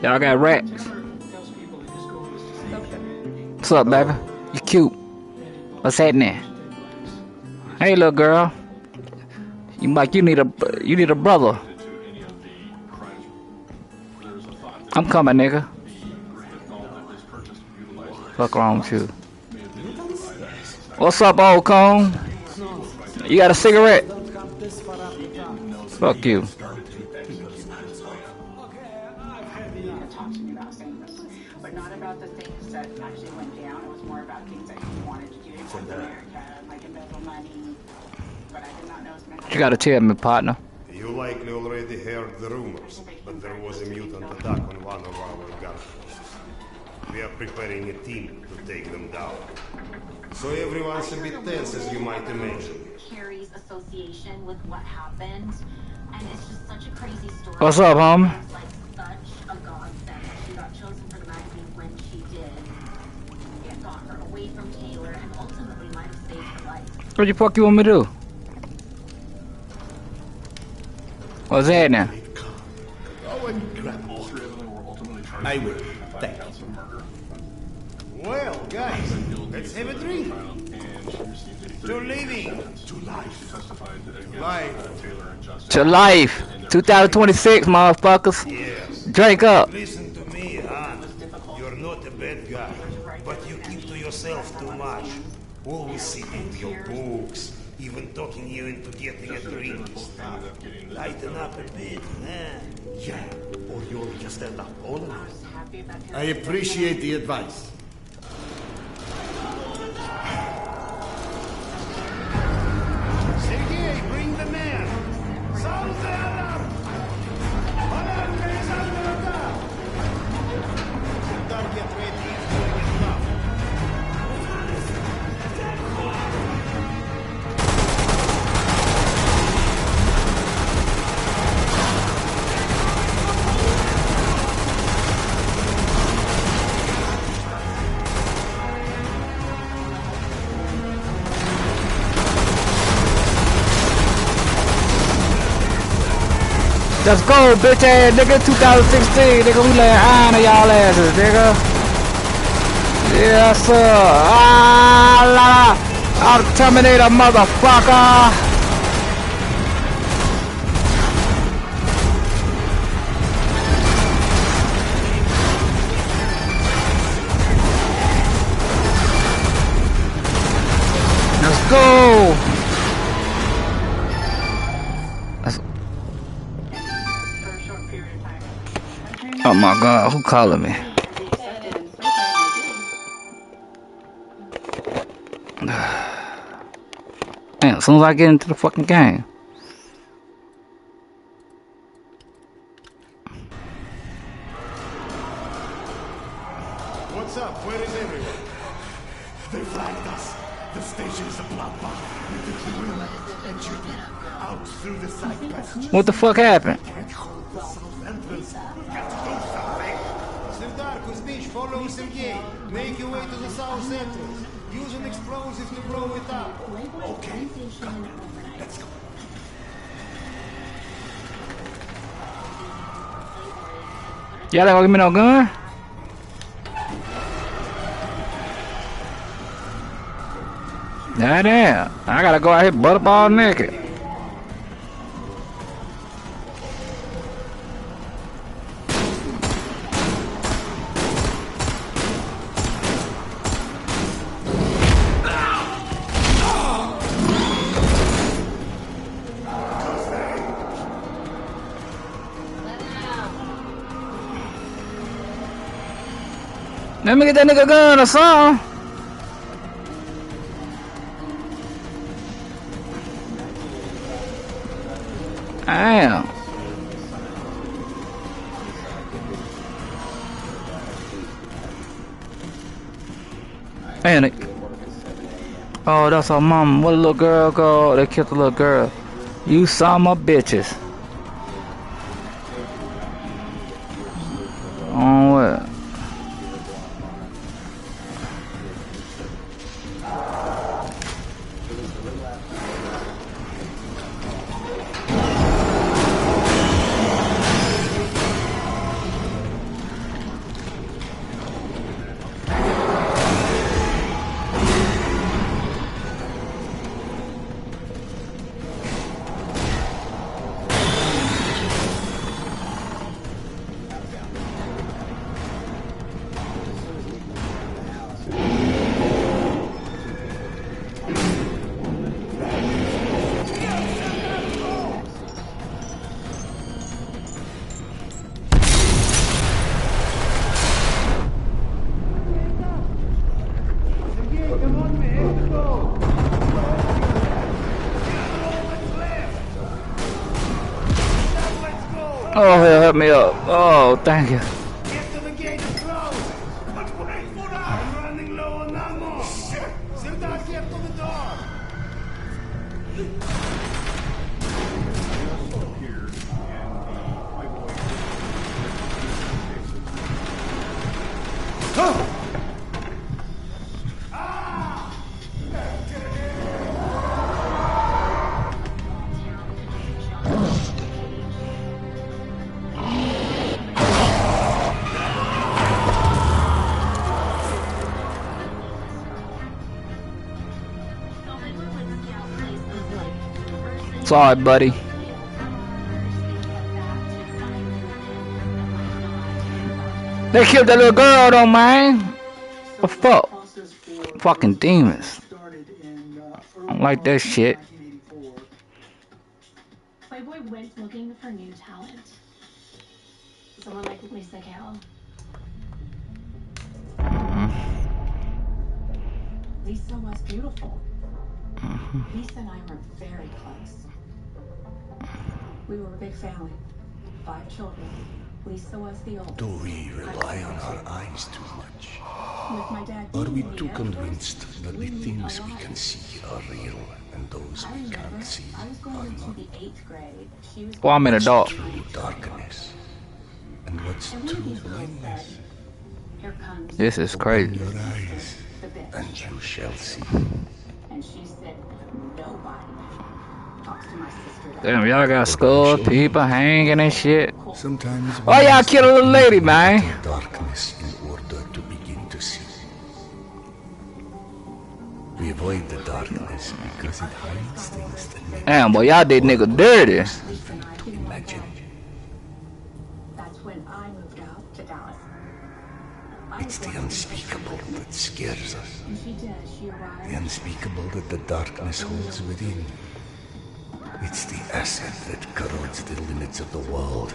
Y'all got racks. What's up, baby? You cute. What's happening? Hey, little girl. You need a brother. I'm coming, nigga. Fuck wrong with you? What's up, old cone? You got a cigarette? Fuck you. But not about the things that actually went down. It was more about things that he wanted to do in America, like embezzle money. But I did not know it was going to happen. You gotta tell me, partner. You likely already heard the rumors, but there was a mutant attack on one of our gun forces. We are preparing a team to take them down. So everyone's a bit tense, as you might imagine. Carrie's association with what happened, and it's just such a crazy story. What's up, homie? It's like such a godsend. She got chosen for the magazine when she did. It got her away from Taylor, and ultimately might have saved her life. What the fuck you want me to do? What's that now? Go and grab more. I will. Thank you. Well, guys, let's have a drink. To living. To life. Life. To life. 2026, motherfuckers. Yes. Drink up. Listen to me, Han. You're not a bad guy, but you keep to yourself too much. Always sitting with your books, even talking you into getting a drink and stuff. Lighten up a bit, man. Yeah, or you'll just end up all alone. I appreciate the advice. Sergei, bring the man. Sound the alarm. Alarm is under attack. Don't get ready. It's going to get tough. Let's go, bitch ass nigga. 2016, nigga. We laying iron on y'all asses, nigga. Yes, sir. Ah, la. I'm the Terminator, motherfucker. Let's go. Oh my God, who calling me? Damn, as soon as I get into the fucking game. What's up? Where is everyone? They flagged us. The station is a bloodbath. We think we will enter out through the side passage. What the fuck happened? Can't hold the south entrance. We've got to do something. Serdar, Kuzmich, follow Sergei. Make your way to the south entrance. Use an explosive to blow it up. Okay, come on. Let's go. Y'all ain't gonna give me no gun? Nah, damn. I gotta go out here butt up all naked. Let me get that nigga gun or something. Damn. Panic. Oh, that's our mom. What a little girl go? They killed the little girl. You saw my bitches. On what? Oh, help me up. Oh, thank you. Get to the gate is closed! But wait for us! I'm running low on ammo! Shit! Serdar, get to the door! Sorry, buddy. They killed that little girl, though, man. What the fuck? Fucking demons. I don't like that shit. Playboy went looking for new talent. Someone like Lisa Cal. Lisa was beautiful. Lisa and I were very close. We were a big family. 5 children. Lisa was the oldest. Do we rely on our eyes too much? With my dad. Are we too convinced that the things we can see are real and those we can't see I was are going into not? the 8th grade. She was Well, I'm an adult. True darkness. And what's and one of true these girls said, blindness? "Here comes This is crazy. Your eyes, the bitch." and you shall see. And she said, "Nobody talks to my sister." Damn, y'all got skulls, people hanging and shit. Sometimes Why y'all kill a little lady, man? darkness in order to begin to see. We avoid the darkness because it hides things that make Damn, boy, y'all did nigga dirty. something to imagine. That's when I moved out to Dallas. It's the unspeakable that scares us. And she did. She The arrived. unspeakable that the darkness holds within. It's the acid that corrodes the limits of the world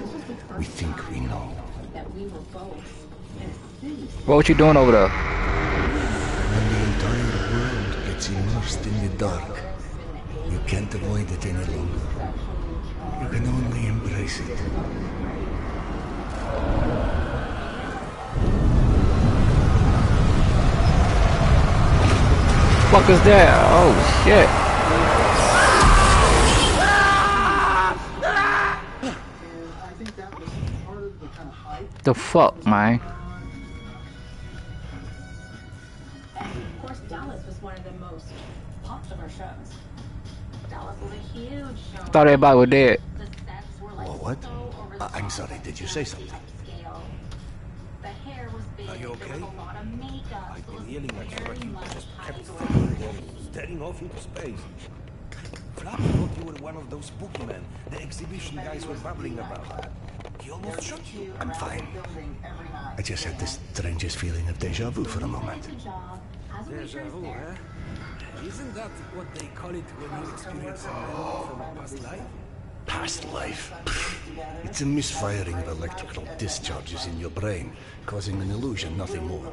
we think we know. That we were both in a city. What you doing over there? When the entire world gets immersed in the dark, you can't avoid it any longer. You can only embrace it. Fuck is that? Oh shit. The fuck, man? And of course, Dallas was one of the most popular shows. Dallas was a huge show. Thought everybody was dead. The sets were like What? so over the I'm top, sorry, did you say something? upscale. The hair was big. Are you okay? There was a lot of makeup. I've It been was yelling at you, very but you much just kept high-grade. staring off into space. Flappy thought you were one of those spooky men the exhibition guys were babbling about. He almost shot you. I'm fine. I just had the strangest feeling of deja vu for a moment. Good job. As a Deja waitress vu, there. eh? Isn't that what they call it when you experience a memory from a past life? Past life. It's a misfiring of electrical discharges in your brain, causing an illusion, nothing more.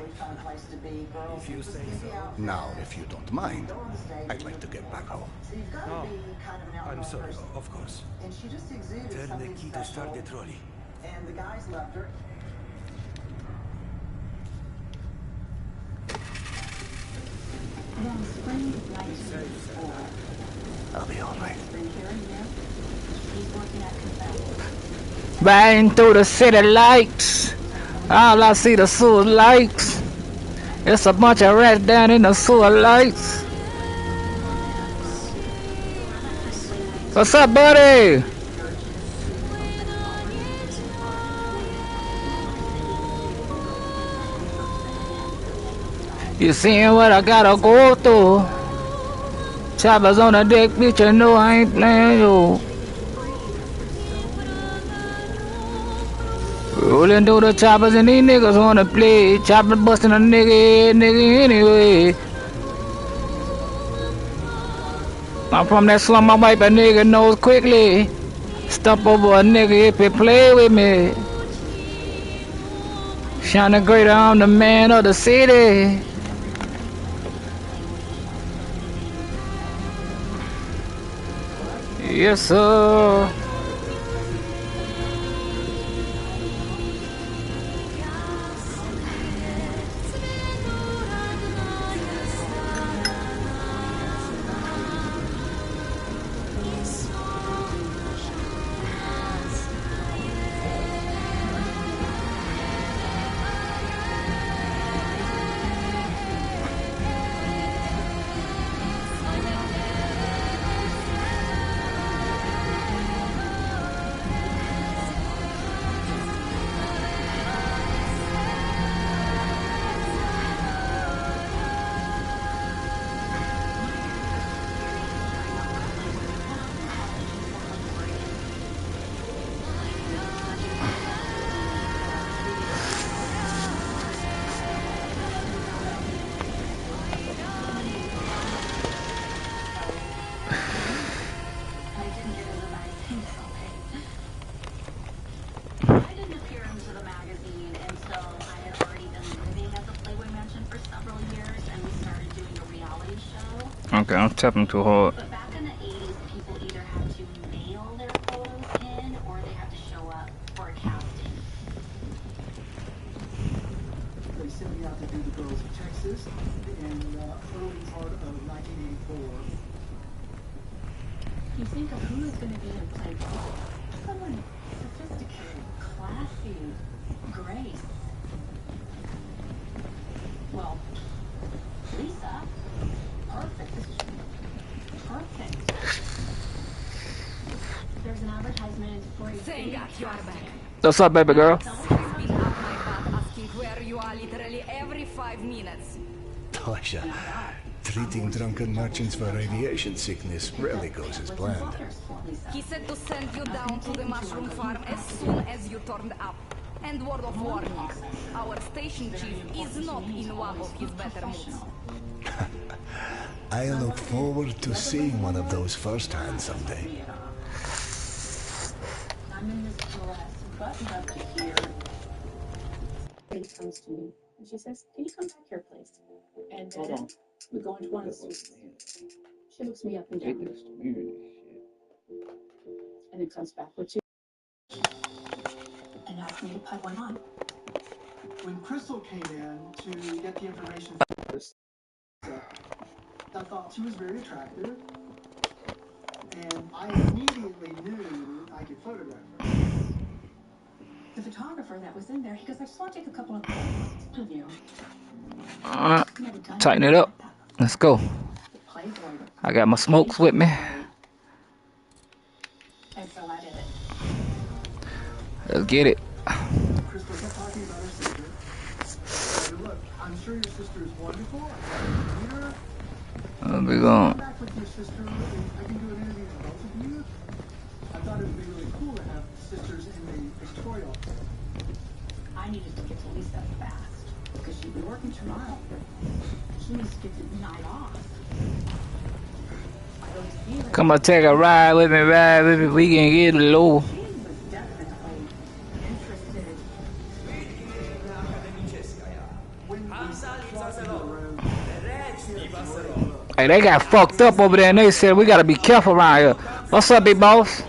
If you say so. Now, if you don't mind, I'd like to get back home. Oh, I'm sorry, of course. And she just exuded Turn the something key to start the special, trolley. and the guys loved her. Then spring is like I'll be alright. spring here and there. He's working at Confess. Riding through the city lights. All I see the sewer lights. It's a bunch of rats down in the sewer lights. What's up, buddy? You seeing what I gotta go through? Choppers on the deck, bitch, you know I ain't playing you. Rolling through the choppers and these niggas wanna play. Chopper busting a nigga, nigga anyway. I'm from that slum, I wipe a nigga nose quickly. Stump over a nigga if he play with me. Shining greater, I'm the man of the city. Yes, sir. for several years, and we started doing a reality show. Okay, I'm tapping too hard. But back in the 80s, people either had to mail their photos in or they had to show up for a casting. They sent me out to do the girls of Texas in early part of 1984. You think of who is going to be in Playboy? Someone sophisticated, classy, Grace. Well, Lisa. Perfect. Perfect. There's an advertisement for a Thank God you are back. What's up, baby girl? Someone has been up my butt asking where you are literally every 5 minutes. Tasha, treating drunken merchants for radiation sickness rarely goes as planned. He said to send you down to the mushroom farm as soon as you turned up. And word of warning, our station chief is not in one of his better moods. I look forward to seeing one of those firsthand someday. I'm in this dress, buttoned up to here. Lady comes to me and she says, "Can you come back here, please?" And then we go into one of the suites. She looks me up and down, and then comes back with two and asks me to put one on. When Crystal came in to get the information, I thought she was very attractive, and I immediately knew I could photograph her. The photographer that was in there, he goes, "I just want to take a couple of photos of you." Tighten it up. Let's go. I got my smokes with me. And so I did it. Let's get it. Crystal kept talking about her sister. I said, "Look, I'm sure your sister is wonderful. I can meet her. I'll be gone. Come back with your sister, and I can do an interview for both of you." I thought it would be really cool to have sisters in the pictorial. I needed to get to Lisa fast because she'd been working tomorrow. She needs to get the night off. I always feel it. Come on, take a ride with me, We can get low. She was definitely interested. Hey, they got fucked up over there and they said we gotta be careful around here. What's up, big boss?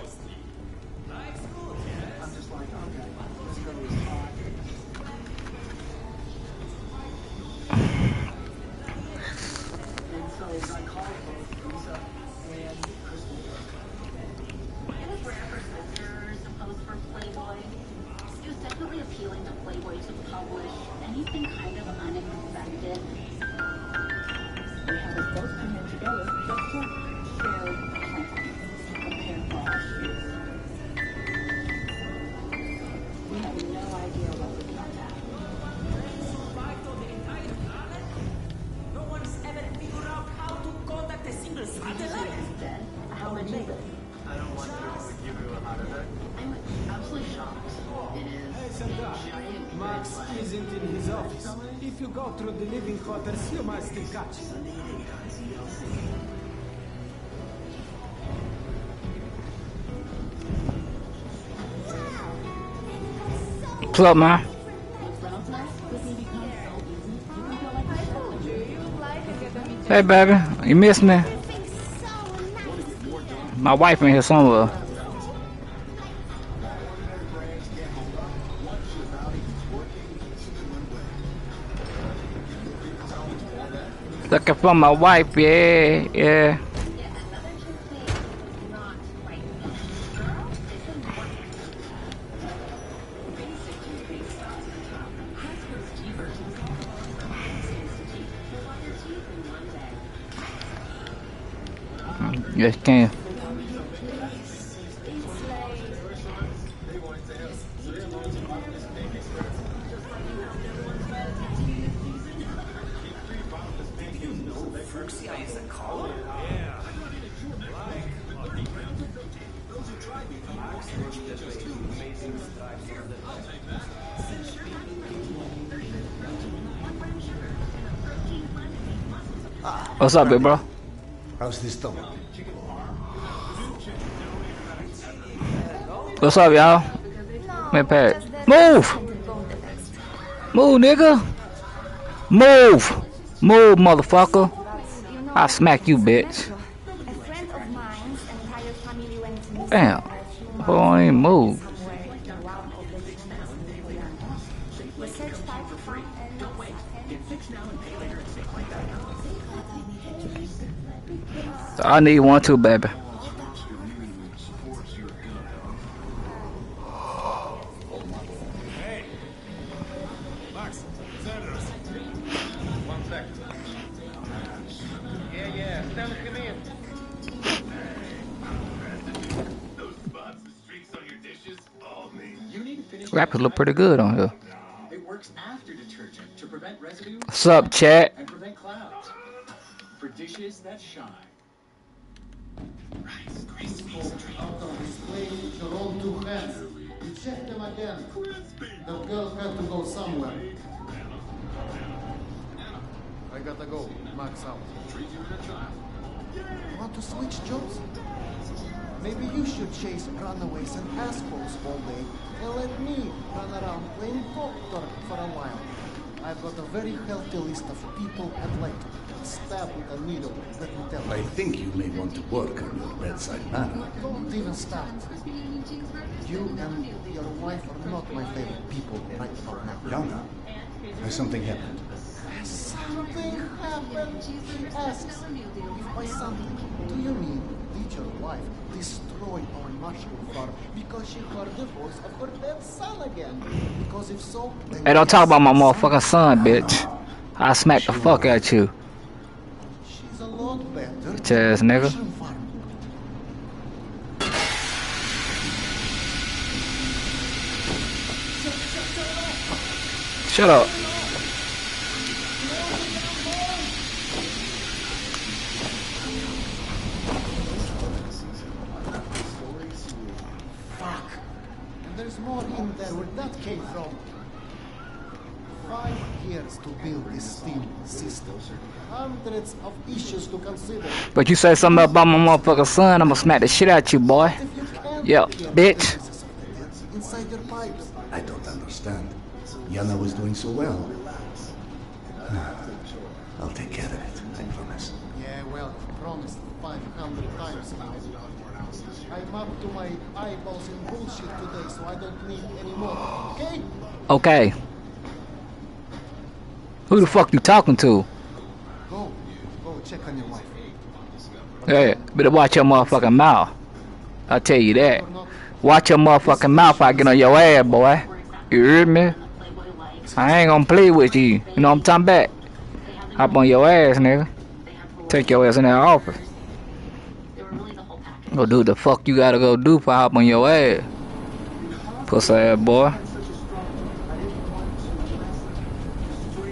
Max isn't in his office. If you go through the living quarters, you might still catch him. What's up, man? Hey, baby, you miss me? My wife in here somewhere. Looking for my wife, yeah. Yes, can. What's up, big bro? How's this stomach? What's up, y'all? Man, Pat. Move! Move, nigga! Move! Move, motherfucker. But, you know, I'll smack you, bitch. a friend of mine's entire family went missing Damn. a few Boy, I months ain't ago move. somewhere in one of the tunnels in Poland. The search party found I need one too, baby. Max, Sanders. One sec. Yeah, send him in. Those spots, the streaks on your dishes, all me. You need to finish Rappers look pretty good on here. It works after detergent to prevent residue What's up, chat? and prevent clouds. For dishes that shine. Rice, crispy, Out of his plate, your own two hands. You check them again. The girl had to go somewhere. I gotta go. Max out. Want to switch jobs? Maybe you should chase runaways and assholes all day and let me run around playing doctor for a while. I've got a very healthy list of people I'd like to stab with a needle, let me tell I you. think you may want to work on your bedside manner. Don't even start. You and your wife are not my favorite people right about now. Yana, has something happened? Something happened, she asks. If by something, do you mean did your wife destroy our mushroom farm because she heard the voice of her dead son again? Because if so, then Hey, don't talk about my yes, motherfucking son, bitch. I'll smack the fuck out you. she's a lot better. Bitch ass nigga. Mushroom farm. Shut up. Fuck. And there's more in there where that came from. 5 years to build this steam system. Hundreds of issues to consider. But you say something about my motherfucking son, I'ma smack the shit out you, boy. If you can't Yeah, hear bitch. the voices of the dead inside your pipes. I don't understand. Yana was doing so well. I'll take care of it, I promise. Yeah, well, promised 500 times now. I'm up to my eyeballs in bullshit today, so I don't need any more. Okay? Okay. Who the fuck you talking to? Go check on your wife. Hey, better watch your motherfucking mouth. I'll tell you that. Watch your motherfucking mouth, I get on your ass, boy. You heard me? I ain't gonna play with you. You know what I'm talking about? Hop on your ass, nigga. Take your ass in that office. Go do the fuck you gotta go do for hop on your ass. Pussy ass boy.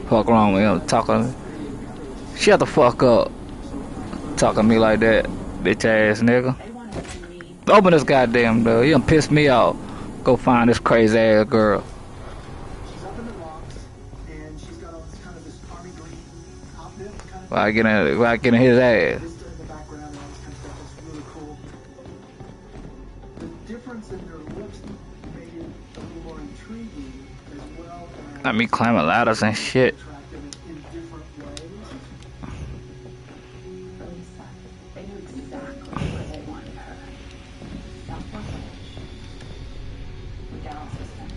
Fuck wrong with him talking. Shut the fuck up. Talking to me like that, bitch ass nigga. Open this goddamn door. You done pissed me off. Go find this crazy ass girl. She's up in the rocks, and she's got kind of this army green outfit, kind of Why I get in his ass? vista in the background, and all this kind of stuff. It's really cool. The difference in their looks made it a little more intriguing, as well as Let me climb ladders and shit. attractive in different ways. Lisa, they knew exactly where they wanted her. South Portland. The Dallas system.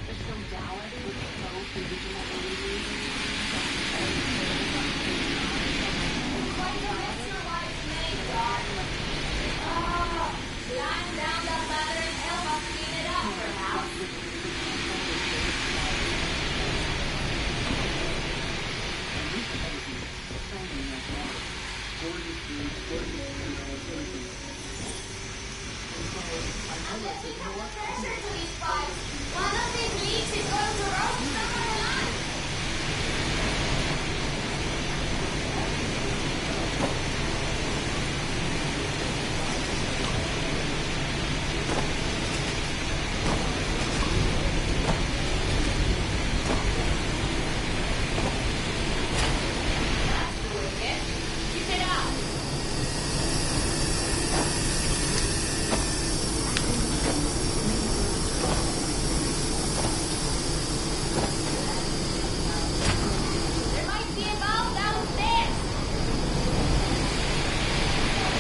They're so Dallas was so original. One of these weeks is going to roast someone alive.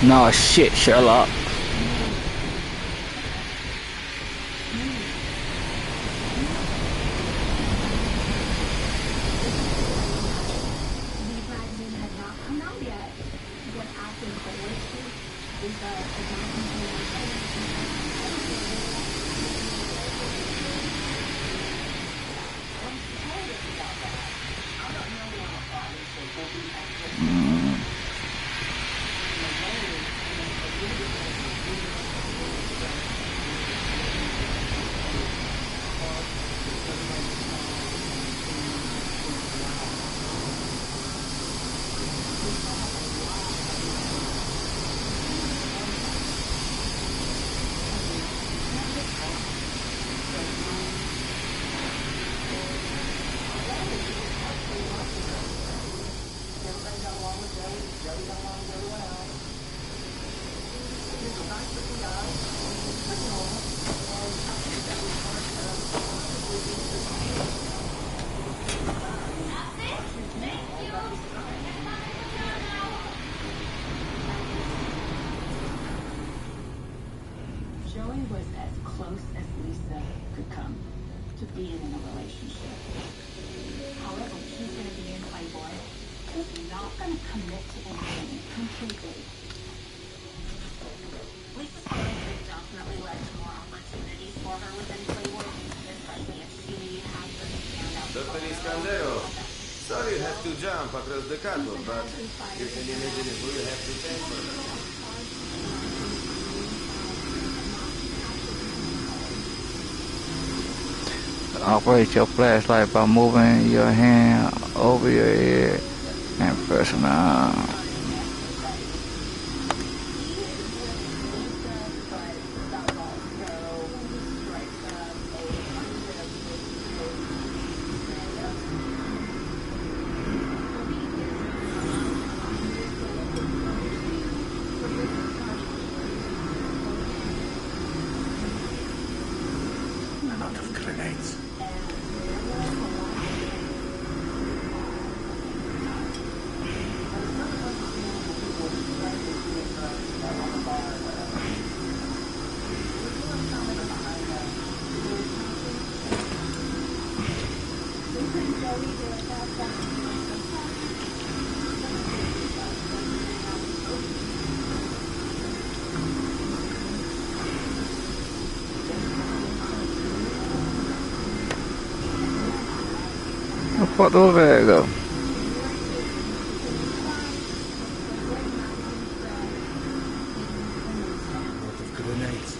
No shit, Sherlock. Joey was as close as Lisa could come to being in a relationship. However, she's going to be in Playboy. She's not going to commit to anything completely. Lisa's parents have definitely led to more opportunities for her within Playboy, especially if she has the standout. Dr. Iskandero, sorry you have to jump across the catwalk, but you can imagine who you have to thank for that. Operate your flashlight by moving your hand over your head and pressing on. I'm out of grenades. What the fuck did go? Out of grenades.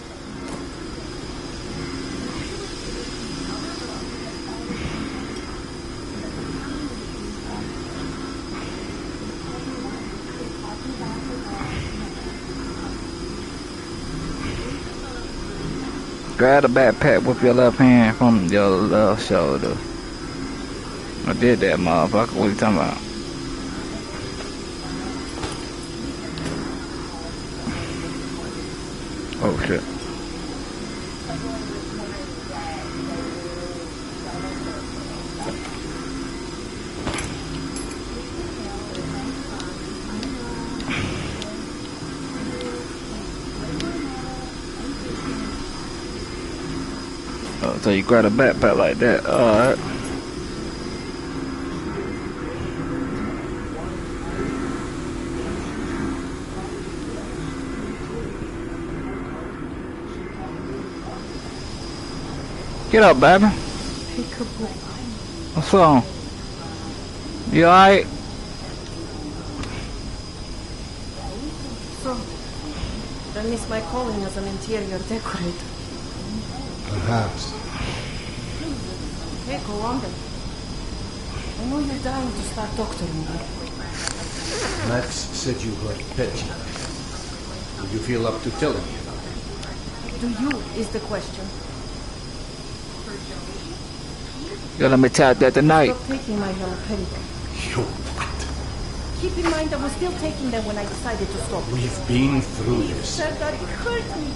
Grab the backpack with your left hand from your left shoulder. I did that, motherfucker. What are you talking about? Oh shit. Oh, so you grab a backpack like that. Alright. Get up, baby. What's wrong? You alright? So, I miss my calling as an interior decorator. Perhaps. Hey, go on then. I know you're dying to start doctoring me. Max said you got petty. Would you feel up to telling me about it? Do you is the question. Yo, let me tap that tonight. Stop taking my haloperidol. You what? Keep in mind I was still taking them when I decided to stop. We've been through this. Said that it hurt me.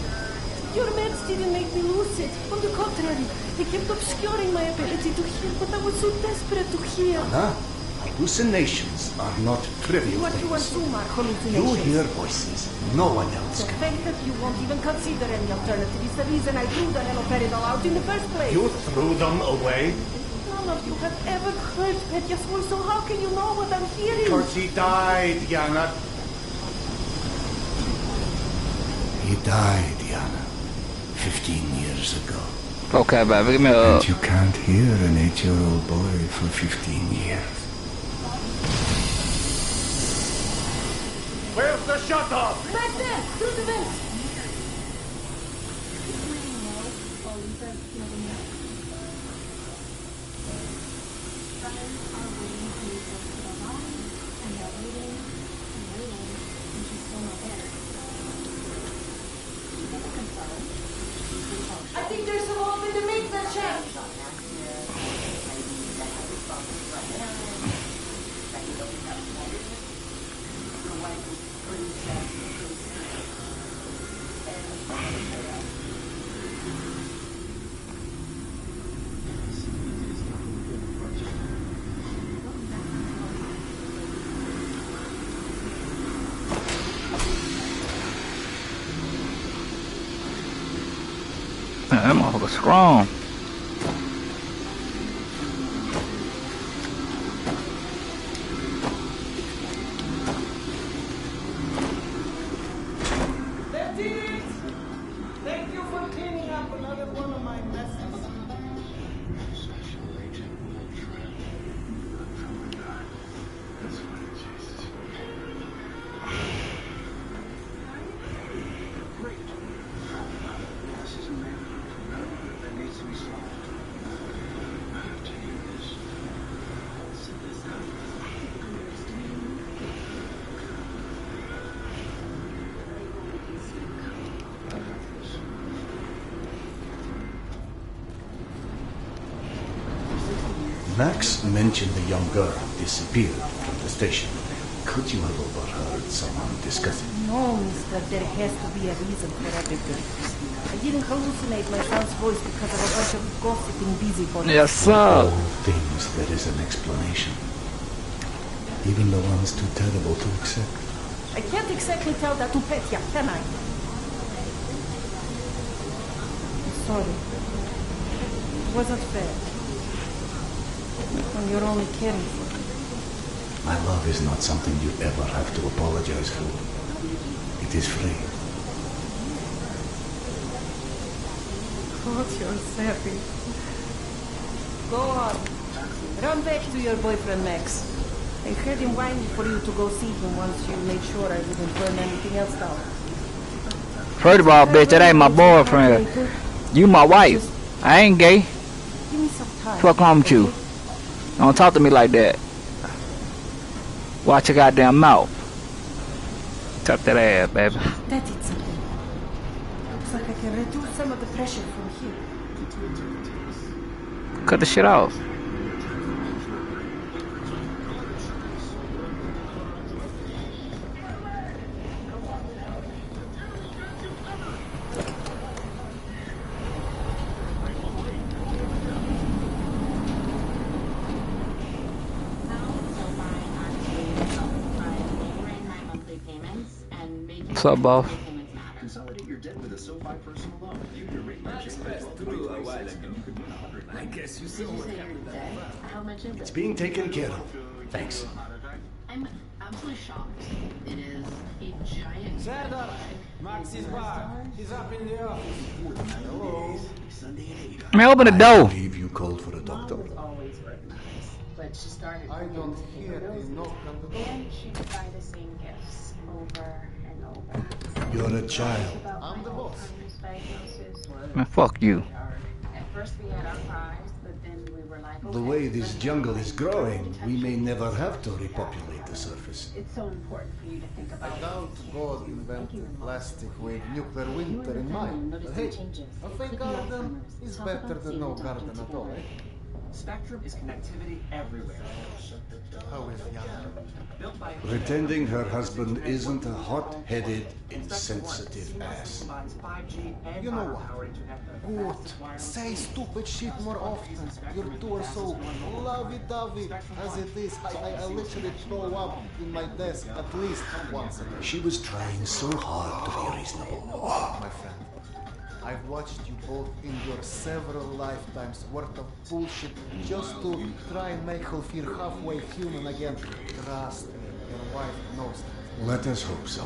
Your meds didn't make me lucid. On the contrary, they kept obscuring my ability to hear, but I was so desperate to hear. Anna, Hallucinations are not trivial What you things. assume are You hallucinations. hear voices no one else The can. fact that you won't even consider any alternative is the reason I threw the haloperidol out in the first place. You threw them away? None of you have ever heard Petya's voice, so how can you know what I'm hearing? Because he died, Yana. He died, Yana. 15 years ago. Okay, baby, give me And you can't hear an 8-year-old boy for 15 years. Where's the shut-off? Back there, through the vents. I think there's a hole in the maintenance shaft. that motherfucker strong. That's it! Thank you for cleaning up another one of my messes. Max mentioned the young girl disappeared from the station. Could you have overheard someone discussing? No, mister, there has to be a reason for everything. I didn't hallucinate my son's voice because of a bunch of gossiping busybodies. Yes, sir. All things there is an explanation. Even the ones too terrible to accept. I can't exactly tell that to Petya, can I? I'm sorry. It wasn't fair. When you're only caring for me. My love is not something you ever have to apologize for. It is free. God, you're savage. Go on. Run back to your boyfriend, Max. I heard him whining for you to go see him once you made sure I wouldn't burn anything else down. First of all, bitch, that ain't my boyfriend. You my wife. I ain't gay. Give me some time. Fuck wrong with you? Don't talk to me like that. Watch your goddamn mouth. Tuck that ass, baby. That did something. Looks like I can reduce some of the pressure from here. Cut the shit off. What's up, boss? Consolidate your debt with a SoFi personal loan. View your rate by J Through a while ago. I guess you saw what happened there. How much is It's it? being taken care of. Thanks. I'm absolutely shocked. It is a giant. Serdar, Max is back. He's up in the office. Hello. Man, open the I door. believe you called for a doctor. Always recognized, but she started. I don't hear a knock on the door. And she would buy the same gifts over and over. You're a child. I'm the boss. Diagnosis. Man, fuck you. At first we had our cries, but then we were like, The way this jungle is growing, we may never have to repopulate the surface. it's so important for you to think I about. doubt God invented plastic with nuclear winter in mind. But hey, a fake garden is better than no garden at all, eh? Spectrum is connectivity everywhere. How is Yana? Built by Pretending her husband isn't a hot-headed, insensitive ass. You know what? Good. Say stupid shit more often. Your two are so lovey-dovey as it is. I literally throw up in my desk at least once a day. She was trying so hard to be reasonable. My friend, I've watched you both endure several lifetimes worth of bullshit just to try and make her feel halfway human again. Trust me, your wife knows that. Let us hope so.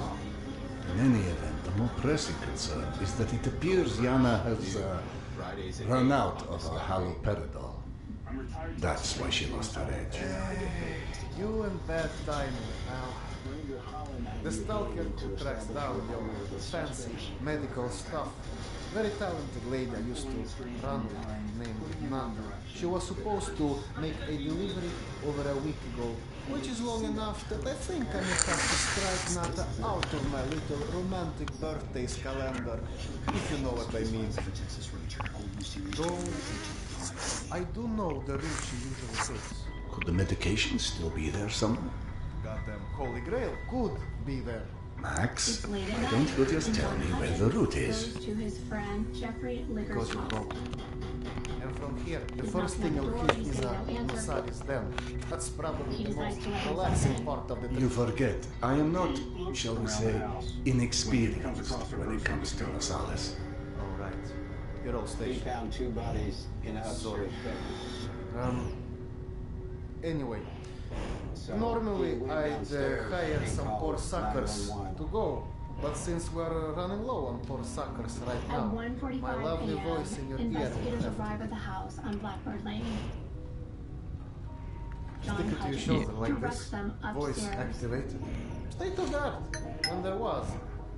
In any event, the more pressing concern is that it appears Yana has run out of her haloperidol. That's why she lost her edge. You and bad timing, pal. The stalker who tracks down your fancy medical stuff. Very talented lady I used to run with, named Nanda. She was supposed to make a delivery over a week ago, which is long enough that I think I may have to strike Nanda out of my little romantic birthdays calendar, if you know what I mean. Though I do know the route she usually takes. Could the medication still be there somewhere? Goddamn Holy Grail could be there. Max, why don't you just tell me where the route is? To his friend Jeffrey Licker's Because you house. broke. And from here, the first thing you'll hear is a Masari's den. That's probably the most relaxing part of the trip. You forget, I am not, shall we say, inexperienced when it comes to Masales. All right. You're all We stationed. found 2 bodies in Sorry. upstairs. Anyway, So normally he went I'd downstairs hire and some called poor suckers 911. to go. But since we're running low on poor suckers right At now, 1:45 my lovely p.m., voice in your ear. investigators arrive at the house on Blackbird Lane. John Stick it to your Hutchins shoulder like directs this. them Voice upstairs. activated. State of the art. When there was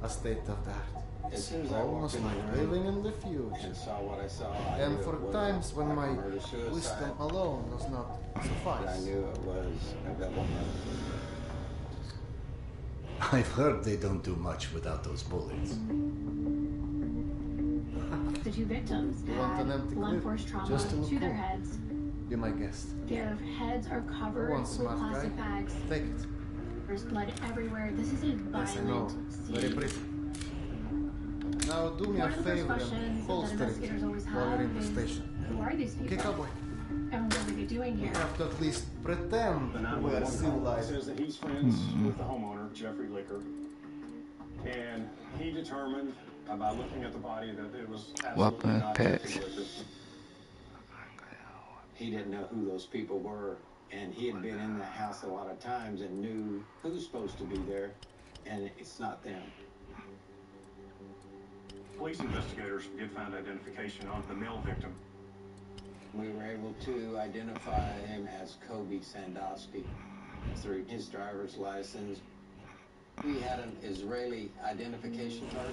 a state of the art. As It's soon as I walked almost in the like room living in the future. and saw what I saw, I And knew for it wasn't times when like my a murder-suicide, wisdom alone does not but I suffice. knew it was a double murder. I've heard they don't do much without those bullets. The 2 victims You want an had empty blunt clip? force trauma Just to look to their cool. heads. Be my guest. Their heads are covered One with smart plastic guy. bags. Take it. There's blood everywhere. This is a Yes, I know. violent Very scene. pretty. Now do me a One of the first favor and questions that holster investigators it always while you're have in the is, station. who are these Okay, people? cowboy. And what are they doing You here? have to at least pretend The we're 911 call civilized. says that he's friends with the homeowner, Jeffrey Licker, and he determined by looking at the body that it was absolutely Weapon not patch. Jeffrey Licker. He didn't know who those people were, and he had been in the house a lot of times and knew who's supposed to be there, and it's not them. Police investigators did find identification on the male victim. We were able to identify him as Kobe Sandowski through his driver's license. We had an Israeli identification card,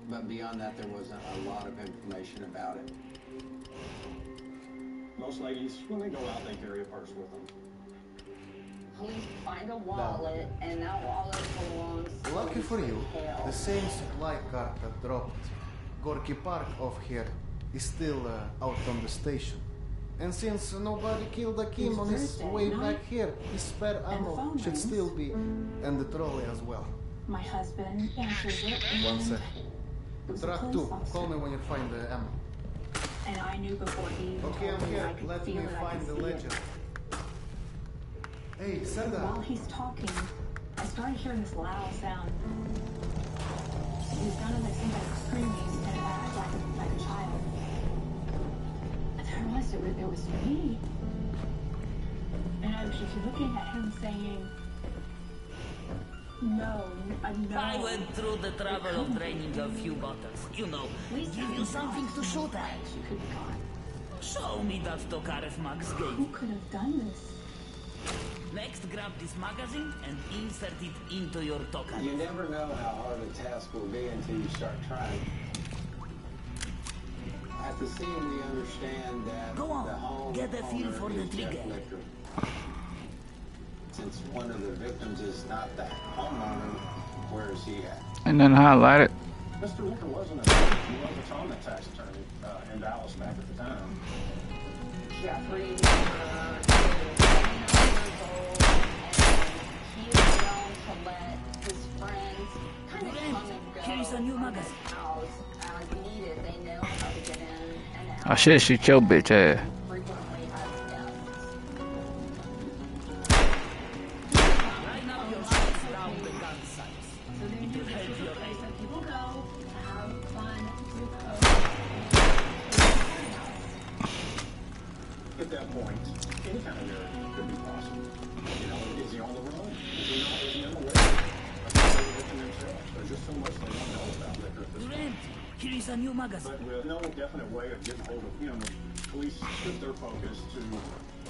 but beyond that, there wasn't a lot of information about it. Most ladies, when they go out, they carry a purse with them. Police find a wallet, and that wallet belongs to Lucky for you, Hale. the same supply cart that dropped Gorky Park off here is still out on the station. And since nobody killed Akim on his way back here, his spare ammo should still be, and the trolley as well. My husband answers it. One and sec. it was a Track police 2, officer. call me when you find the ammo. And I knew before he even Okay, told I'm me. here. I could Let feel me it, I find could the see it. legend. Hey, While Senda. he's talking, I started hearing this loud sound. It sounded like somebody screaming and like a child. And I realized it was me. And I was just looking at him saying, no, no. I went through the trouble of draining a few bottles. You know, give you something to shoot at. You could be gone. Show me that Tokarev Max Who gave. could have done this? Next, grab this magazine and insert it into your Tokarev. You never know how hard a task will be until you start trying. At the scene, we understand that Go on, the home get a feel for the owner is Jeff trigger. Licker. Since one of the victims is not the homeowner, where is he at? And then highlight it. Mr. Licker wasn't a he was a trauma tax attorney in Dallas back at the time. Jeffrey is 7 years old, and he is known to let his friends kind of come and go Here is a new from his magazine. house as needed. They know how to get in and out. I should shoot your bitch ass. Frequently has guests. Line up your shots round the gun sights. So they knew this was a place that people go to have fun, to code. At that point, any kind of narrative could be possible. You know, is he on the road? Is he not? Is he in the way? There's just so much they don't know about liquor at this point. Here is a new magazine. But with no definite way of getting hold of him, the police shift their focus to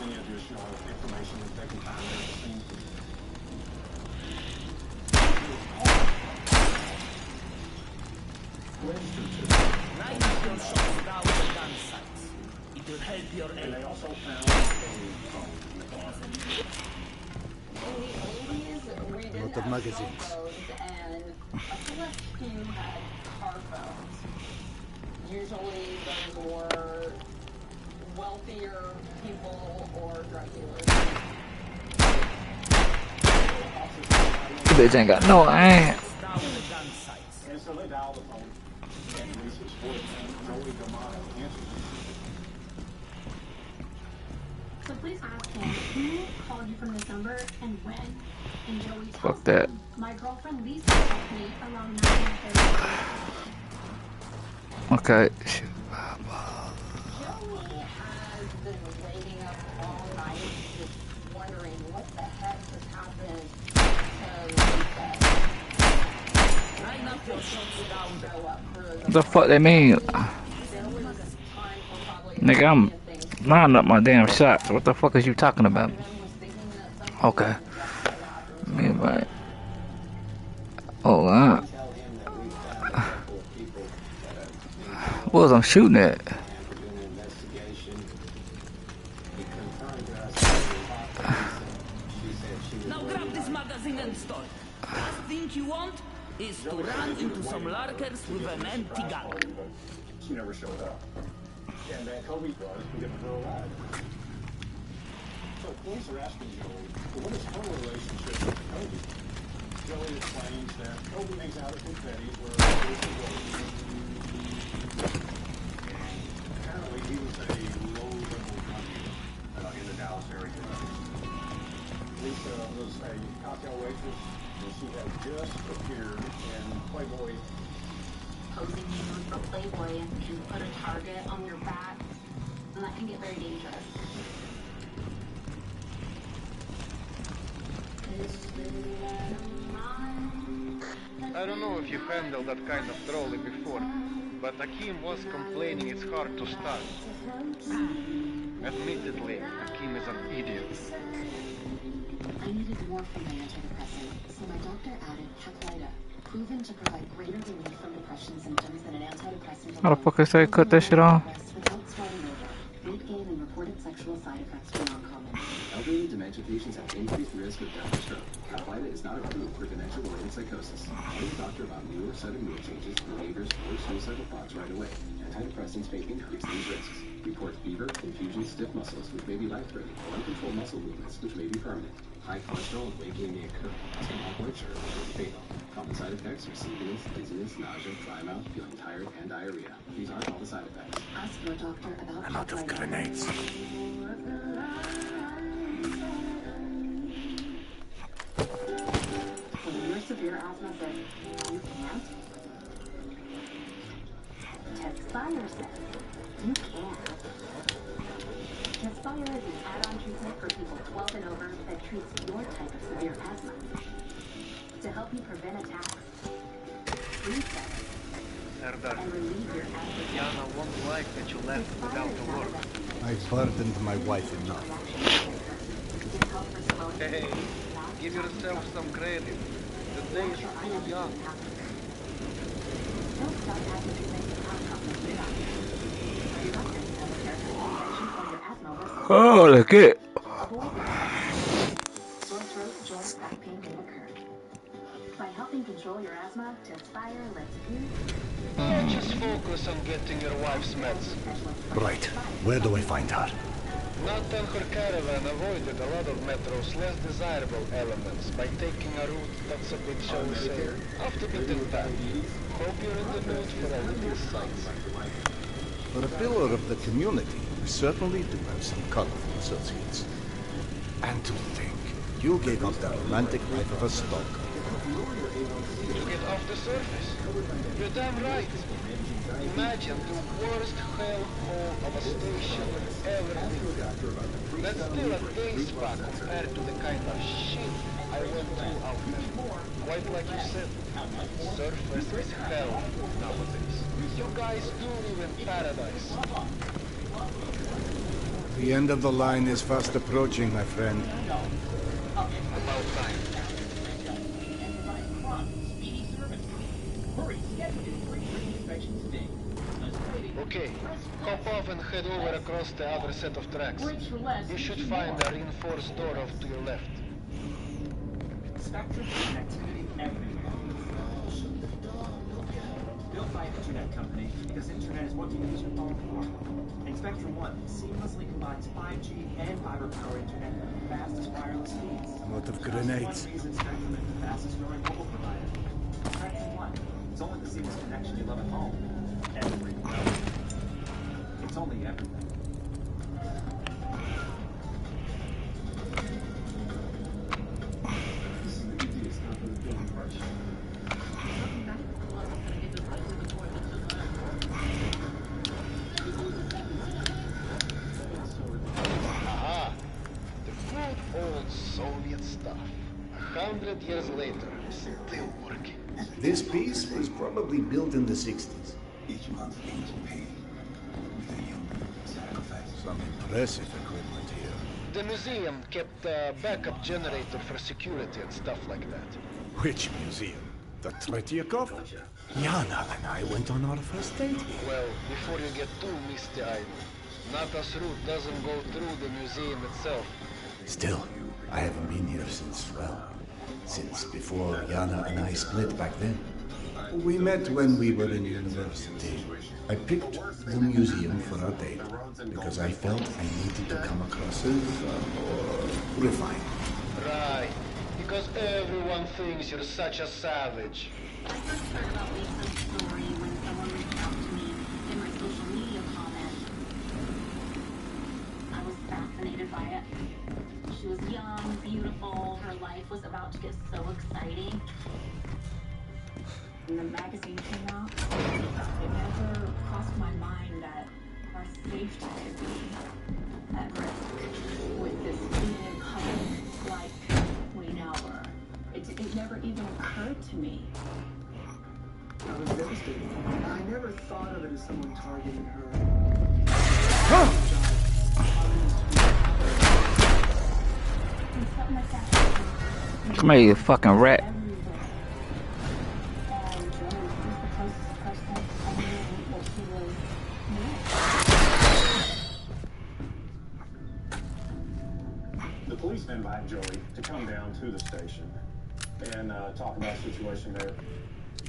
any additional information that they can find at the scene. Line up your shots round the gun sights. It will help your aim. And they also found a phone in the car. In the 80s, we did Lot of have magazines. cell phones, and a select few had car phones. Usually those were wealthier people or drug dealers. This bitch ain't got no ass. Round the gun sights. And so they dialed the phone. And Lisa's voicemail, Joey D'Amato answers. So please ask him who called you from this number and when. And Joey tells Fuck that. them, my girlfriend Lisa called me around 9:30. Okay. Joey has been waiting up all night just wondering what the heck has happened to Lisa. Line up your shots round the Show up for What the fuck they mean? there was time for probably Nigga, I'm lining up my damn shots. What the fuck is you talking about? Okay. Me right. Oh, what was I shooting at? Now grab this magazine and store it. Last thing you want is to run into some lurkers with an empty gun. But she never showed up. And that Kobe was giving her a ride. So police are asking Joey, well, what is her relationship with Kobe? Joey explains that Kobe hangs out at Confetti's where Lisa was. Apparently he was a low-level drug dealer in the Dallas area. Lisa was a cocktail waitress, and she had just appeared in Playboy. Posing you for Playboy can put a target on your back, and that can get very dangerous. I don't know if you handled that kind of trolley before, but Akim was complaining it's hard to start. Admittedly, Akim is an idiot. I needed more from my antidepressant, so my doctor added Caplyta, proven to provide greater relief from depression symptoms than an antidepressant How the fuck I say cut that shit off? without starting over. Weight gain and reported sexual side effects were not common. Elderly dementia patients have increased risk of death or stroke. Caplyta is not approved for dementia-related psychosis. Tell your doctor about new or sudden mood changes, behaviors, or suicidal thoughts right away. Antidepressants may increase these risks. Report fever, confusion, stiff muscles, which may be life-threatening, or uncontrolled muscle movements, which may be permanent. High cholesterol and weight gain may occur. Stomach blood sugar may be fatal. Common side effects are sleepiness, dizziness, nausea, dry mouth, feeling tired, and diarrhea. These aren't all the side effects. Ask your doctor about A lot of grenades. When your severe asthma says you can't, Tezspire says you can. Tezspire is an add-on treatment for people 12 and over that treats your type of severe asthma. To help you prevent attacks, reset, Serdar, and relieve your asthma. Yana won't like that you left without the work. I burdened my wife enough. Hey, give yourself some credit. The day is still young. Don't stop advocating for outcomes of your doctor. Your doctor can have a careful intervention for your asthma worsens. Oh, look it. Sore throat, joint, back pain may occur. By helping control your asthma, Tezspire lets you Just focus on getting your wife's meds. Right. Where do I find her? Nathan her caravan avoided a lot of Metro's less desirable elements by taking a route that's a bit, shall we say, off the beaten path. Hope you're in the mood for a little sightseeing. For a pillar of the community, we certainly do have some colorful associates. And to think, you gave up the romantic life of a stalker. To get off the surface? You're damn right. Imagine the worst hellhole of a station ever been. That's still a day spa compared to the kind of shit I went through out there. Quite like you said, surface is hell nowadays. You guys do live in paradise. The end of the line is fast approaching, my friend. About time. Okay, hop off and head over across the other set of tracks. You should find a reinforced door off to your left. Spectrum connectivity everywhere. Built by an internet company because internet is what you use your phone for. And Spectrum One seamlessly combines 5G and fiber-powered internet at the fastest wireless speeds. I'm out of grenades. That's one reason Spectrum is the fastest growing mobile provider. Spectrum One. It's only the seamless connection you love at home. Everywhere you go. It's only everywhere. Aha! The good old Soviet stuff. 100 years later, still working. This piece was probably built in the 60s. Each month means pain. With a human sacrifice. Some impressive equipment here. The museum kept a backup generator for security and stuff like that. Which museum? The Tretiakov? Yana and I went on our first date here. Well, before you get too misty-eyed, Nata's route doesn't go through the museum itself. Still, I haven't been here since before Yana and I split back then. We met when we were in university. I picked the museum for our date because I felt I needed to come across as more refined. Right, because everyone thinks you're such a savage. I first heard about Lisa's story when someone reached out to me in my social media comments. I was fascinated by it. She was young, beautiful, her life was about to get so exciting. When the magazine came out, it never crossed my mind that our safety could be at risk with this being public like we now were. It never even occurred to me. I was devastated. I never thought of it as someone targeting her. And something like that happened. Come here, you fucking rat. The police invite Joey to come down to the station and talk about the situation there.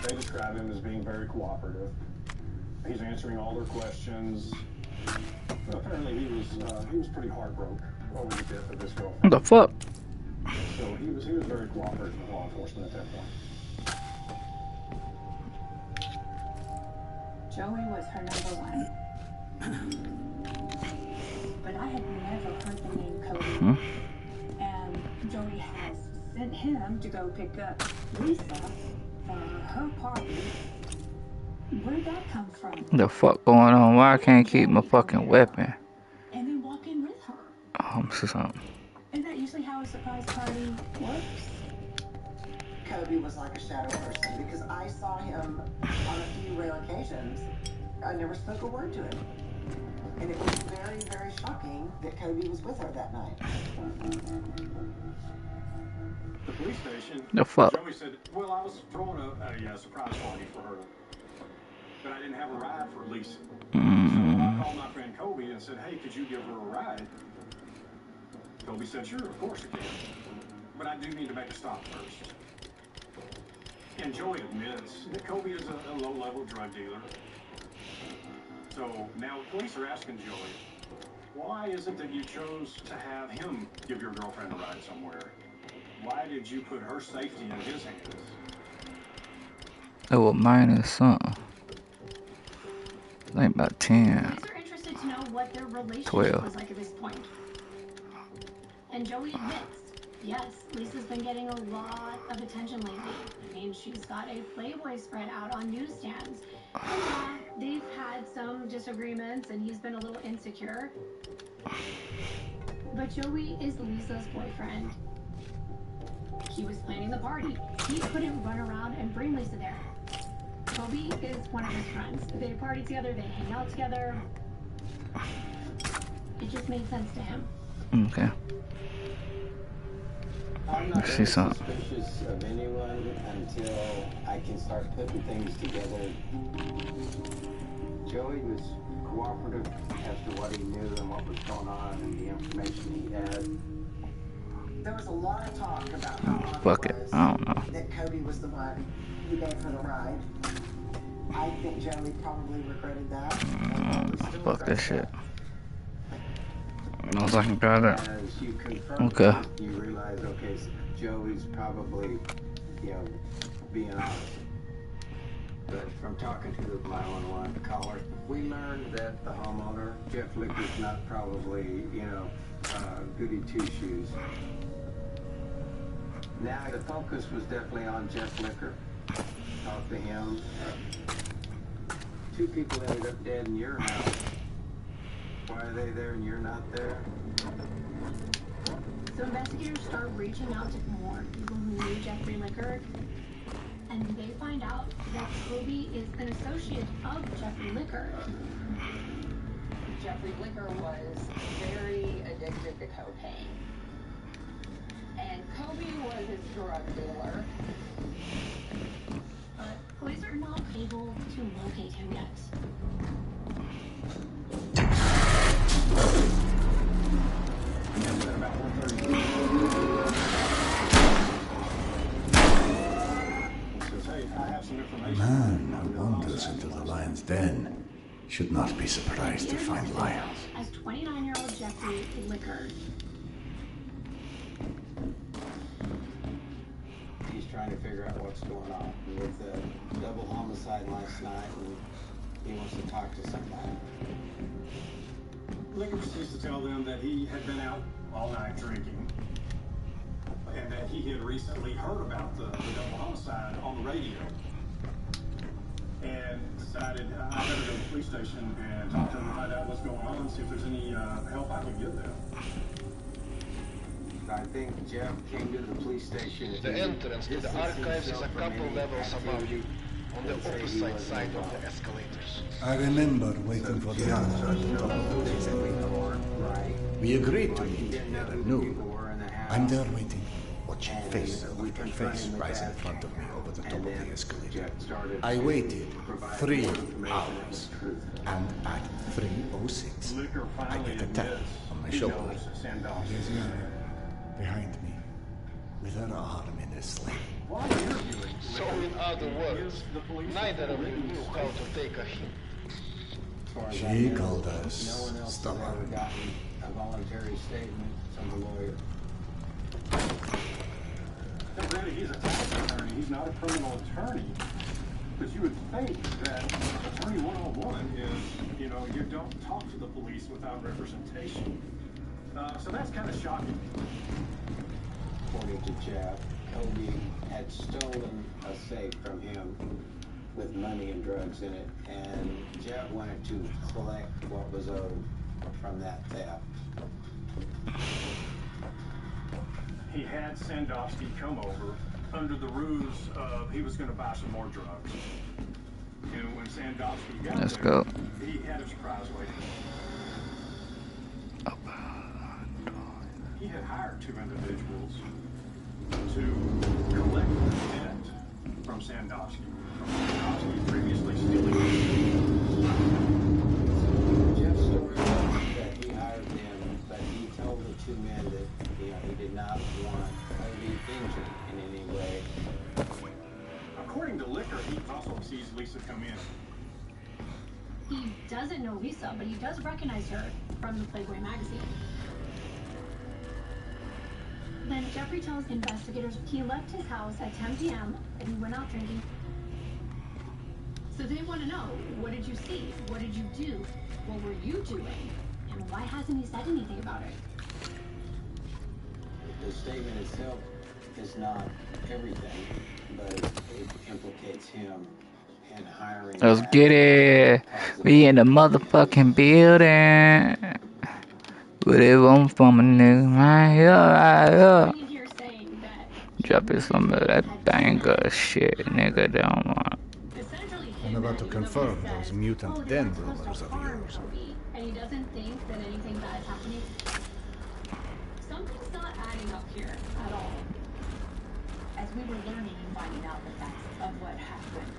They describe him as being very cooperative. He's answering all their questions. Well, apparently he was pretty heartbroken over the death of his girlfriend. What the fuck? So he was very cooperative with law enforcement at that point. Joey was her number one. But I had never heard the name Cody. And Joey has sent him to go pick up Lisa for her party. Where'd that come from? What the fuck going on? Why I can't keep my fucking weapon? And then walk in with her. Oh, this is something. Isn't that usually how a surprise party works? Kobe was like a shadow person because I saw him on a few rare occasions. I never spoke a word to him. And it was very, very shocking that Kobe was with her that night. The police station, The fuck? Joey said, well, I was throwing a surprise party for her, but I didn't have a ride for Lisa. So I called my friend Kobe and said, hey, could you give her a ride? Kobe said, sure, of course I can. But I do need to make a stop first. And Joey admits that Kobe is a low-level drug dealer. So now police are asking Joey, Why is it that you chose to have him give your girlfriend a ride somewhere? Why did you put her safety in his hands? Oh, minus something. I think about 10. Police are interested to know what their relationship 12. was like at this point. And Joey admits, yes, Lisa's been getting a lot of attention lately. I mean, she's got a Playboy spread out on newsstands. And yeah, they've had some disagreements and he's been a little insecure. But Joey is Lisa's boyfriend. He was planning the party. He couldn't run around and bring Lisa there. Kobe is one of his friends. They party together, they hang out together. It just made sense to him. Okay. I'm not Let's see something. suspicious of anyone until I can start putting things together. Joey was cooperative as to what he knew and what was going on and the information he had. There was a lot of talk about how Fuck it. I don't know. that Kobe was the one who gave her the ride. I think Joey probably regretted that. Fuck this shit. No second got it. As you confirm Okay. it, you realize, okay, so Joey's probably, being honest. But from talking to the 911 caller, we learned that the homeowner, Jeff Licker's not probably, goody two-shoes. Now the focus was definitely on Jeff Licker. Talked to him. 2 people ended up dead in your house. Why are they there and you're not there? So investigators start reaching out to more people who knew Jeffrey Licker, and they find out that Kobe is an associate of Jeffrey Licker. Jeffrey Licker was very addicted to cocaine. And Kobe was his drug dealer. But police are not able to locate him yet. Man who wanders into the lion's den should not be surprised to find lions. As 29-year-old Jeffrey Licker. He's trying to figure out what's going on with the double homicide last night, and he wants to talk to somebody. Licker used to tell them that he had been out all night drinking, and that he had recently heard about the double homicide on the radio, and decided I better go to the police station and talk to them and find out what's going on, see if there's any help I can give them. I think Jeff came to the police station. The entrance to the archives is a couple levels above you, on the opposite side of the escalators. I remember waiting for the answer a couple of days ago. We agreed to meet here at noon. I'm there waiting, watching face after face rise in front of me over the top of the escalator. I waited 3 hours, and at 3:06, I get a tap on my shoulder. There's Yana behind me, with her arm in a sling. So in other words, neither of you knew how to take a hint. She called us No one else has ever stubborn. gotten a voluntary statement from the lawyer. Now, granted, he's a tax attorney. He's not a criminal attorney. But you would think that Attorney 101 is, you don't talk to the police without representation. So that's kind of shocking. According to Jeff, Kobe had stolen a safe from him with money and drugs in it, and Jeff wanted to collect what was owed from that theft. He had Sandowski come over under the ruse of he was going to buy some more drugs. And when Sandowski got Let's there, go. he had a surprise waiting. He had hired 2 individuals to collect the debt from Sandowski. Sandowski previously stealing. Jeff's story was that he hired them, but he told the 2 men that he did not want Kobe injured in any way. According to Licker, he also sees Lisa come in. He doesn't know Lisa, but he does recognize her. from the Playboy magazine. Then Jeffrey tells investigators he left his house at 10 p.m. and he went out drinking. So they want to know, what did you see? What did you do? What were you doing? And why hasn't he said anything about it? The statement itself is not everything, but it implicates him in hiring. Let's get it. We in the motherfucking building. Where they want from a nigga right here. Dropping some of that banger shit, nigga. Don't want. I'm about to confirm those mutant den rumors of yours. And he doesn't think that anything bad is happening. Something's not adding up here at all. As we were learning and finding out the facts of what happened.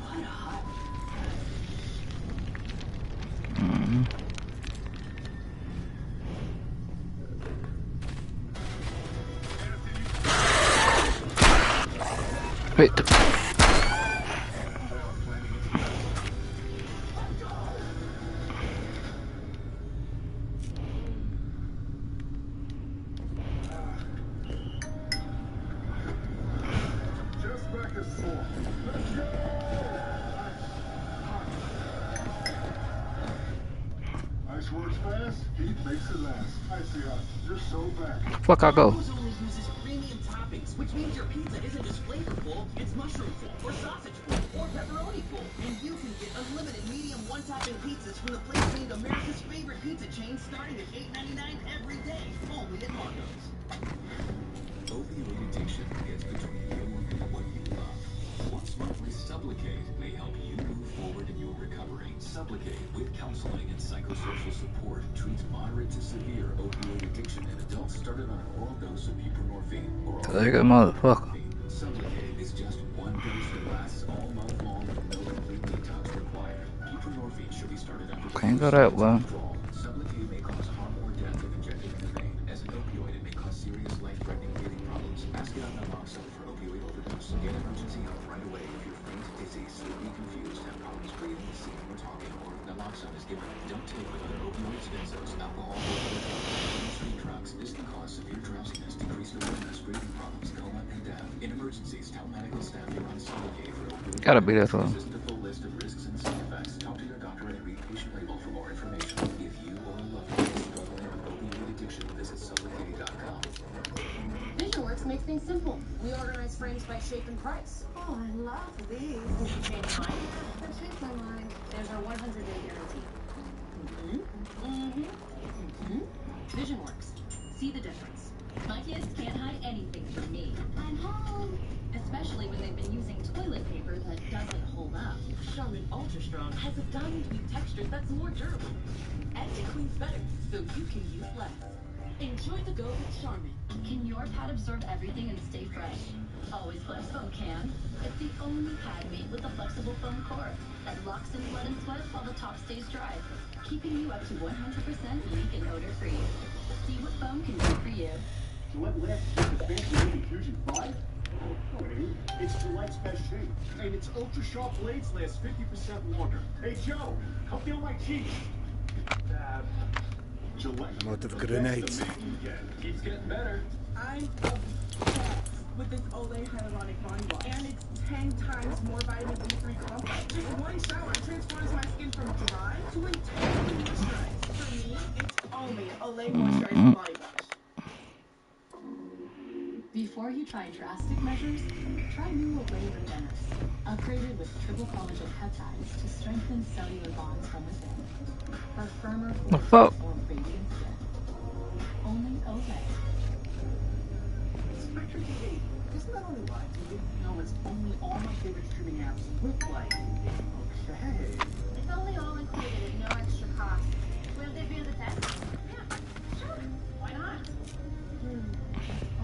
What a hot. Wait. Ice works fast, heat makes it last. I see us. You're so back. Fuck I go. Domino's only uses premium toppings, which means your pizza isn't just flavorful, it's mushroom full, or sausage full, or pepperoni full. And you can get unlimited medium one-topping pizzas from the place named America's favorite pizza chain, starting at $8.99 every day, only at Marco's. Opioid addiction gets between you and what you love. Once monthly Supplicate may help you move forward in your recovery. Supplicate with counseling and psychosocial support treats moderate to severe opioid addiction in adults started on an oral dose of buprenorphine or Like a motherfucker. Supplicate is just one dose that lasts all month long with no complete detox required. Buprenorphine should be started after Can't go that well. Supplicate may cause harm or death if injected in the vein. As an opioid, it may cause serious life-threatening breathing problems. Ask out naloxone for opioid overdose. Get emergency help right away if you're faint, dizzy, sleepy, confused, have problems breathing, seeing, or talking, or if naloxone is given. Don't take with other opioids, benzos, alcohol, or other drugs. Street drugs. This can cause severe drowsiness, decreased awareness, breathing problems, coma, and death. In emergencies, tell medical staff you're on Supplicate for opioid. Gotta be this one. This is the full list of risks and side effects. Talk to your doctor and read patient label for more information. If you or a loved one is struggling with opioid addiction, visit supplicate.com. VisionWorks makes things simple. We organize frames by shape and price. Oh, I love these. Did you change your mind? I changed my mind. There's our 100-day guarantee. VisionWorks. See the difference. My kids can't hide anything from me. I'm home. Especially when they've been using toilet paper that doesn't hold up. Charmin Ultra Strong has a diamond-weave texture that's more durable. And it cleans better, so you can use less. Enjoy the go with Charmin. Can your pad absorb everything and stay fresh? Always Flex Foam can. It's the only pad made with a flexible foam core that locks in blood and sweat while the top stays dry, keeping you up to 100% leak and odor-free. See what foam can do for you. Gillette Labs is the fancy Ruby Fusion 5? Oh, dude, it's Gillette's best shape. And its ultra-sharp blades last 50% longer. Hey, Joe, come feel my cheeks. Gillette. I'm out of grenades. Keeps getting better. I'm obsessed with this Olay Hyaluronic Body Wash. And it's 10 times more vitamin D3 complex. Just one shower transforms my skin from dry to intensely moisturized. For me, it's only Olay Moisturizing Body Wash. Before you try drastic measures, try new Olay Regenus, upgraded with triple collagen peptides to strengthen cellular bonds from within. For firmer, more radiant skin. Only Olay. Spectrum TV. Isn't that only why you didn't know it's only all my favorite streaming apps look like? Okay. It's only all included at no extra cost. Will they do the test? Yeah, sure. Why not?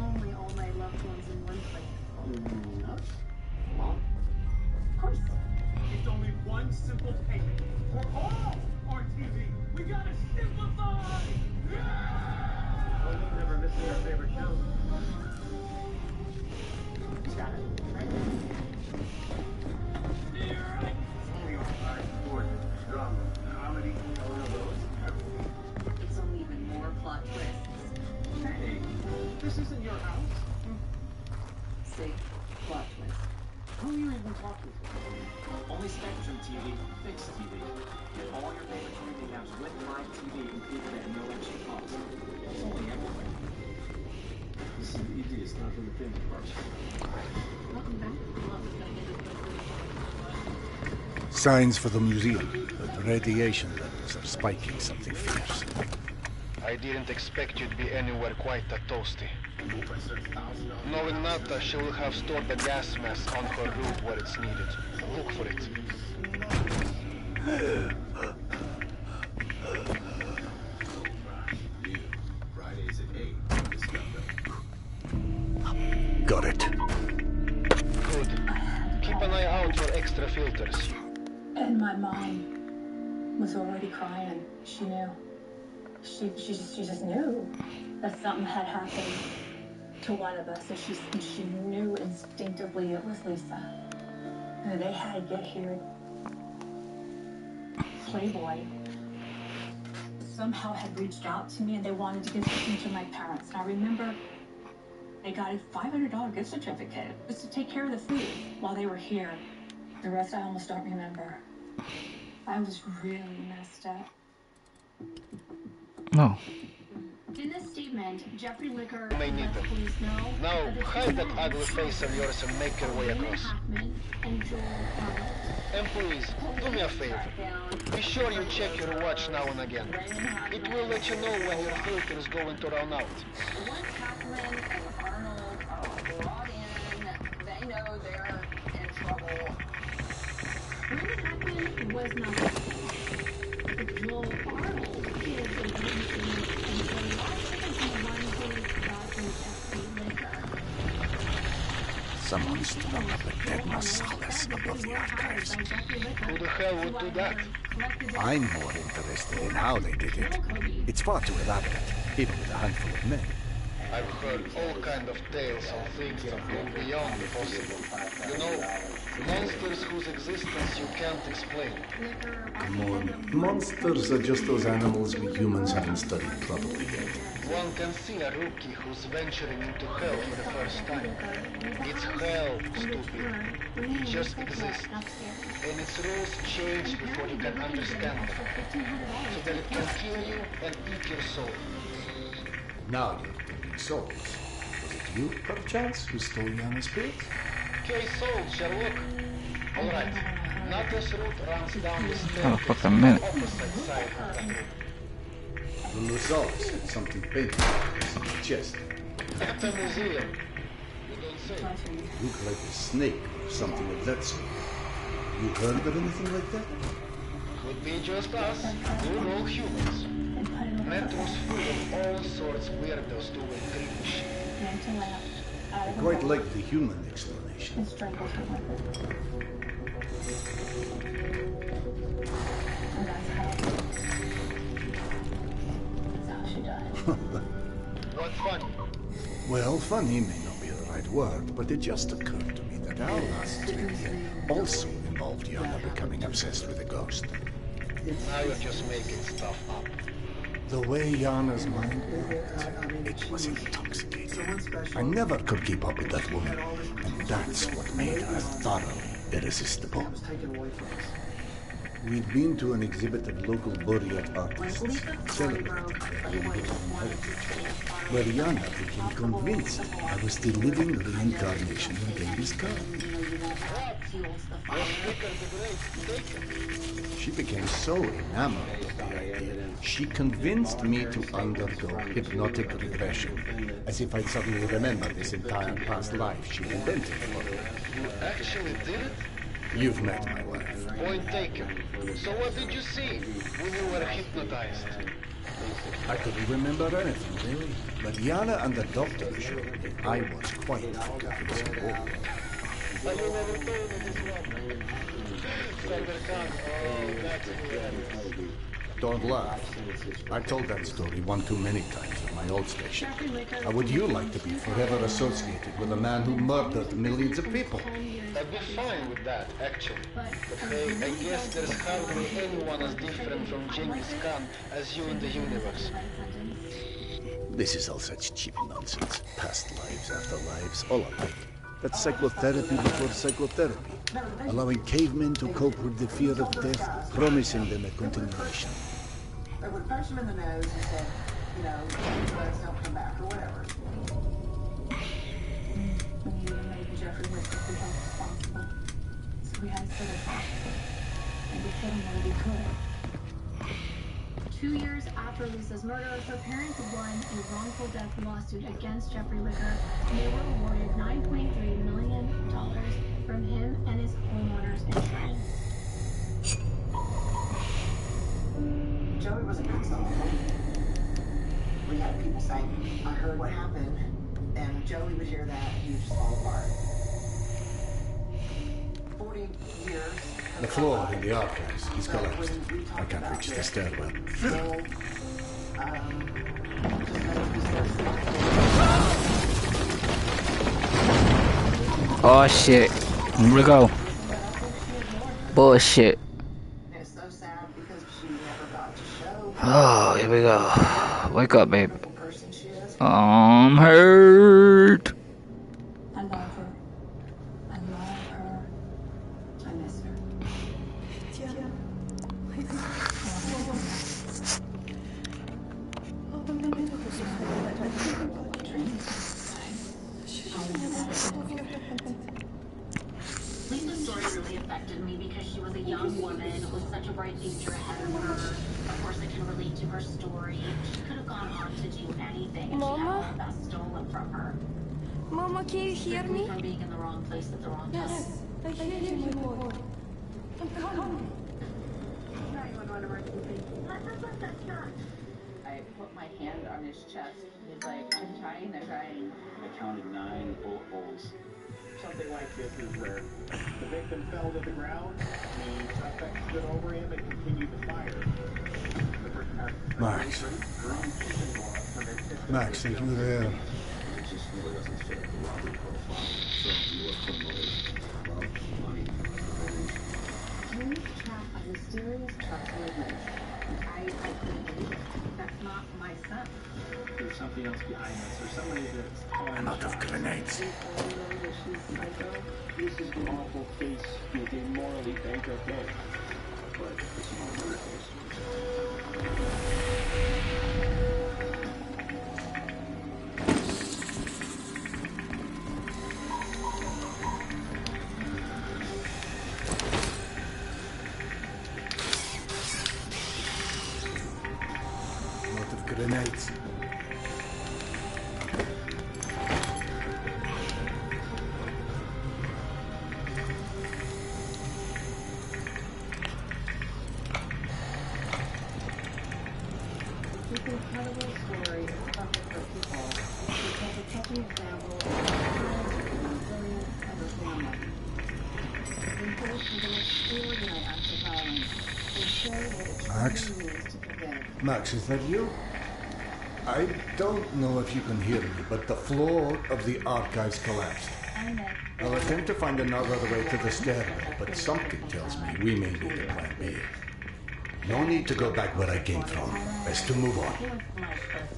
Only all my loved ones in one place. Nuts? Mom? Of course. It's only one simple payment for all our TV. We gotta simplify! Yeah! Oh, we're never missing our favorite show. Got it. Right Only on live sports, drama, comedy, all of those. big plot twist. Who are you even talking to? Only Spectrum TV, fixed TV. Get all your favorite streaming apps with live TV included at no extra cost. It's only everywhere. This is the easiest stuff in the theme park. Welcome back. Signs for the museum, but the radiation levels are spiking something fierce. I didn't expect you to be anywhere quite that toasty. Knowing Nata, she will have stored the gas mask on her route where it's needed. Look for it. Fridays at 8 on Discovery. Got it. Good. Keep an eye out for extra filters. And my mom was already crying. She knew. She just knew that something had happened to one of us, and she knew instinctively it was Lisa. And they had to get here. Playboy somehow had reached out to me, and they wanted to give something to my parents. And I remember they got a $500 gift certificate just to take care of the food while they were here. The rest I almost don't remember. I was really messed up. No. In this statement, Jeffrey Licker You may need them. police know Now, that the hide two that men, ugly face of yours and make your way Raymond across. Hackman and Joel Arnold, And please, do me a favor. Be sure you check your watch now and again. It will let you know when your filter is going to run out. Once Hackman and Arnold are brought in, they know they're in trouble. Raymond Hackman was not the same. But Joel Arnold is the one and so Washington is the one who got in Jeffrey Licker. Someone stood up like dead Marsalis above the archives. Who the hell would do that? I'm more interested in how they did it. It's far too elaborate, even with a handful of men. I've heard all kind of tales of things that go beyond the possible. You know, monsters whose existence you can't explain. Come on. Monsters are just those animals we humans haven't studied properly yet. One can see a rookie who's venturing into hell for the first time. It's hell, stupid. It just exists. And its rules change before you can understand them. So that it can kill you and eat your soul. Now you're thinking souls. Was it you, perchance, who stole Yana's spirit? Okay, sold, Sherlock. Alright. Nata's route runs down the stairs Oh, fuck a minute. opposite side of that room. The results had something painted on the chest. At a museum. You don't say. Looked like a snake or something of that sort. You heard of anything like that? Could be just us. We're all humans. Metro's full of all sorts of weirdos doing creepy shit. I quite like the human explanation. What's funny? Well, funny may not be the right word, but it just occurred to me that our last trip here also involved Yana becoming obsessed with a ghost. Now you're just making stuff up. The way Yana's mind worked, it was intoxicating. I never could keep up with that woman, and that's what made her thoroughly irresistible. We'd been to an exhibit of local Buryat artists celebrating their Indian heritage, where Yana became convinced I was the living reincarnation of Genghis Khan. She became so enamored of the idea, she convinced me to undergo hypnotic regression, as if I'd suddenly remember this entire past life she'd invented for me. You actually did it? You've met my wife. Point taken. So what did you see when you were hypnotized? I couldn't remember anything, really. But Yana and the doctor showed me I was quite a convincing woman. But you never told me this one. Cyber Khan, oh, that's hilarious. Don't laugh. I told that story one too many times at my old station. How would you like to be forever associated with a man who murdered millions of people? I'd be fine with that, actually. But hey, I guess there's hardly anyone as different from Genghis Khan as you in the universe. This is all such cheap nonsense. Past lives, afterlives, all alike. That's psychotherapy before psychotherapy. Allowing cavemen to cope with the fear of death, promising them a continuation. They would punch him in the nose and say, you know, drugs don't come back or whatever. We needed to make Jeffrey Wicker held responsible. So we had to set a trap. And we killed him when we could. 2 years after Lisa's murder, her parents won a wrongful death lawsuit against Jeffrey Wicker, and they were awarded $9.3 million from him and his homeowner's insurance. Joey was a good soul. We had people saying, I heard what happened, and Joey would hear that, and he'd just fall apart. 40 years. The floor in the archives is collapsed. I can't reach the stairwell. Oh shit. Here we go. Bullshit. Oh, here we go. Wake up, babe. I'm hurt. I love her. I love her. I miss her. Lisa's story really affected me because she was a young woman with such a bright future ahead of her. Of course, I can relate to her story. She could have gone on to do anything, and she had all of that stolen from her. Mama, can you hear me? From being in the wrong place at the wrong time. Yes, I hear you, my boy. I'm coming. 911 emergency. I put my hand on his chest. He's like, I'm trying. I counted 9 bullet holes. Something like this is rare. The victim fell to the ground. The suspect stood over him and continued to fire. Max. Max, if you're there. It just really doesn't fit the robbery profile. So you look for motive, love, money, revenge. Can you track a mysterious truck movement? I couldn't believe it. That's not my son. There's something else behind this. There's somebody that's calling. I'm out of grenades. This is an awful case with a morally bankrupt man. But it's a murder case. Lot of grenades. This incredible story is perfect for people because it's such an example of resilience as a family. We hope with an extraordinary act of violence and show what it Max? truly means to forgive. Max, is that you? I don't know if you can hear me, but the floor of the archives collapsed. I'll attempt to find another way to the stairwell, but something tells me we may need a plan B. No need to go back where I came from. Best to move on.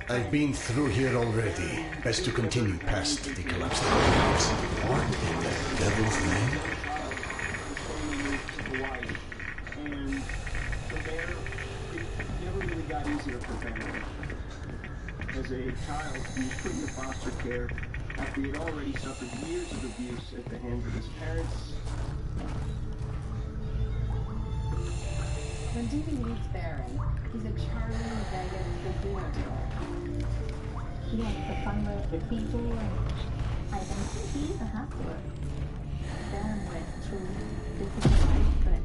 I've been through here already. Best to continue past the collapsed archives. What in the devil's name? And from there, it never really got easier for family. As a child, he was put into foster care after he had already suffered years of abuse at the hands of his parents. When Dee Dee meets Baron, he's a charming Vegas casino dealer. He likes to fun with people, and I think he's a hustler. Baron went through difficult life, but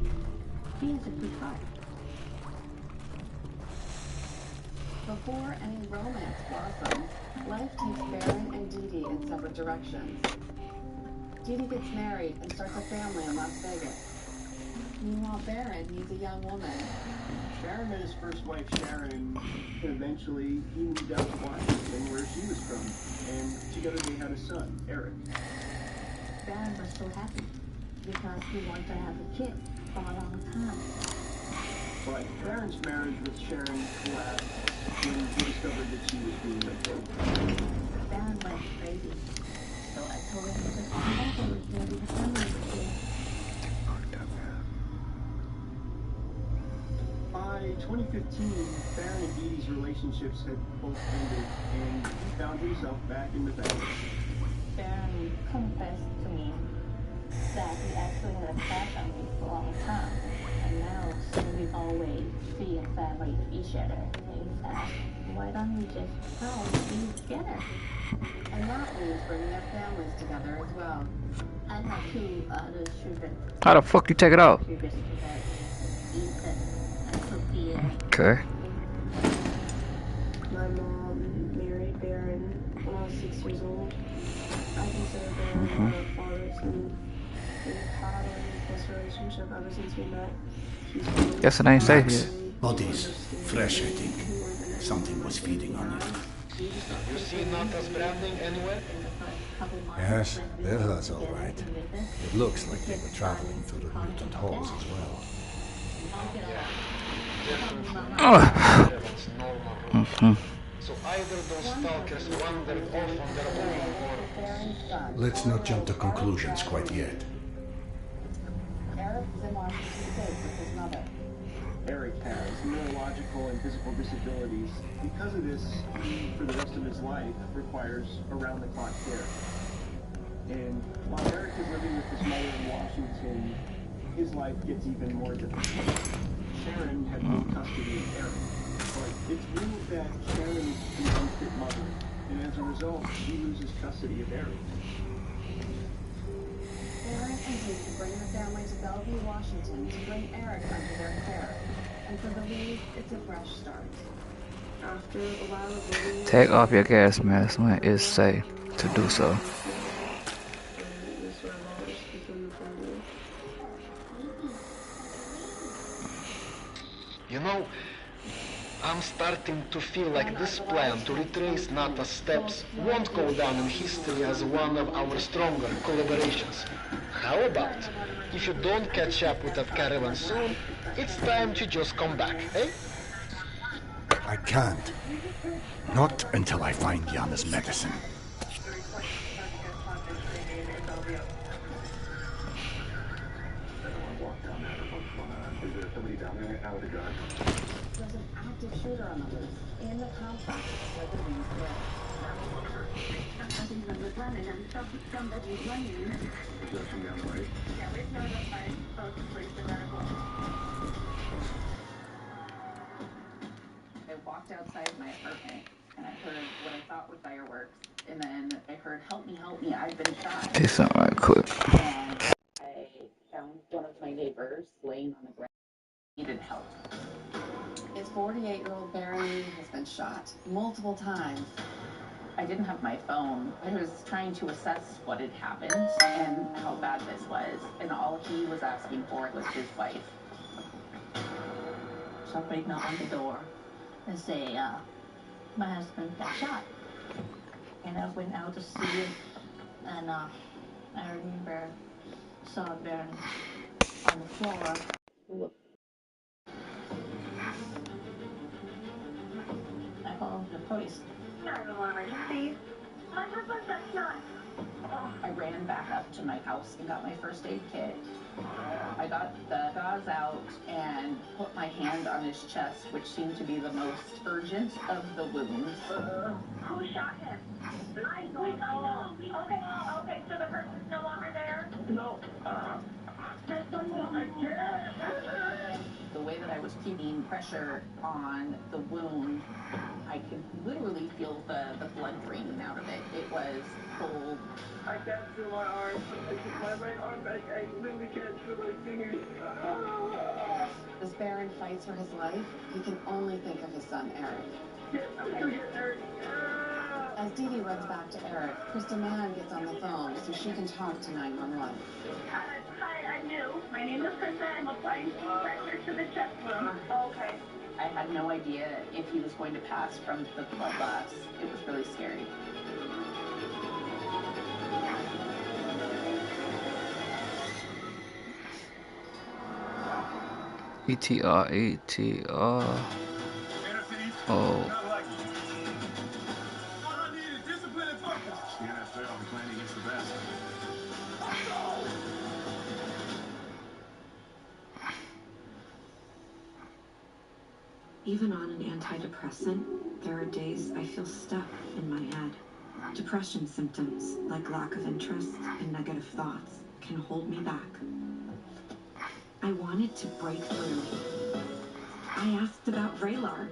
he has a good heart. Before any romance blossoms, life takes Baron and Dee Dee in separate directions. Dee Dee gets married and starts a family in Las Vegas. Meanwhile, Baron needs a young woman. Baron met his first wife, Sharon, and eventually he moved out to Washington, where she was from, and together they had a son, Eric. Baron was so happy because he wanted to have a kid for a long time. But Baron's marriage with Sharon collapsed when he discovered that she was being raped. Baron went crazy, so I told him to come back 2015, Baron and Dee Dee's relationships had both ended, and he found himself back in the bed. Baron confessed to me that he actually had a crush on me for a long time. And now, we always see a family of each other. And he asked, why don't we just try to be together? And that means bringing their families together as well. I have two other children. How the fuck you take it out? Ethan and Sophia. Okay. My mom married Baron when I was 6 years old. I consider Baron one of our fathers, and we've had a close relationship ever since we met. Guess it ain't safe Max, yet. body's fresh, I think. Something was feeding on it. You see Nata's branding anywhere? Yes, they're hers all right. It looks like they were traveling through the mutant halls as well. So either those stalkers wandered off on their own or... Let's not jump to conclusions quite yet. Eric is in Washington State with his mother. Eric has neurological and physical disabilities. Because of this, he, for the rest of his life, requires around-the-clock care. And while Eric is living with his mother in Washington, his life gets even more difficult. Sharon had full custody of Eric, but it's ruled that Sharon is the unfit mother, and as a result, he loses custody of Eric. Baron and Dee bring the family to Bellevue, Washington to bring Eric under their care. And for the lead, it's a fresh start. After a while of living, Take off your gas mask when it's safe to do so. You know, I'm starting to feel like this plan to retrace Nata's steps won't go down in history as one of our stronger collaborations. How about, if you don't catch up with that caravan soon, it's time to just come back, eh? I can't. Not until I find Yana's medicine. There's an active shooter on the loose in the complex where the wings live. Something's on the planet and somebody's running. Yeah, we've notified both police and medical. I walked outside my apartment and I heard what I thought were fireworks, and then I heard, help me, I've been shot. Do something right quick. And I found one of my neighbors laying on the ground. Needed help. His 48-year-old Baron has been shot multiple times. I didn't have my phone. I was trying to assess what had happened and how bad this was, and all he was asking for was his wife. Somebody knocked on the door and say, my husband got shot. And I went out to see him, and I remember saw Baron on the floor. I called the police. 911 emergency. My husband got shot. I ran back up to my house and got my first aid kit. I got the gauze out and put my hand on his chest, which seemed to be the most urgent of the wounds. Who shot him? I don't know. Okay, so the person's no longer there? No. The way that I was keeping pressure on the wound, I could literally feel the blood draining out of it. It was cold. I can't feel my arm. My right arm, I really can't feel my fingers. As Baron fights for his life, he can only think of his son, Eric. As Dee Dee runs back to Eric, Krista Mann gets on the phone so she can talk to 911. Hi, I'm new. My name is Krista. I'm applying pressure to the chest wound. Okay. I had no idea if he was going to pass from the blood loss. It was really scary. ETR. Oh. Even on an antidepressant, there are days I feel stuck in my head. Depression symptoms, like lack of interest and negative thoughts, can hold me back. I wanted to break through. I asked about Vraylar.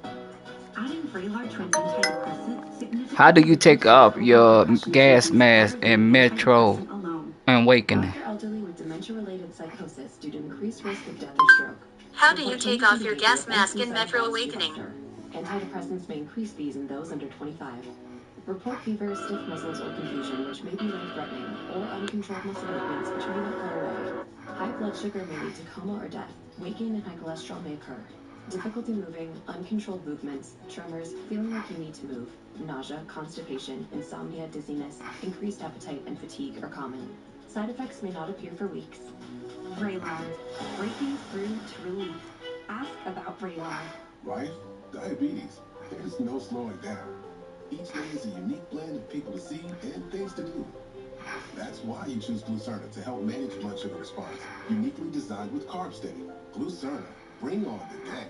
Adding Vraylar to an antidepressant significantly How do you take off your gas mask in Metro Awakening? after elderly with dementia-related psychosis due to increased risk of death or stroke. How do you take off your gas mask in Metro Awakening? Antidepressants may increase these in those under 25. Report fever, stiff muscles, or confusion, which may be life-threatening, or uncontrolled muscle movements, which may not go away. High blood sugar may lead to coma or death. Weight gain and high cholesterol may occur. Difficulty moving, uncontrolled movements, tremors, feeling like you need to move, nausea, constipation, insomnia, dizziness, increased appetite, and fatigue are common. Side effects may not appear for weeks. Vraylar, breaking through to relief. Ask about Vraylar. Life, diabetes, there's no slowing down. Each day is a unique blend of people to see and things to do. That's why you choose Glucerna to help manage blood sugar response. Uniquely designed with Carb Steady. Glucerna, bring on the day.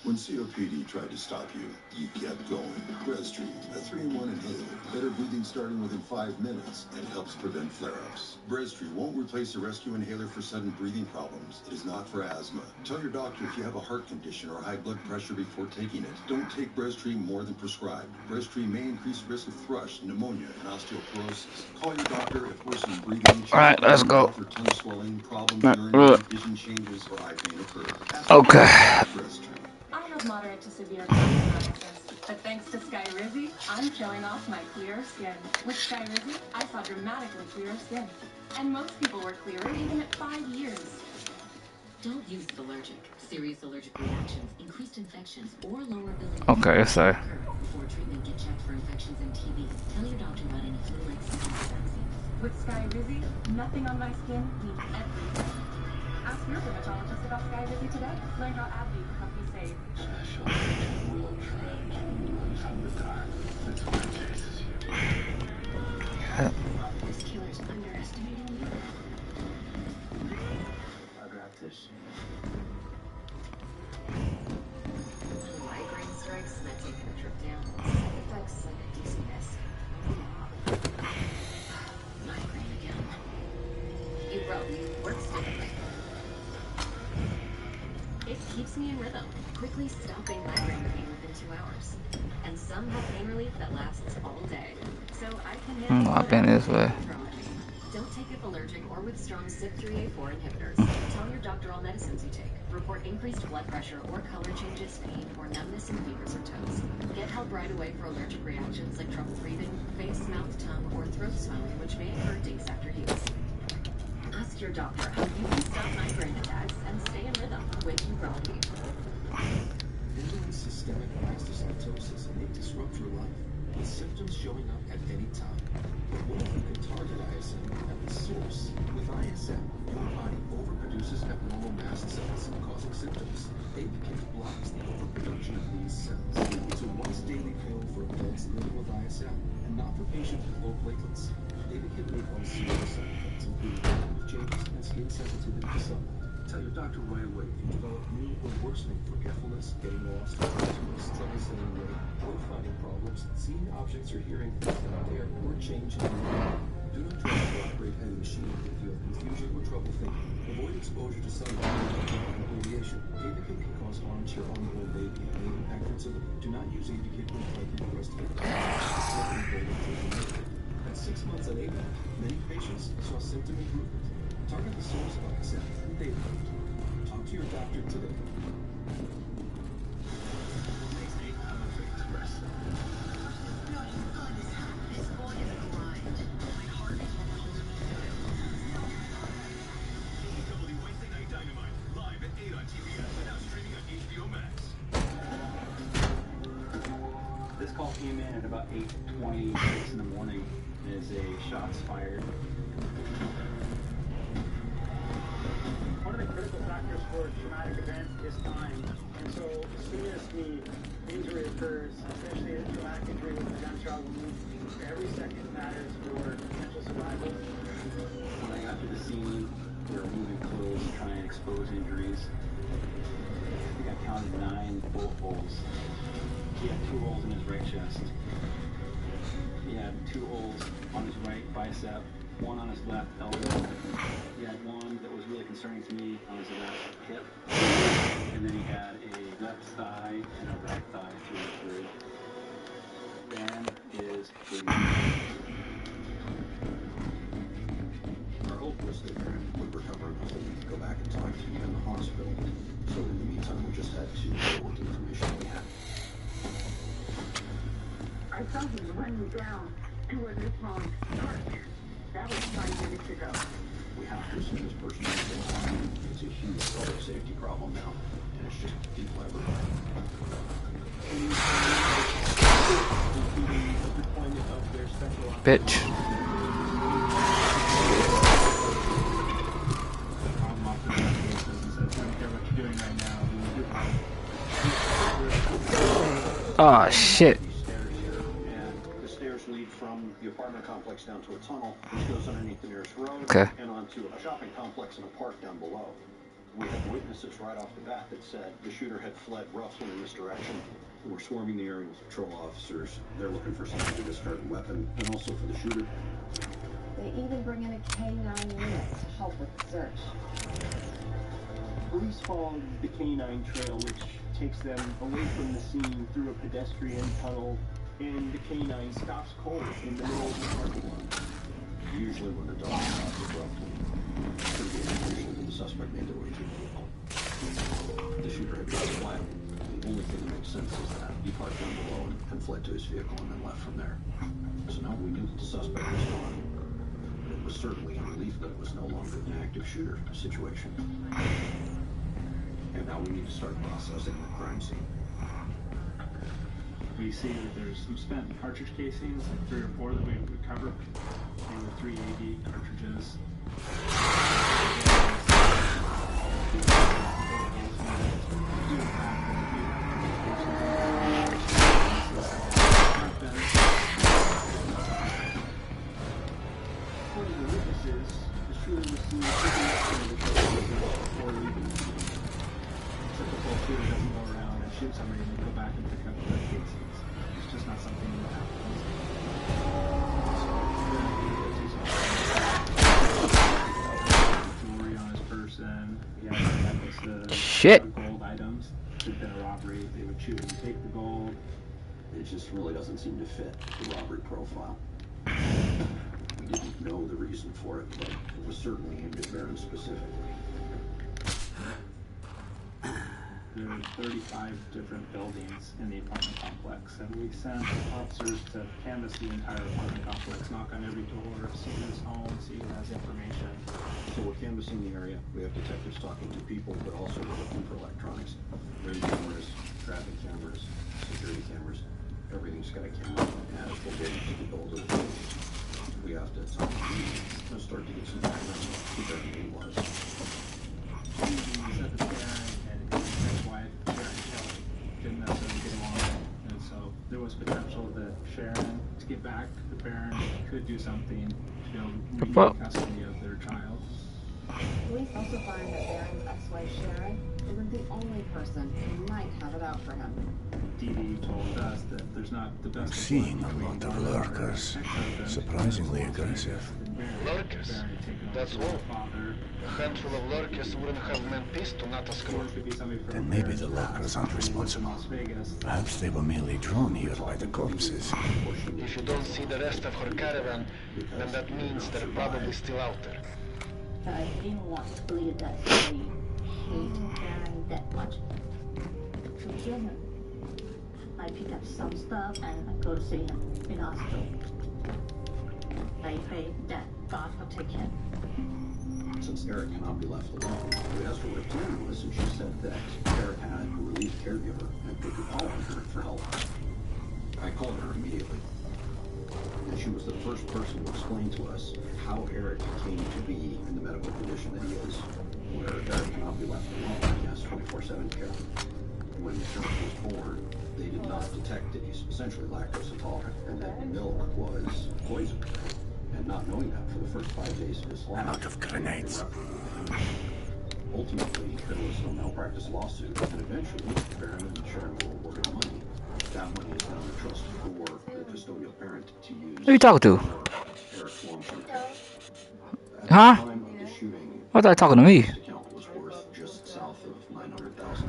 When COPD tried to stop you, you kept going. Breztri, a 3-in-1 inhaler. Better breathing starting within 5 minutes and helps prevent flare-ups. Breztri won't replace a rescue inhaler for sudden breathing problems. It is not for asthma. Tell your doctor if you have a heart condition or high blood pressure before taking it. Don't take Breztri more than prescribed. Breztri may increase risk of thrush, pneumonia, and osteoporosis. Call your doctor if worsening breathing, Alright, let's go. or tongue swelling, problems urinary, vision changes, or eye pain occur. Okay. Breztri. I have moderate to severe psoriasis, but thanks to Skyrizi, I'm showing off my clear skin. With Skyrizi, I saw dramatically clearer skin. And most people were clearer even at 5 years. Don't use it allergic. Serious allergic reactions, increased infections, or lower ability Okay, so. before treatment, get checked for infections and TB. Tell your doctor about any flu-like symptoms. With Skyrizi, nothing on my skin means everything. Ask your dermatologist about Skyrizi today. Learn how AbbVie can help you save. This killer's underestimating you. I got this. Migraine strikes, and I take a trip down. Side effects like dizziness. Migraine again. It works differently. It keeps me in rhythm, quickly stopping migraine pain within 2 hours. And some have pain relief that lasts all day. So I can I've been this way. Don't take if allergic or with strong CYP3A4 inhibitors. Tell your doctor all medicines you take. Report increased blood pressure or color changes, pain, or numbness in fingers or toes. Get help right away for allergic reactions like trouble breathing, face, mouth, tongue, or throat swelling, which may occur days after use. Ask your doctor how you can stop migraine attacks and stay in rhythm with Vr2. Indolent systemic mastocytosis may disrupt your life, with symptoms showing up at any time. But what if you can target ISM at the source? With ISM, your body overproduces abnormal mast cells, causing symptoms. AYVAKIT blocks the overproduction of these cells. It's a once-daily pill for adults living with ISM, and not for patients with low platelets. AYVAKIT may cause serious side effects, including cognitive changes and skin sensitivity to sunlight. Tell your doctor right away if you develop new or worsening forgetfulness, getting lost, trouble staying awake, or finding problems, seeing objects or hearing things that are there, or changing your mind. Do not try to operate any machine if you have confusion or trouble thinking. Avoid exposure to sunlight and radiation. AYVAKIT can cause harm to your unborn baby and may impact fertility. Do not use AYVAKIT when pregnant or breastfeeding. At 6 months on AYVAKIT, many patients saw symptom improvement. Target the source of ISM with AYVAKIT. Talk to your doctor today. This call came in at about 8:26 in the morning. There's a shots fired. One of the critical factors for traumatic events is time. And so as soon as the injury occurs, especially a traumatic injury with a gunshot wound, every second matters for potential survival. When I got to the scene, They're removing clothes to try and expose injuries. I think I counted 9 bullet holes. He had 2 holes in his right chest. He had 2 holes on his right bicep, 1 on his left elbow. He had 1 that was really concerning to me on his left hip. And then he had a left thigh and a right thigh through and through. Ben is bleeding. Our hope was that Aaron would recover enough that we could go back and talk to him in the hospital. So in the meantime, we just had to deal with the information we had. I saw him running down toward this long park. That was 5 minutes ago. We have to assume this person is still alive. It's a huge public safety problem now, and it's just people everywhere. Bitch. Oh shit. The stairs lead from the apartment complex down to a tunnel, which goes underneath the nearest road, and onto a shopping complex and a park down below. We had witnesses right off the bat that said the shooter had fled roughly in this direction. We're swarming the area with patrol officers. They're looking for somebody to discard a weapon, and also for the shooter. They even bring in a K9 unit to help with the search. Police follow the K9 trail, which takes them away from the scene through a pedestrian tunnel, and the K9 stops cold in the middle of the parking lot. Usually when the dog stops abruptly, pretty good indication that the suspect made their way to the vehicle. The shooter had been quiet. The only thing that makes sense is that he parked down below and fled to his vehicle and then left from there. So now we knew that the suspect was gone. It was certainly a relief that it was no longer an active shooter situation. And now we need to start processing the crime scene. We see that there's some spent cartridge casings, like 3 or 4 that we recovered. They were 3 AD cartridges. According to witnesses, the shooter was seen picking up some of the cartridges before leaving the scene. Typical shooter doesn't go around and shoot somebody and then go back and pick up the casings. It's just not something that happens. Jewelry on his person. He has a necklace of gold items. If there's been a robbery, they would shoot and take the gold. It just really doesn't seem to fit the robbery profile. We didn't know the reason for it, but it was certainly aimed at Baron specifically. There were 35 different buildings in the apartment complex, and we sent officers to canvass the entire apartment complex, knock on every door, see who's home, see who has information. So we're canvassing the area. We have detectives talking to people, but also we're looking for electronics. Radio cameras, traffic cameras, security cameras. Everything's got a camera, and we'll get into the building. We have to talk to people and start to get some background on who their name was. He said that Baron and his wife, Sharon Kelly, didn't necessarily get along, and so there was potential that Sharon, to get back to Baron, could do something to be able to regain custody of their child. Police also find that Baron's ex-wife Sharon isn't the only person who might have it out for him. Dee Dee told us that there's not the best. I'm seeing a lot of lurkers. Surprisingly aggressive. Lurkers? That's all. A handful of lurkers wouldn't have meant peace to Natas crew. Then maybe the lurkers aren't responsible. Perhaps they were merely drawn here by the corpses. If you don't see the rest of her caravan, then that means they're probably still out there. I didn't want to believe that we hate Baron that much. To kill him, I pick up some stuff and I go to see him in hospital. I pray that God will take him. Since Eric cannot be left alone, we asked her what her plan was, and she said that Eric had a relief caregiver and they could call on her for help. I called her immediately, and she was the first person to explain to us how Eric came to be in the medical condition that he is, where Eric cannot be left alone. He has 24/7 care. When Eric was born, they did not detect that he's essentially lactose intolerant, and that milk was poison. And not knowing that for the first 5 days of his life, I'm out of grenades. Ultimately, there was a malpractice lawsuit, and eventually, Baron and Sharon were awarded money. That money is now in trust for the custodial parent to use. Who you talking to? Eric's long-term care. At Huh? the time of the shooting, I thought you talking to me. his account was worth just south of $900,000.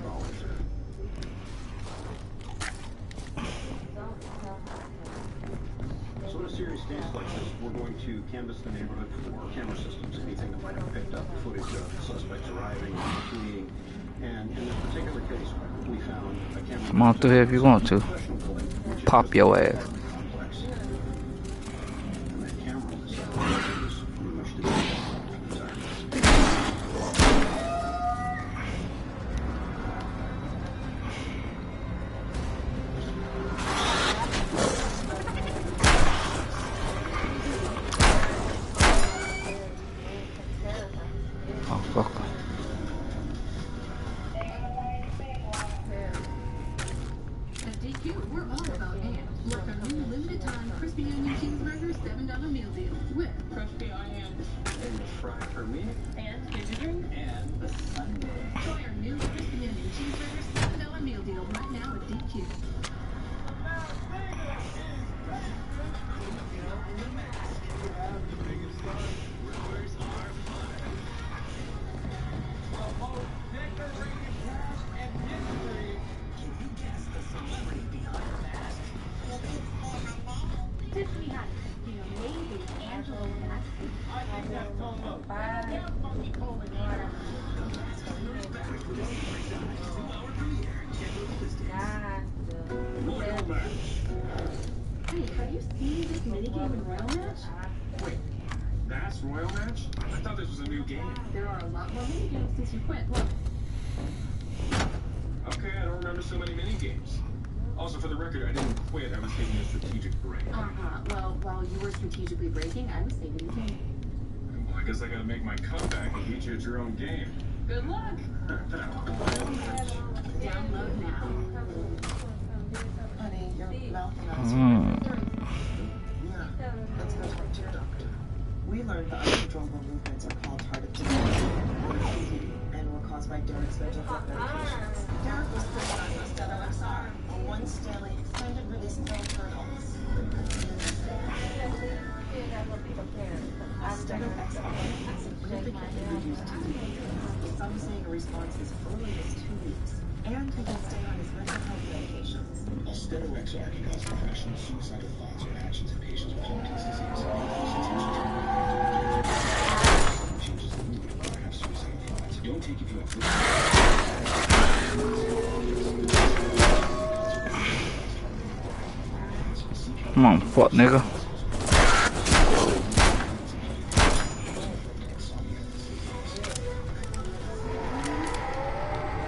So in a serious case like this, we're going to canvass the neighborhood for camera systems, anything that might have picked up footage of suspects arriving and fleeing. And in this particular case, we found a camera. Come on through here if you want to. Pop your ass. And that camera on the side is pretty much the Oh, fuck. At DQ, we're all about ants. Like our new limited time crispy onion cheeseburger $7 meal deal with crispy onions and fried for me. and ginger drink And the Sunday. Try our new crispy onion cheeseburger $7 meal deal right now at DQ. Tiffany had, maybe Angelo Maxi. Hey, have you seen this minigame in Royal Match? Wait, that's Royal Match? I thought this was a new game. There are a lot more minigames since you quit. Look. Okay, I don't remember so many mini games. Also, for the record, I didn't quit. I was taking a strategic break. Well, while you were strategically breaking, I was saving the team. Well, I guess I gotta make my comeback and beat you at your own game. Good luck. Download now. Honey, your mouth is Mm. Let's go talk to your doctor. We learned the uncontrollable movements are called heart attack and were caused by Derek's mental health medications. Derek was prescribed Austedo XR, a once daily extended release pill for adults. Austedo XR has significantly reduced TB. Some say a response as early as 2 weeks, and he can stay on his mental health medications. Austedo XR can cause depression, suicidal thoughts, or actions in patients with Huntington's disease. Changes the mood or have suicidal thoughts. Don't take it if you have Come on, fuck nigga.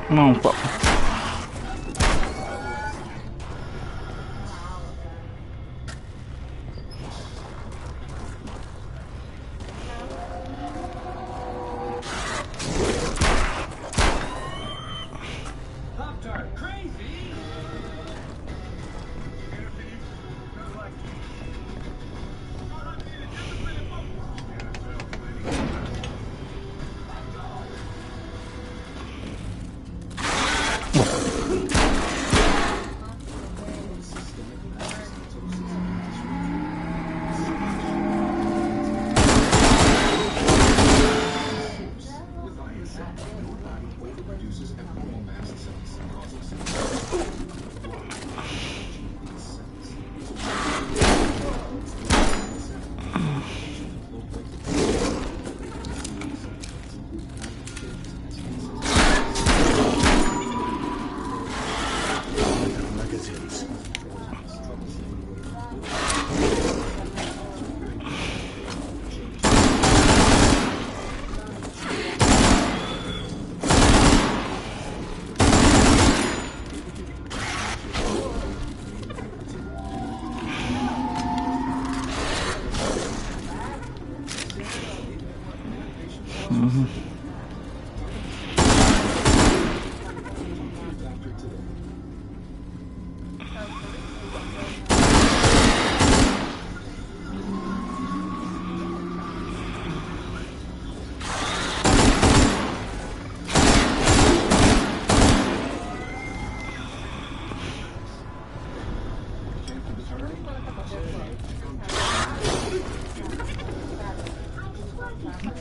Come on, fuck. Pop-Tart, crazy!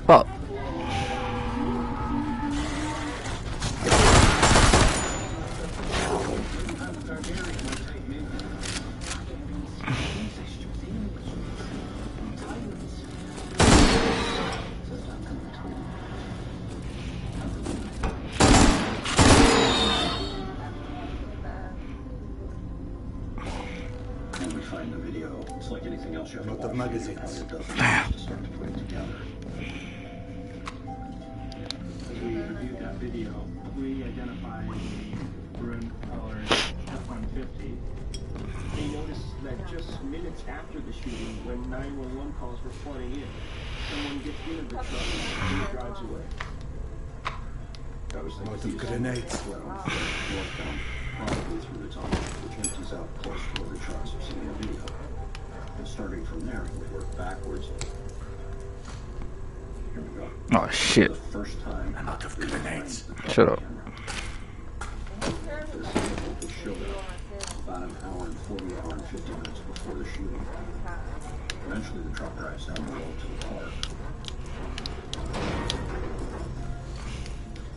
Fuck. When we find the video, it's like anything else you have to Lot of watch magazines. to start to put it together. As we reviewed that video, we identified the maroon colored F-150. They noticed that just minutes after the shooting, when 911 calls were flooding in, someone gets into the truck and drives away. That was Lot of grenades. Northbound, probably through the tunnel, which empties out close to where the trucks are seen in the video. And starting from there, we work backwards. Here we go. Oh shit. The first time, A lot of grenades. Shut up. This vehicle was showed up about an hour and 40 and 50 minutes before the shooting. Eventually, the truck drives down the road to the park.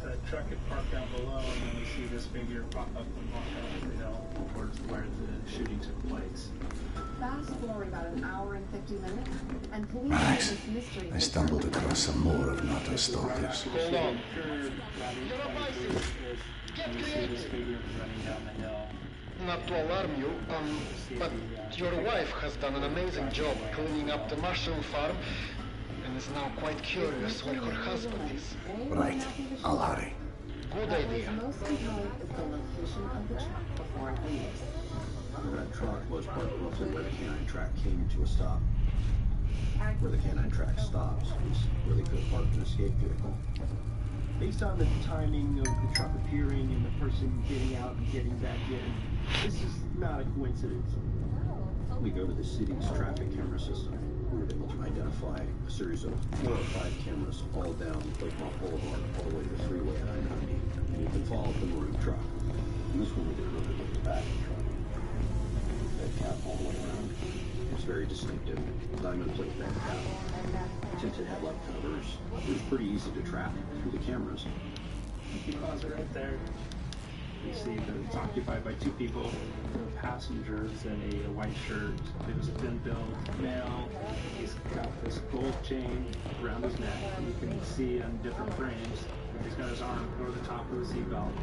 The truck had parked down below, and then we see this figure pop up and walk up the hill towards where the shooting took place. Fast forward about an hour and 50 minutes, and police Nice. this mystery. I stumbled across some more of Nato stalkers. Hold on. And we see this figure running down the hill. Not to alarm you, but your wife has done an amazing job cleaning up the mushroom farm and is now quite curious where her husband is. Right. I'll hurry. Good idea. Most compelling is the location of the truck before it leaves. That truck was parked roughly where the canine track came to a stop. Where the canine track stops is where they could have parked an escape vehicle. Based on the timing of the truck appearing and the person getting out and getting back in, this is not a coincidence. We go to the city's traffic camera system. We were able to identify a series of 4 or 5 cameras all down Lakemont Boulevard, all the way to the freeway at I-90. And you can follow the maroon truck. And this one we did a little bit of the back of the truck. Bed cap all the way around. It's very distinctive. Diamond plate bed cap. Tinted headlight covers. It was pretty easy to track through the cameras. The closet right there. We see that it's occupied by 2 people, a passenger in a white shirt. It was a thin-billed male. He's got this gold chain around his neck. You can see on different frames. He's got his arm over the top of the seatbelt.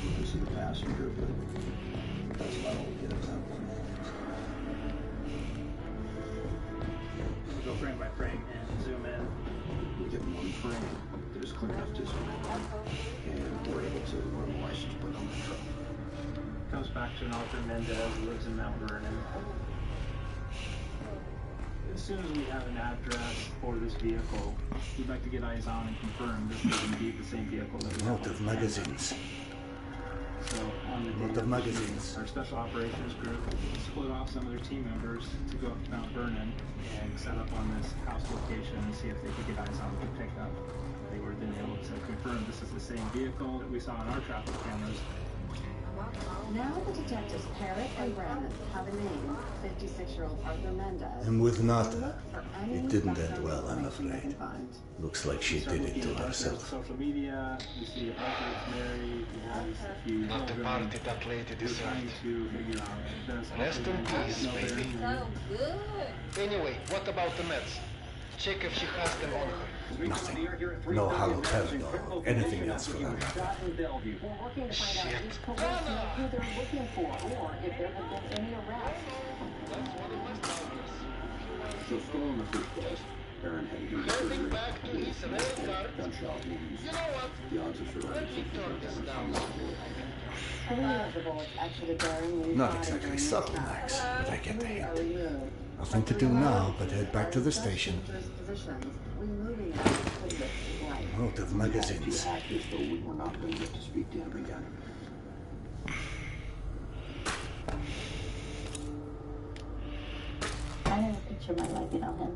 You can see the passenger, but that's about all we get at that point. We'll go frame by frame and zoom in. We get one frame that is clear enough to zoom in, and we're able to run a license plate on the truck. Comes back to an Arthur Mendez who lives in Mount Vernon. As soon as we have an address for this vehicle, we'd like to get eyes on and confirm this is indeed the same vehicle that we have. Lot of magazines. So on the day Lot of of the magazines. shooting, our special operations group split off some of their team members to go up to Mount Vernon and set up on this house location and see if they could get eyes on the pickup. They were then able to confirm this is the same vehicle that we saw on our traffic cameras. Now the detectives Parrott and Brandon have a name, 56-year-old Arthur Mendez. And with They'll Nata, look for any it didn't background end well, I'm information they afraid. can find. Looks like she did it to herself. Social media, we see Arthur is married, he has a few Not the children. party that lady We're trying deserved. to figure out does Rest in peace, baby. Anyway, what about the meds? Check if she has them on her. Nothing. No haloperidol or anything else for that matter. Shot in Bellevue. We're working to find out if police know who they're looking for or if there have been any arrests. So still in the first place, Aaron had to do surgery. Gunshot wounds. The odds of surviving something like that are not really high. 3 of the bullets exited bearing Lee's Not body exactly during subtle, the Max, attack. but I get the 3 are hint. removed. Nothing to do now but head back to the station. Positions, removing them could risk his life. Lot of magazines. To act as though we were not going to get to speak to him again. I have a picture of my life without him.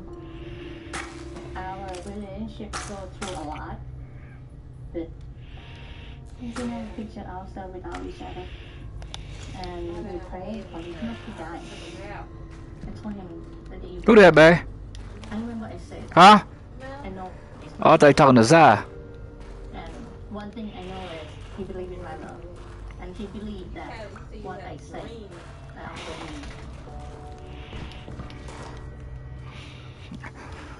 Our relationship go through a lot, but we can have a picture ourselves without each other. And we pray for him not to die. I told him the day you. Who that, babe? I remember I said. Huh? I know. Oh, I thought you talking to Zai. And one thing I know is he believed in my love, and he believed that what I said for me.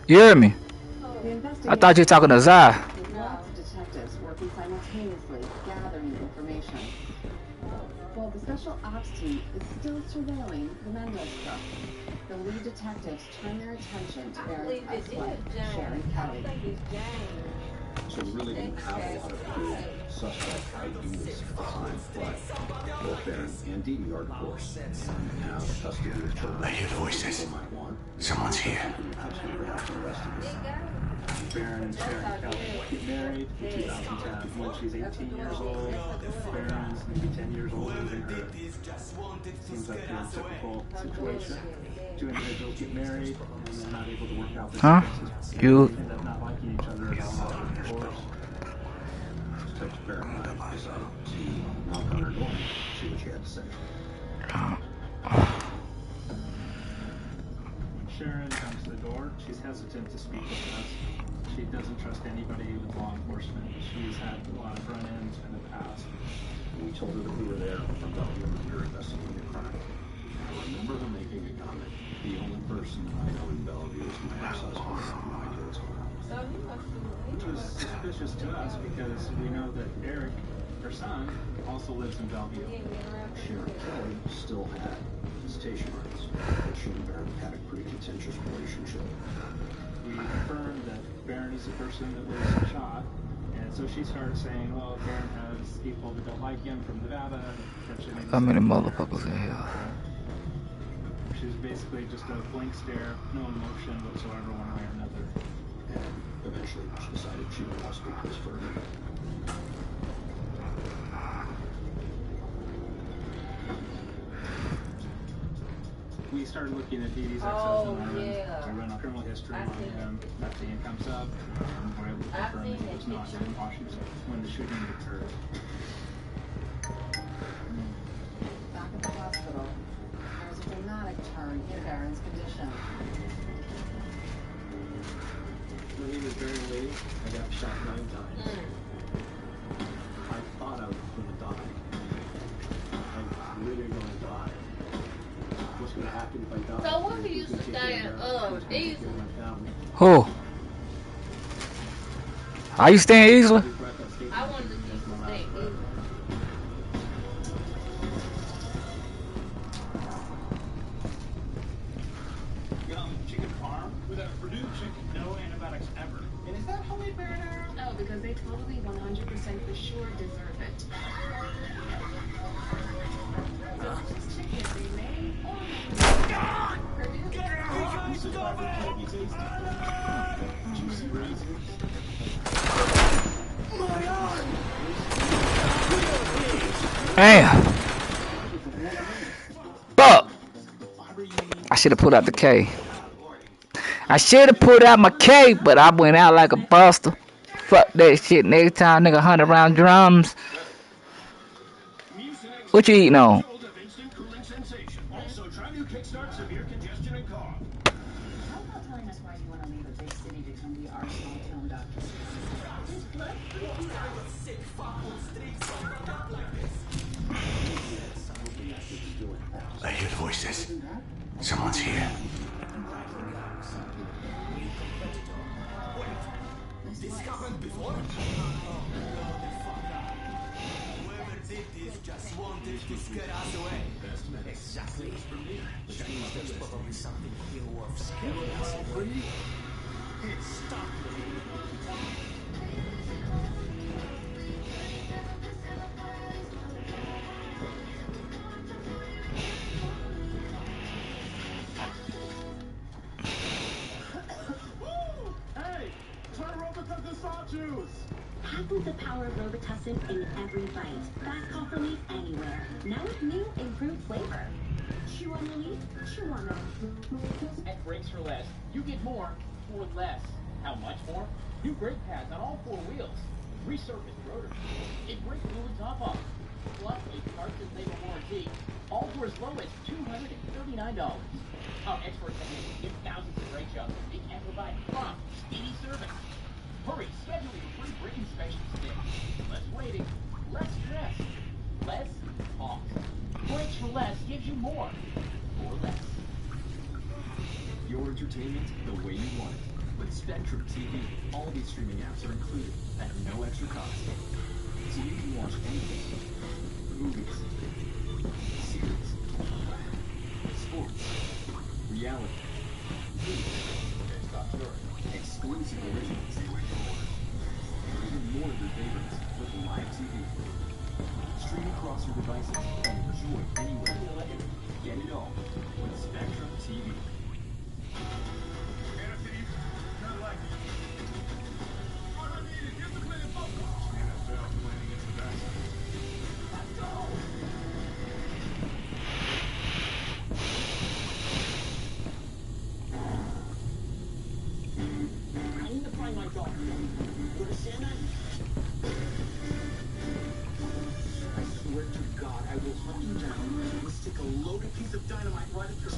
You hear me? I thought you were talking to Zai. With lots of detectives working simultaneously, gathering information. While the special ops team is still surveilling the Mendez truck, the lead detectives turn their attention to Aaron's ex-wife, Sharon Kelly. So we really didn't have a lot of good suspect IDs at the time, but both Baron and Dee Dee are divorced and have custody of children. I hear voices. Someone's here. Baron and Sharon Kelly get married in 2010 when she's 18 years old. Baron's maybe 10 years older than her. Seems like a typical situation. Two individuals get married and they're not able to work out their differences. You. They end up not liking each other at all. Divorce. Detective Baron and I decided to knock on her door and see what she had to say. When Sharon comes to the door, she's hesitant to speak with us. She doesn't trust anybody with law enforcement. She's had a lot of run-ins in the past. We told her that we were there from Bellevue and we were investigating a crime. I remember her making a comment. The only person that I know in Bellevue is my ex-husband and my kids around. Which was suspicious to us because we know that Eric, her son, also lives in Bellevue. Sharon Kelly still had visitation rights, but she and Baron had a pretty contentious relationship. We confirmed that Baron is the person that was shot, and so she started saying, well, Baron has people that don't like him from Nevada. How many motherfuckers in here? She was basically just a blank stare, no emotion whatsoever one way or another. And eventually she decided she would not speak this further. We started looking at Dee Dee's ex-husband. We run a criminal history on him. Nothing comes up. And we're able to confirm that he was not in Washington when the shooting occurred. Back at the hospital, there's a dramatic turn in Baron's condition. My name is Baron Lee. I got shot 9 times. I thought I was going to die. I'm literally going to die. What's going to happen if I die? So what if you used to die in Diesel? Who? Are you staying Easily? I wanted to stay Diesel. Chicken farm with a Vr2 chicken, no antibiotics ever. And is that homemade marinara? No, because they totally 100% for sure deserve it. Damn. Fuck. I should have put out the K. I should have put out my K, but I went out like a buster. Fuck that shit. Next time, nigga, 100-round drums. What you eating on? Also, try new kickstart severe congestion and cough. How about telling us why you want to leave a big city to come be our small town doctor? I hear voices. Someone's here. This happened before? Whoever did this just wanted to scare us away. Exactly. Which means there's probably something here worth scaring us away. Stop. Hey! Try Robitussin saw juice! Patent the power of Robitussin in every bite. Fast cough relief anywhere. Now with new improved flavor. Chew on relief, chew on it. At Brakes for Less, you get more for less. How much more? New brake pads on all 4 wheels. Resurfaced rotors. A brake fluid top off. plus a parts and labor warranty, all for as low as $239. Our expert technicians give thousands of brake jobs and can provide prompt, speedy service. Hurry, schedule your free brake inspection today. Less waiting, less stress, less cost. Brakes for less gives you more for less. Your entertainment the way you want it. With Spectrum TV, all these streaming apps are included at no extra cost. So you can watch anything. Movies, series, sports, reality, news, exclusive originals, and even more of your favorites with live TV. Stream across your devices and enjoy anywhere you like. Get it all with Spectrum TV. I need to find my daughter. You understand that? I swear to God, I will hunt you down and stick a loaded piece of dynamite right up your...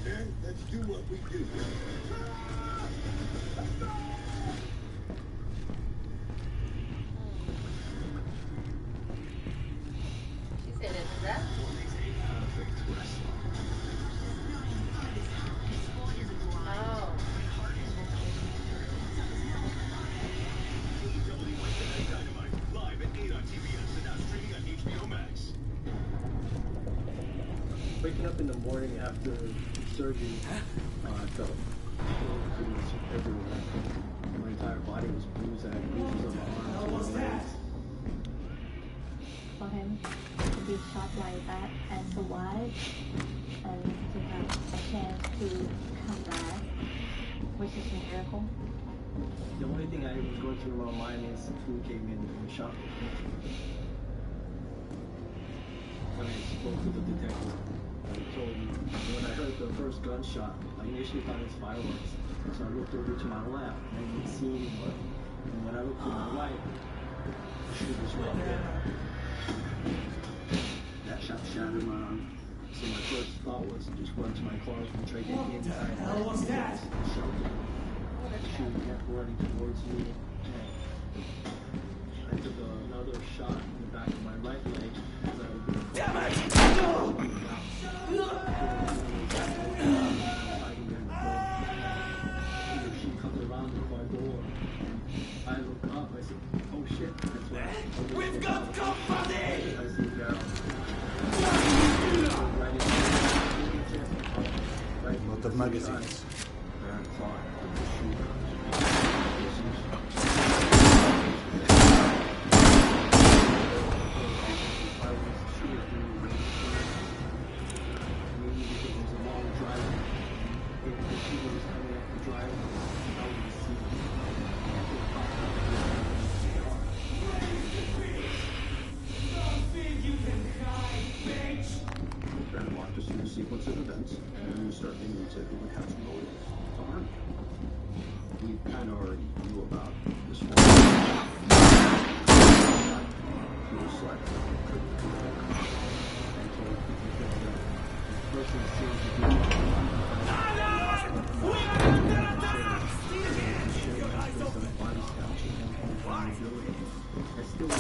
Then let's do what we do. She said it's that. Oh. Live at 8 on TBS and now streaming on HBO Max. Waking up in the morning after surgery, I felt bruises everywhere. My entire body was bruised. I had bruises on my arms and legs. For him to be shot like that and survive and to have a chance to come back, which is a miracle. The only thing I was going through my mind is who came in and shot me. When I spoke to the detective, I told him when I heard the first gunshot, I initially thought it was fireworks. So I looked over to my left and I didn't see anyone. And when I looked to my right, she was right there. That shot shattered my arm. So my first thought was to just run to my car and try to get inside. What the hell was that? She kept running towards me. I took another shot in the back of my right leg as I was being Damn it! She comes around the car door. I look up, I said, oh shit, that's right. We've got company! I see Daryl. A lot of magazines. Sequence of events, and then we start the music and we have to go to Army. We kind of already knew about this one. He was like, person seems to be body scouts and vulnerability. I still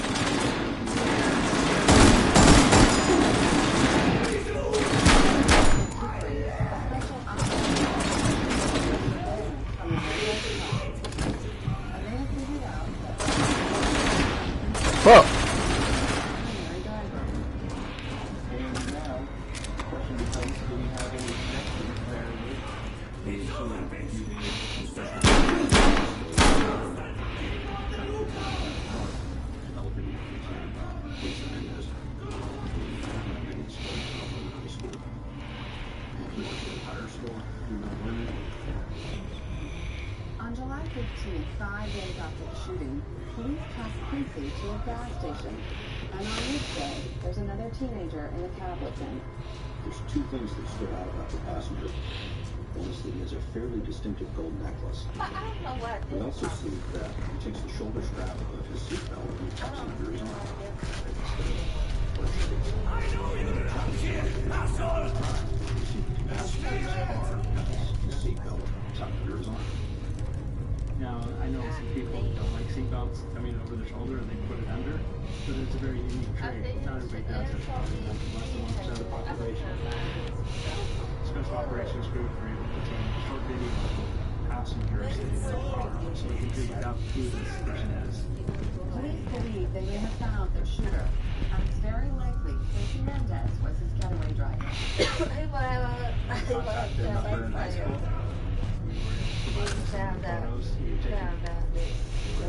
Fuck. On July 15th, 5 days after the shooting, police tasked Quincy to a gas station. And on this day, there's another teenager in the cab with him. There's two things that stood out about the passenger. Honestly, he has a fairly distinctive gold necklace. I don't know what We also see that he takes the shoulder strap of his seatbelt and he pops it under his arm. I know you're gonna come here, asshole! You see the two passengers in his car has his seatbelt tucked under his arm. Now, I know some people don't like seatbelts coming over the shoulder and they put it under, but it's a very unique trait. Not everybody does it. Less than 1% of the population. Special Operations Group were able to obtain a short video of the passenger sitting in the car, so we can figure out who this person is. Police believe they may have found their shooter, and it's very likely Casey Mendez was his getaway driver. Contacted Upper in high school. Found out. We've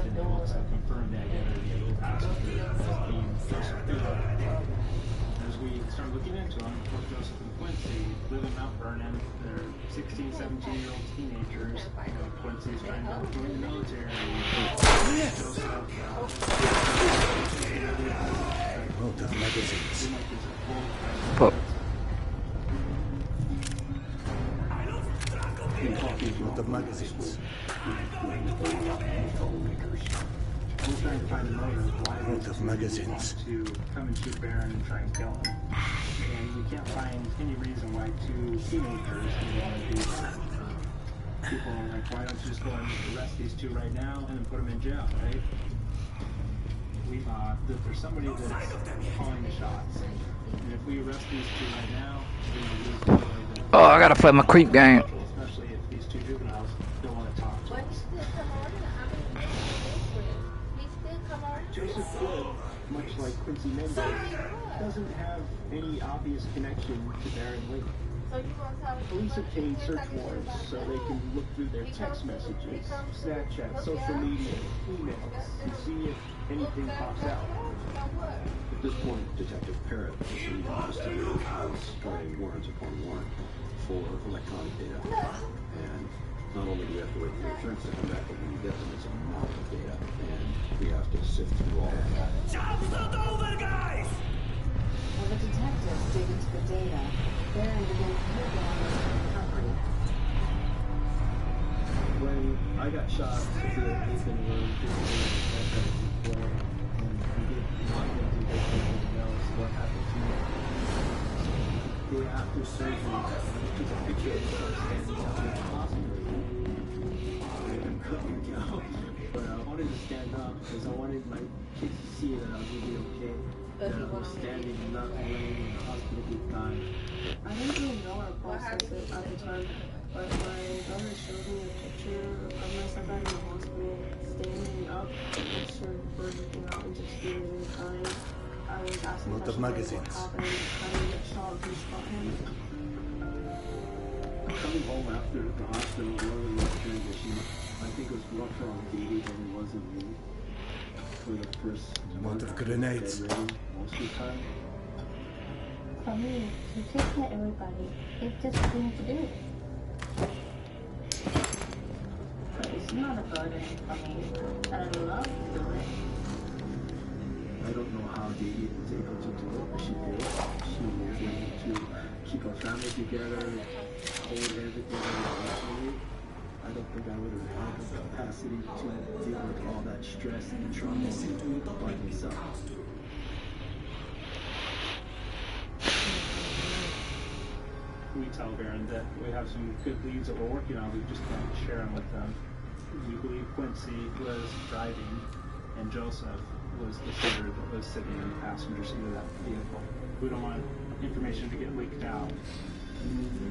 been able to confirm the identity of the passenger as being Joseph Good. As we start looking into them, both Joseph and Quincy live in Mount Vernon. They're 16, 17-year-old teenagers. Quincy's trying to join the military. Joseph, Out of magazines. But Out of magazines. we're trying to find the motive why Out of magazines. to come and shoot Baron and try and kill him. And we can't find any reason why two teenagers would want to do that. People are like, why don't you just go and arrest these two right now and then put them in jail, right? We thought that there's somebody that's calling the shots. And if we arrest these two right now, we're going to lose the ability to... oh, I gotta play my creep game. Especially if these two juveniles don't want to talk to But he us. still come on. I mean, he still come on. Joseph Good, much like Quincy Mendez, doesn't have any obvious connection to Baron Lee. So you gonna tell me Police obtain search warrants so they can look through their text messages, Snapchat, social media, emails, and see if anything pops out. At this point, Detective Parrott is in the custody of the house, guarding warrant upon warrant for electronic data. And not only do we have to wait for the insurance to come back, but when we get them, it's a mountain of data, and we have to sift through all of that. Job's not over, guys! When the detectives dig into the data, Baron began to hit on the recovery. When I got shot, Sophia and Ethan were doing the play, and we did not get to basically know what happened to me. The day after surgery, I took a picture of myself standing up in the hospital. I couldn't go, but I wanted to stand up because I wanted my kids to see that I was going to be okay. That I was standing and not laying in the hospital with time. I didn't really know or process it at the time, but my brother showed me a picture of myself at the hospital, standing up, picture breaking out into tears and crying. I was asking Out of questions like magazines. what happened, how did he get shot, who shot him? Coming home after the hospital, one of the most transitions, I think it was rougher on Katie than it was on me. For the first Amount of grenades. most of the time. For me, you take care of everybody. It's just a thing to do. But it's not a burden for me, and I love doing it. I don't know how Dee was able to do it, but she did. She was able to keep our family together, hold everything emotionally. I don't think I would have had the capacity to deal with all that stress and trauma by myself. We tell Baron that we have some good leads that we're working on, we just can't share them with them. We believe Quincy was driving and Joseph was the shooter that was sitting in the passenger seat of that vehicle. We don't want information to get leaked out.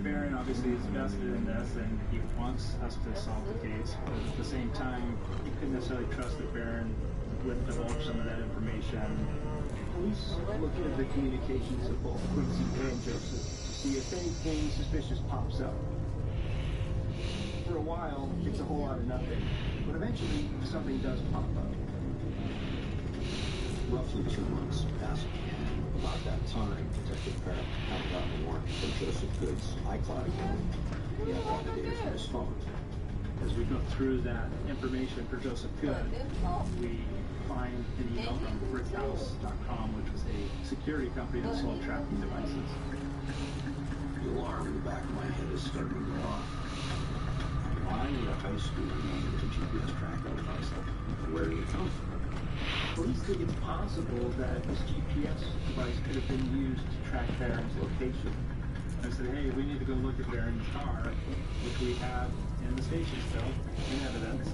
Baron obviously is vested in this and he wants us to solve the case, but at the same time, you couldn't necessarily trust that Baron would divulge some of that information. Police look at the communications of both Quincy and Joseph to see if anything suspicious pops up. For a while, it's a whole lot of nothing, but eventually something does pop up. Roughly 2 months pass, and about that time, Detective Parrott had gotten a warrant for Joseph Good's iCloud account. He had all the data from his phone. As we go through that information for Joseph Good, we find an email from Vr2.com, which was a security company that sold tracking devices. The alarm in the back of my head is starting to go off. Why would a high schooler need a GPS tracking device? Where did it come from? Police think it's possible that this GPS device could have been used to track Barron's location. I said, hey, we need to go look at Barron's car, which we have in the station still, in evidence.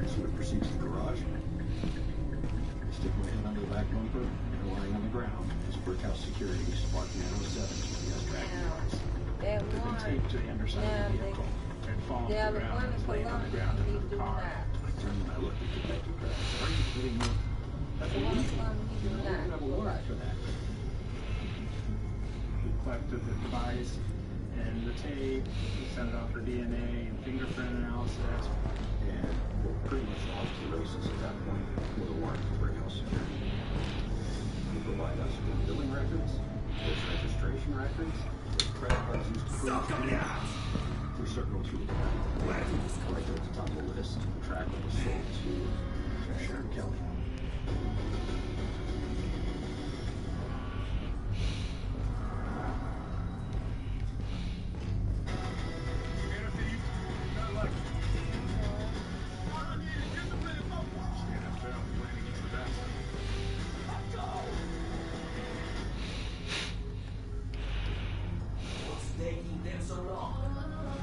So it proceeds to the garage. I stick my head under the back bumper and lying on the ground as Brickhouse Security sparked Nano 7's GPS tracking device. It had been taped to the underside of the vehicle and fallen to the ground and was laying on the ground in the car. I turned and I looked at Detective Krabs. Are you kidding me? That's illegal. You know, we don't have a warrant for that. We collected the device and the tape, we sent it off for DNA and fingerprint analysis. And we're pretty much off to the races at that point with a warrant for Brickhouse Security. They provide us with billing records, with registration records, with credit cards used to prove. We start going through the right there at the top of the list, the track that was sold to Sharon Kelly.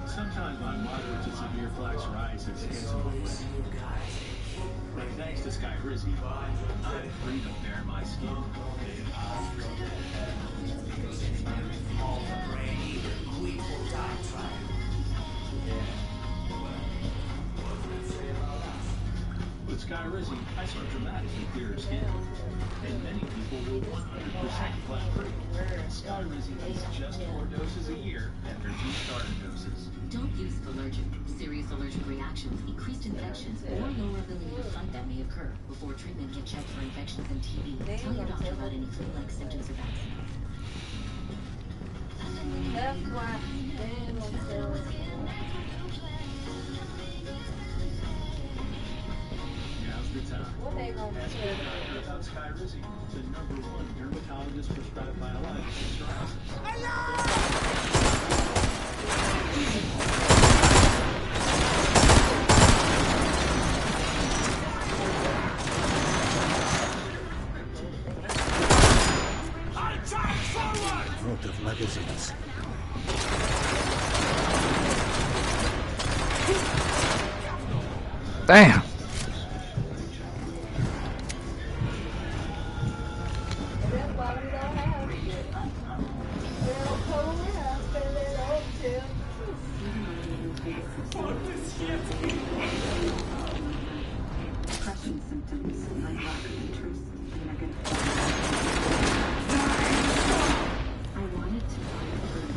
Sometimes my moderate to severe flash rises gets in my way. But thanks to Sky Rizzy, I'm free to bare my skin. With Sky Rizzy, I saw dramatically clearer skin. And many people will 100% flat free. Sky Rizzy is just 4 doses a year after 2 starter doses. Don't use Vr2. Serious allergic reactions, increased infections, or lower ability to fight that may occur. Before treatment, get checked for infections and TB. Tell your doctor about any flu-like symptoms or vaccines. That's why Now's the time. what they gonna Ask your doctor about Sky Rizzy, the #1 dermatologist prescribed biologics for psoriasis. Out of magazines. Damn. that's why we don't have it. They don't pull around, spend it over Depression symptoms like lack of interest, negative I wanted to find a room.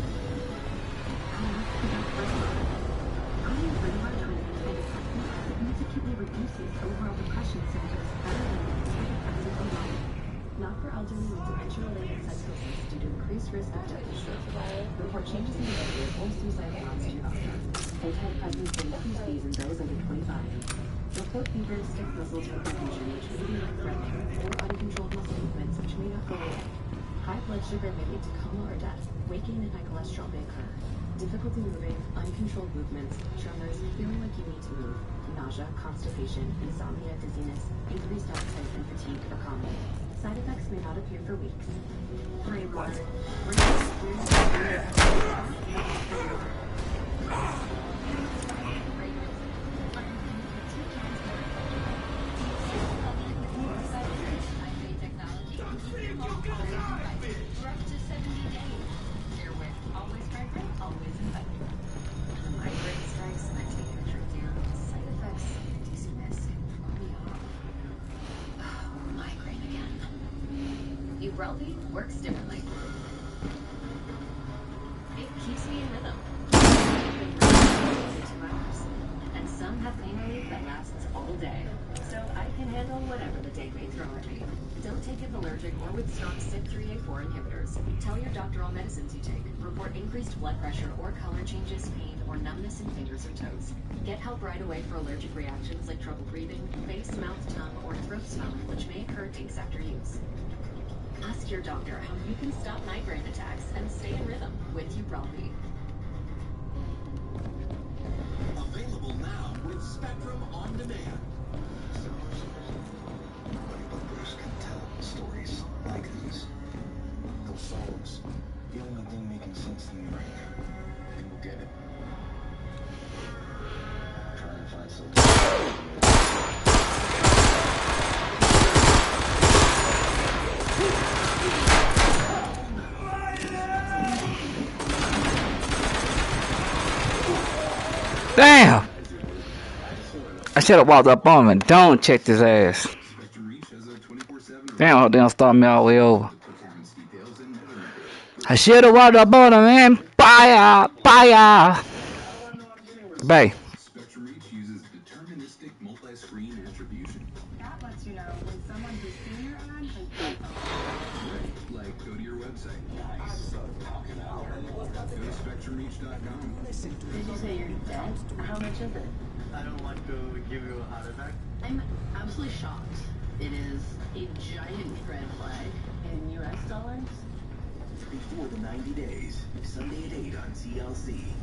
I asked about Vr2. I am Vr2 significantly reduces overall depression symptoms better than antidepressants alone. Not for elderly with dementia-related psychosis due to increased risk of death and stroke. Report changes in behavior or suicidal thoughts to your doctor. Antidepressants may increase these in those under 25. Report fever, stiff muscles for confusion, which may be life-threatening, or uncontrolled muscle movements, which may not go away. High blood sugar may lead to coma or death. Weight gain and high cholesterol may occur. Difficulty moving, uncontrolled movements, tremors, feeling like you need to move, nausea, constipation, insomnia, dizziness, increased appetite, and fatigue are common. Side effects may not appear for weeks. Brain water. Vr2 works differently. It keeps me in rhythm. 2 hours. And some have pain relief that lasts all day. So I can handle whatever the day may throw at me. Don't take if allergic or with strong CYP3A4 inhibitors. Tell your doctor all medicines you take. Report increased blood pressure or color changes, pain, or numbness in fingers or toes. Get help right away for allergic reactions like trouble breathing, face, mouth, tongue, or throat swelling, which may occur days after use. Ask your doctor how you can stop migraine attacks and stay in rhythm with Vr2. Available Available now with Spectrum On Demand. Nobody but Bruce can tell stories like these. Those songs, the only thing making sense to me right now. And we'll get it. Trying to find something. Damn! I should have walked up on him and don't check his ass. Damn, they don't start me all the way over. I should have walked up on him, man. Fire! Fire! Bay. Spectrum Reach uses deterministic multi-screen attribution. That lets you know when someone who's seen your ad has done Right, like go to your website. Nice. Go to SpectrumReach.com. Did you say you're dead? How much is it? I don't want to give you a heart attack. I'm absolutely shocked. It is a giant red flag in US dollars. Before the 90 days, Sunday at 8 on TLC.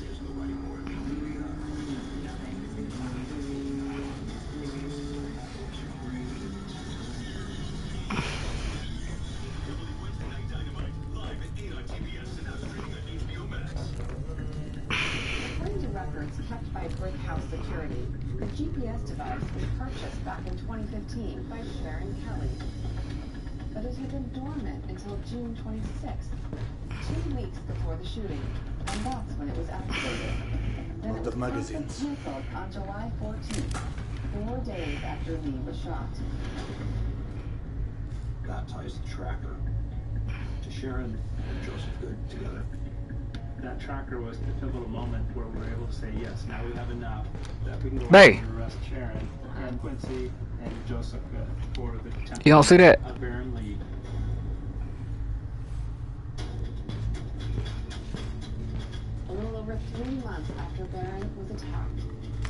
There's nobody more According to records kept by Brick House Security, the GPS device was purchased back in 2015 by Sharon Kelly. But it had been dormant until June 26th, 2 weeks before the shooting, and that's when it was activated. Then it was canceled on July 14th, 4 days after Lee was shot. That ties the tracker to Sharon and Joseph Good together. That tracker was the pivotal moment where we were able to say, yes, now we have enough that we can go Hey. and arrest Sharon and Quincy and Joseph Good for the You don't see that? of Baron Lee. A little over 3 months after Barron was attacked,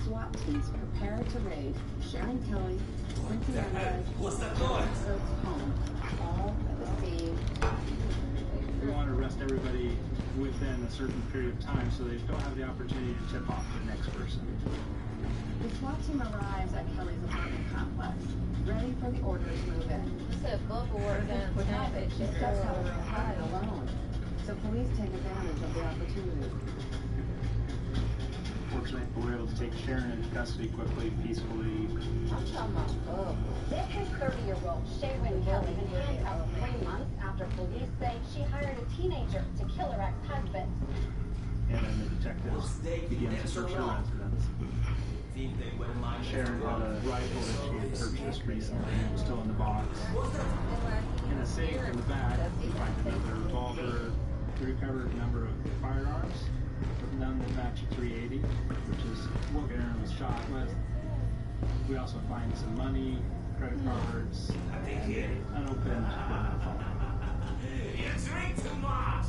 SWAT teams prepared to raid Sharon Kelly, Quincy Alvarez, and Joseph's home, all at the same time. We want to arrest everybody within a certain period of time so they don't have the opportunity to tip off the next person. The SWAT team arrives at Kelly's apartment complex, ready for the order to move in. With habit, she steps out of her hide alone, so police take advantage of the opportunity. Fortunately, we were able to take Sharon into custody quickly, peacefully. This is 30-year-old Sharon Kelly been handcuffed 3 months after police say she hired a teenager to kill her ex-husband. And then the detectives began to search her residence. Sharon had a rifle that she had purchased recently. It was still in the box. In a safe in the back, we find another revolver. We recovered a number of firearms, but none that match a 380, which is what Aaron was shot with. We also find some money, credit cards, and an unopened phone. You drink too much!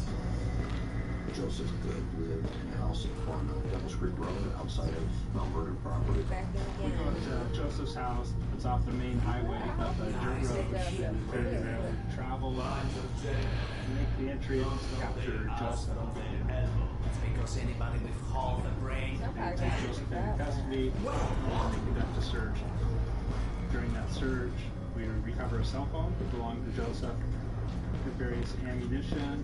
Joseph Good lived in a house on Devil's Creek Road outside of Mount Vernon property. We go to Joseph's house. It's off the main highway up a dirt road. Very rarely travel, make the entry to capture Joseph. Because anybody with half a brain. They take Joseph into custody and they conduct a search. During that search, we recover a cell phone that belonged to Joseph, with various ammunition.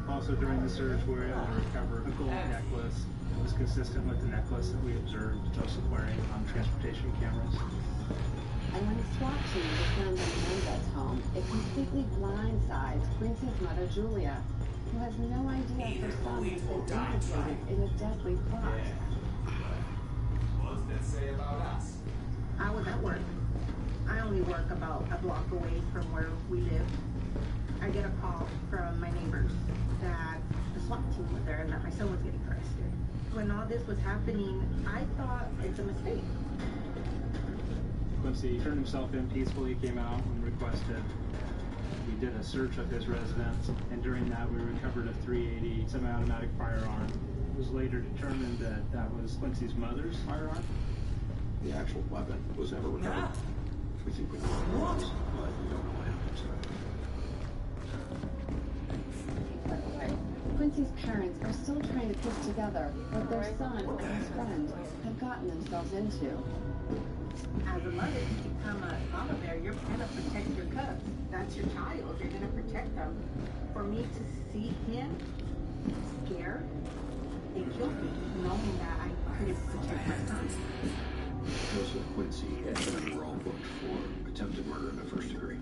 Also during the search, we were able to recover a gold necklace that was consistent with the necklace that we observed Joseph wearing on transportation cameras. And when the SWAT team returned to Menendez's home, it completely blindsides Quincy's mother, Julia, who has no idea her son has been implicated in a deadly plot. What does that say about us? I was at work. I only work about a block away from where we live. I get a call from my neighbors that the SWAT team was there and that my son was getting arrested. When all this was happening, I thought it's a mistake. Quincy turned himself in peacefully, came out and requested. We did a search of his residence, and during that we recovered a .380 semi-automatic firearm. It was later determined that that was Quincy's mother's firearm. The actual weapon was never recovered. We think we know what it was, but we don't know what happened to it. Quincy's parents are still trying to put together what their son and his friend had gotten themselves into. As a mother, you become a mama bear, you're gonna protect your cubs. That's your child, you're gonna protect them. For me to see him scared, it killed me, knowing that I couldn't protect my son. Joseph Quincy had been on the wrong book for attempted murder in the first degree.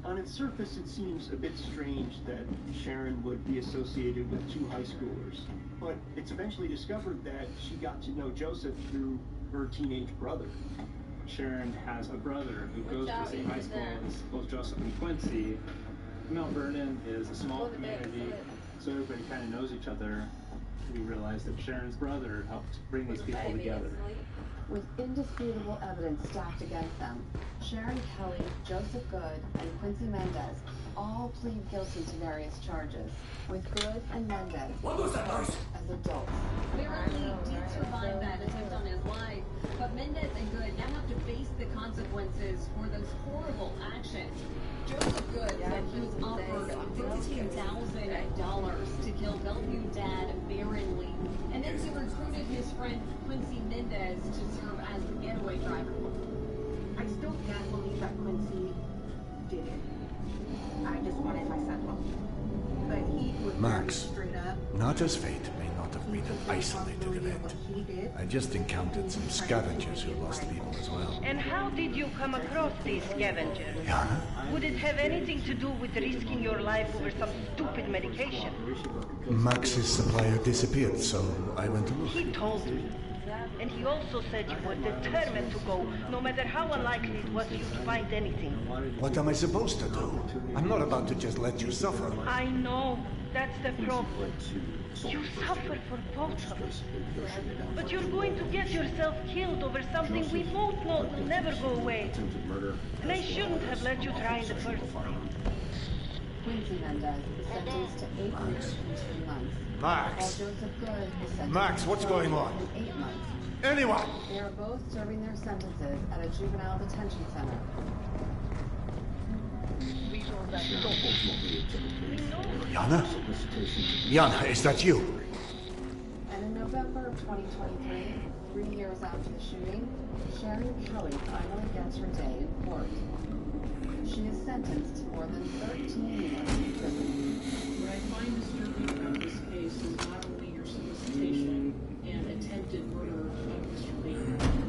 On its surface, it seems a bit strange that Sharon would be associated with two high schoolers. But it's eventually discovered that she got to know Joseph through her teenage brother. Sharon has a brother who goes to the same high school as both Joseph and Quincy. Mount Vernon is a small community, so everybody kind of knows each other. We realized that Sharon's brother helped bring these people together. With indisputable evidence stacked against them, Sharon Kelly, Joseph Good, and Quincy Mendez all plead guilty to various charges, with Good and Mendez as adults. Apparently did survive that attempt on his life, but Mendez and Good now have to face the consequences for those horrible actions. Joseph Good said he was offered $15,000 to kill Bellevue dad Baron Lee, and then he recruited his friend Quincy Mendez to serve as the getaway driver. I still can't believe that Quincy did it. I just wanted my son home. But he was Max, straight up. Naja's fate may not have been an isolated event. I just encountered some scavengers who lost people as well. And how did you come across these scavengers? Yana? Would it have anything to do with risking your life over some stupid medication? Max's supplier disappeared, so I went to look. He told me. And he also said you were determined to go, no matter how unlikely it was you'd find anything. What am I supposed to do? I'm not about to just let you suffer. I know. That's the problem. You suffer for both of us. But you're going to get yourself killed over something we both know will never go away. And I shouldn't have let you try in the first place. Quincy Mendez is sentenced to 8 years and 3 months. Max! While Joseph Good is sentenced Max, what's going on? to 8 months. Anyone! They are both serving their sentences at a juvenile detention center. Yana? Yana, is that you? And in November of 2023, 3 years after the shooting, Sharon Kelly finally gets her day in court. She is sentenced to more than 13 years in prison. What I find disturbing about this case is not only your solicitation and attempted murder of Mr. Lee,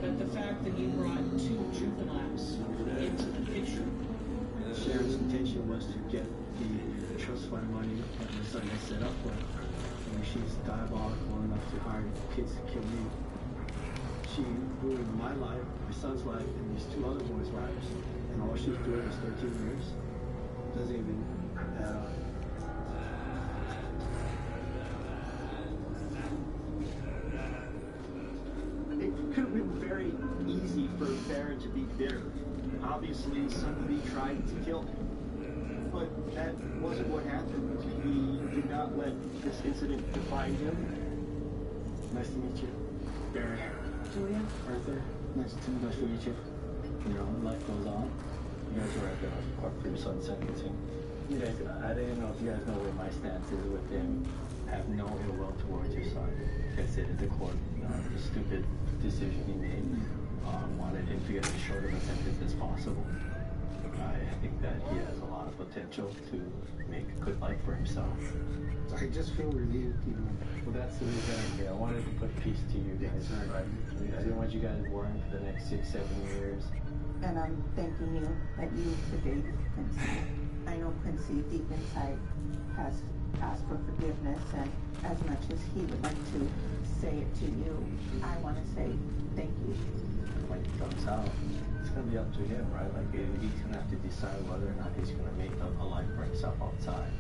but the fact that you brought 2 juveniles into the picture. Sharon's intention was to get the trust fund money that my son had set up for her. And she's diabolical enough to hire kids to kill me. She ruined my life, my son's life, and these 2 other boys' lives. And all she's doing is 13 years. Doesn't even add up. It could have been very easy for Baron to be bitter. Obviously, somebody tried to kill him. But that wasn't what happened. He did not let this incident define him. Nice to meet you. Baron. Julia? Arthur. Nice to meet you. You know, life goes on. You guys were at the court for your son's sentencing. You guys, I didn't know if you guys know where my stance is with him. I have no ill will towards your son. Like I said at the court, the stupid decision he made. Wanted him to get as short of a sentence as possible. I think that he has a lot of potential to make a good life for himself. I just feel relieved, you know. Well, that's the reason I'm here. I wanted to put peace to you guys, right? I didn't want you guys worrying for the next 6, 7 years. And I'm thanking you that you forgave Quincy. I know Quincy deep inside has asked for forgiveness, and as much as he would like to say it to you, I want to say thank you. When he comes out, it's going to be up to him, right? Like, he's going to have to decide whether or not he's going to make a life for himself outside.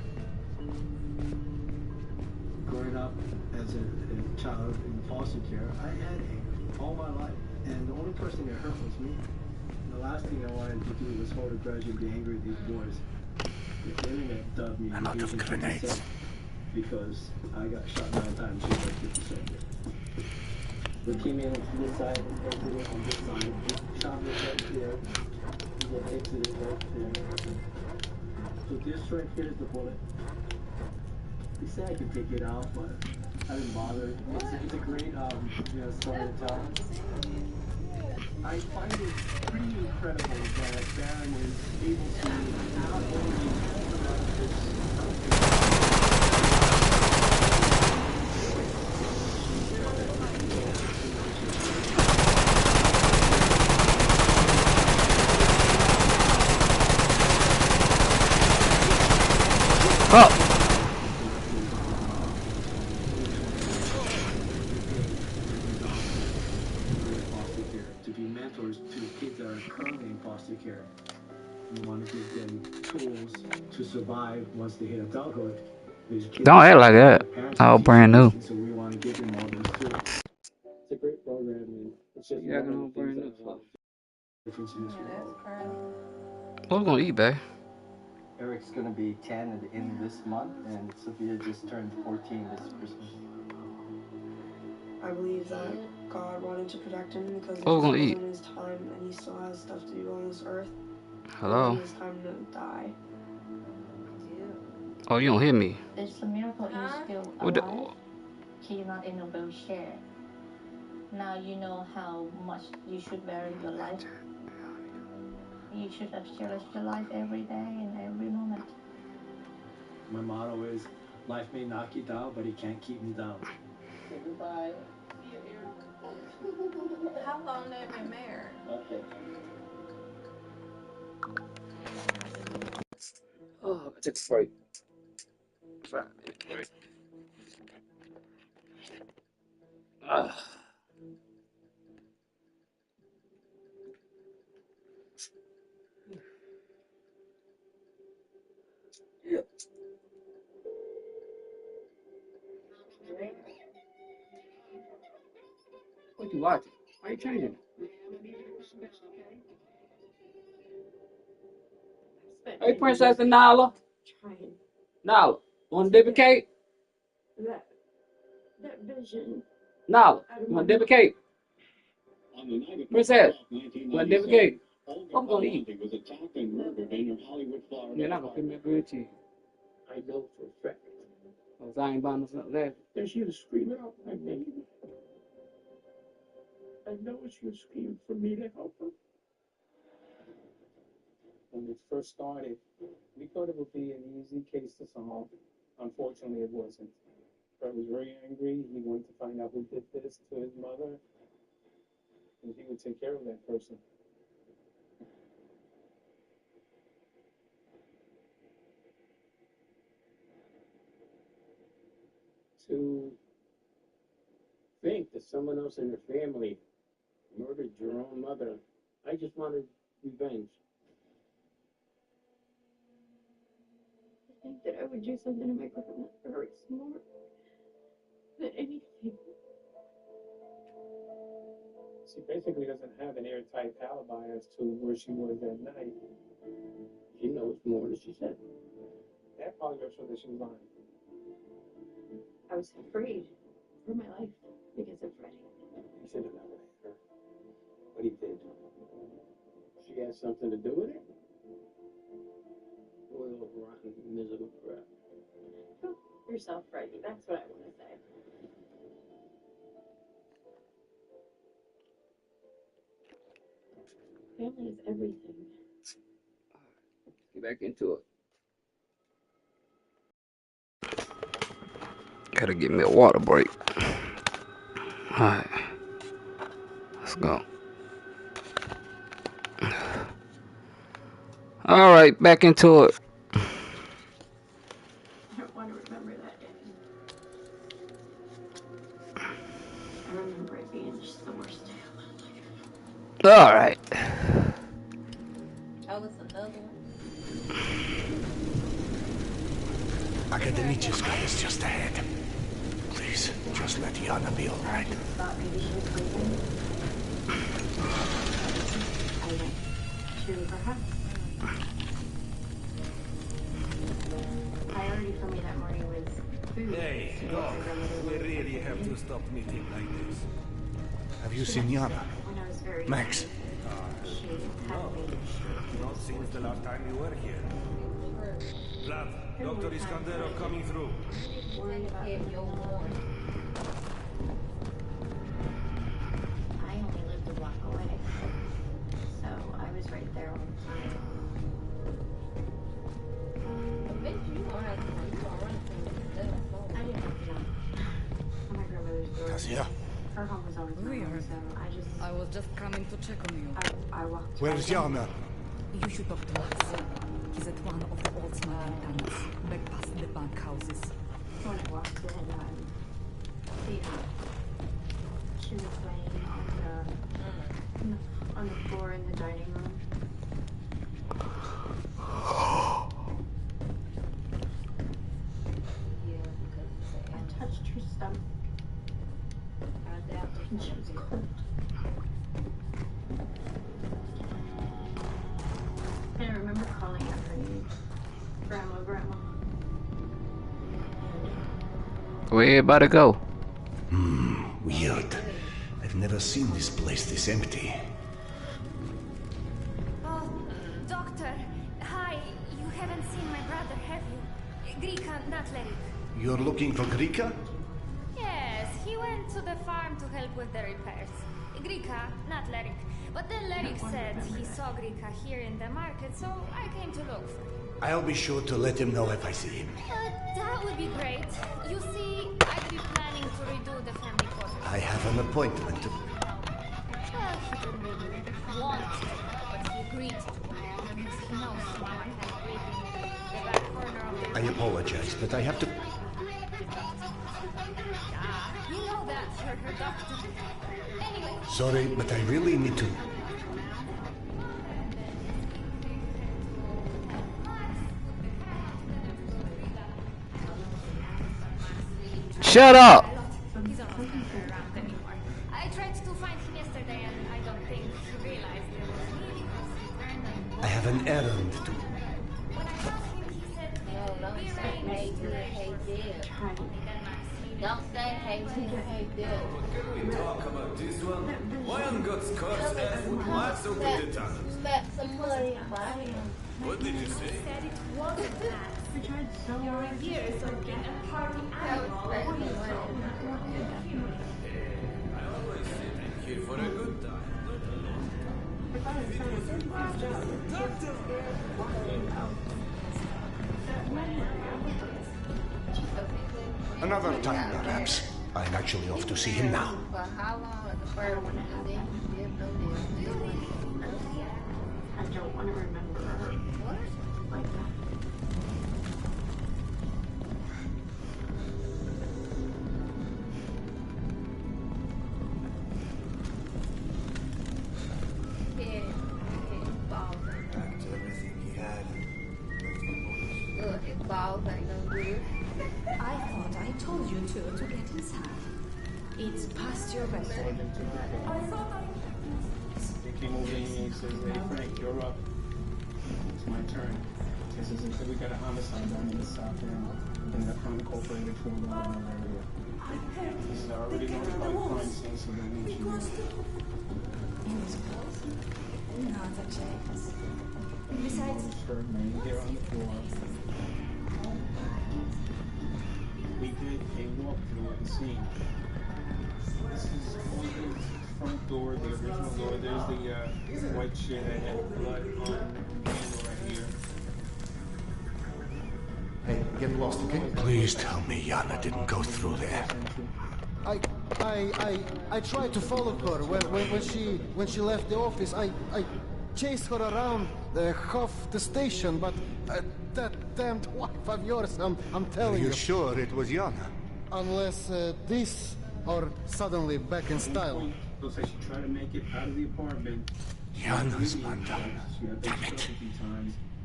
Growing up as a child in foster care, I had anger all my life, and the only person that hurt was me. And the last thing I wanted to do was hold a grudge and be angry at these boys. The internet dubbed me Asian 50 because I got shot 9 times just like 50 Cent. We came in on this side and exited on this side. Shot me right there. We exited right there. So this right here is the bullet. He said I could take it out, but I didn't bother. It's a great story to tell. I find it pretty incredible that Baron is able to not only survive this Oh. to be mentors to kids that are currently in foster care. We want to give them tools to survive once they hit adulthood. Don't act like that. All brand new. So we want to give them all those tools. It's a great program, and it's just one of the things that I love. Difference in this world. What we gonna eat, babe? Eric's gonna be 10 at the end of this month, and Sophia just turned 14 this Christmas. I believe that God wanted to protect him because What we gonna eat? in his time, and he still has stuff to do on this earth. Hello? When it's time to die. Oh, you don't hear me. It's a miracle you're still What alive. You're not in a wheelchair. Now you know how much you should value your life. You should have cherished your life every day and every moment. My motto is, life may knock you down, but it can't keep me down. Say goodbye. How long have you been married? Okay. Oh, I took a break. 5-minute break. What you watching? Why you changing? Hey, Princess and Nala. Nala, want to dip a cake? That vision. Nala, you want to dip a cake? Princess, want to dip a cake? What I'm gonna eat? You're not gonna give me a grilled cheese. I know for a fact. Cause I ain't buying no something there. And she was screaming out my name. I know she was screaming for me to help her. When it first started, we thought it would be an easy case to solve. Unfortunately, it wasn't. Fred was very angry. He wanted to find out who did this to his mother, and he would take care of that person. To think that someone else in their family murdered your own mother, I just wanted revenge. I think that I would do something to make her hurt more than anything. She basically doesn't have an airtight alibi as to where she was that night. She knows more than she said. That probably showed that she was lying. I was afraid for my life because of Freddie. He should have never hit her. But he did. She had something to do with it? Oil, rotten, miserable crap. Help yourself, Freddie. That's what I want to say. Family is everything. Get back into it. Gotta give me a water break. Alright. Let's go. Alright, back into it. I don't want to remember that day. I remember it being just the worst day of my life. Alright. Oh, it's another one. Akademichska is just ahead. Please, just let Yana be alright. Thought maybe she was sleeping. I went to her house. Priority for me that morning was food. Hey, to get Doc, my grandmother we really have to stop meeting like this. Have you seen Yana? When I was very Max? young, she had made it. Not since the last time you were here. Vlad, Dr. Iskandero coming through. I only lived a block away, so I was right there all the time. Eventually, you gonna have to run I didn't have to know. My grandmother's door. Kasia? Her home was always my home, so I was just coming to check on you. I walked. Where's Yana? You should talk to Max. He's at one of the old smuggling tunnels, back past the bank houses. When I walked in, see her. She was laying on the floor in the dining room. I touched her stomach. And she was cold. And I remember calling out her name. Grandma, Grandma. Where everybody go? Weird. I've never seen this place this empty. Oh, doctor. Hi. You haven't seen my brother, have you? Grika, not Lerik. You're looking for Grika? Yes, he went to the farm to help with the repairs. Grika, not Lerik. But then Lerik said he saw Grika here in the market, so I came to look for him. I'll be sure to let him know if I see him. That would be great. You see, I'd be planning to redo the family quarters. I have an appointment. Well, he didn't really want to, but he agreed to. Because he knows someone can break in the back corner of the I apologize, but I have to... You know that, you're her doctor. Anyway. Sorry, but I really need to... Shut up! He's almost never around anymore. I tried to find him yesterday and I don't think he realized it was me because he turned and... I have an errand to... When I told him, he said, we arranged to Don't say hey to hey Bill. Can we talk about this one? Why on God's curse F would Max open the tunnels? Slap some money by him. What did you say? said it wasn't that. We tried so you're a year something and party animal. I always say I'm here for a good time. Another time, perhaps. I'm actually off to see him now. For how long was the bird when it did no deal? I don't want to remember her like that. Back to everything he had. Look, his balls ain't no good. I thought I told you to get inside. It's past your bedtime. I thought They came over to me and said, hey Frank, you're up. It's my turn. He says, we got a homicide down in the south end. And that unincorporated for the area. He said, I already notified crime scene, so they need you. In this place? Not a chance. Besides, Shirt man here on the floor. We did a walkthrough at the scene. This is the front door, the original door. There's the white shit that had blood on the handle right here. Hey, get lost, okay? Please tell me Yana didn't go through there. I tried to follow her when she left the office. I chased her around half the station, but that damned wife of yours, I'm telling you. Are you sure it was Yana? Unless this or suddenly back in style. Looks like she tried to make it out of the apartment. Yana's undone. Damn it.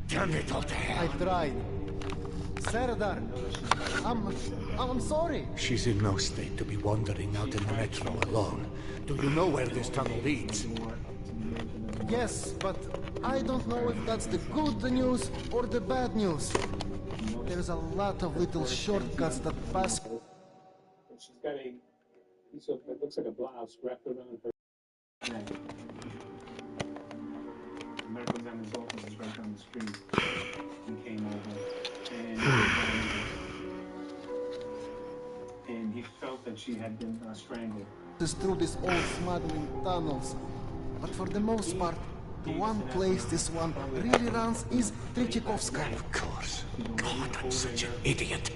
Damn it all to hell. I tried. Serdar, I'm sorry. She's in no state to be wandering out in the metro alone. Do you know where this tunnel leads? Yes, but I don't know if that's the good news or the bad news. There's a lot of little shortcuts that pass. She's got a piece of, it looks like a blouse wrapped around her neck. The medical examiner's office is right down the street. He came over. said she had been stranded. Is through these old smuggling tunnels, but for the most part, the one place this one really runs is Tretyakhovskaya. Of course. God, I'm such an idiot.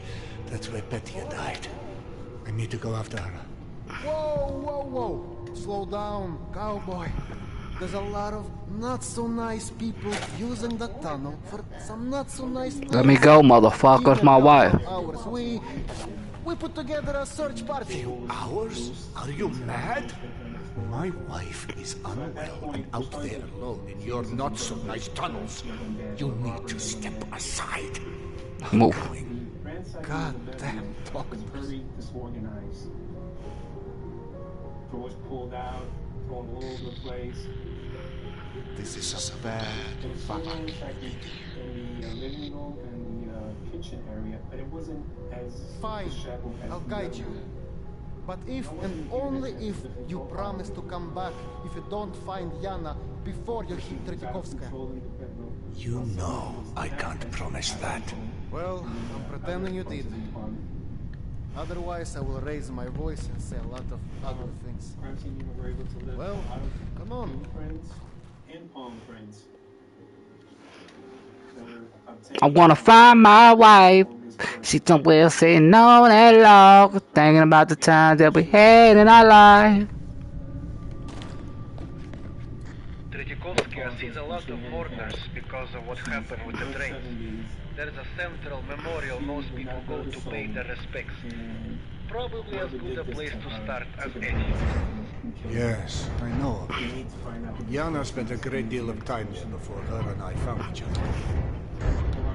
That's where Petya died. I need to go after her. Whoa, whoa, whoa! Slow down, cowboy. There's a lot of not so nice people using the tunnel for some not so nice things. Let me go, motherfucker. It's my wife. Hours. We put together a search party. Few hours? Are you mad? My wife is unwell and out there alone in your not so nice tunnels. You need to step aside. Move. God damn doctors. Very disorganized. Doors pulled out, thrown all over the place. This is a bad fucking idea. In the living room and the kitchen area, but it wasn't as fine. I'll guide you. But if and only if you promise to come back if you don't find Yana before you hit Tretyakhovskaya. You know I can't promise that. Well, I'm pretending you did. Otherwise, I will raise my voice and say a lot of other things. Well, come on. And palm prints. I wanna find my wife. She somewhere saying no that long, thinking about the times that we had in our life. Tretyakhovskaya sees a lot of mourners because of what happened with the trains. There's a central memorial most people go to pay their respects. Probably as good a place to start as any. Yes, I know. Yana spent a great deal of time there before her and I found each other.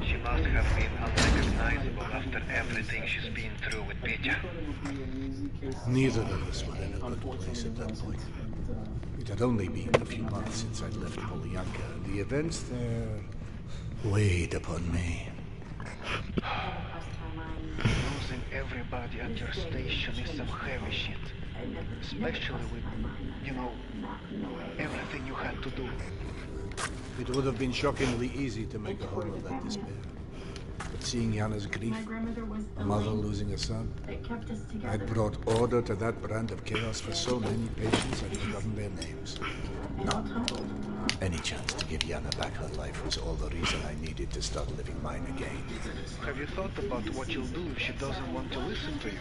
She must have been unrecognizable after everything she's been through with Petya. Neither of us were in a good place at that point. It had only been a few months since I'd left Polyanka, and the events there weighed upon me. Losing everybody at your station is some heavy shit. Especially with, you know, everything you had to do. It would have been shockingly easy to make a home of that despair. But seeing Yana's grief, a mother losing a son, I'd brought order to that brand of chaos for so many patients I'd forgotten their names. Any chance to give Yana back her life was all the reason I needed to start living mine again. Have you thought about what you'll do if she doesn't want to listen to you?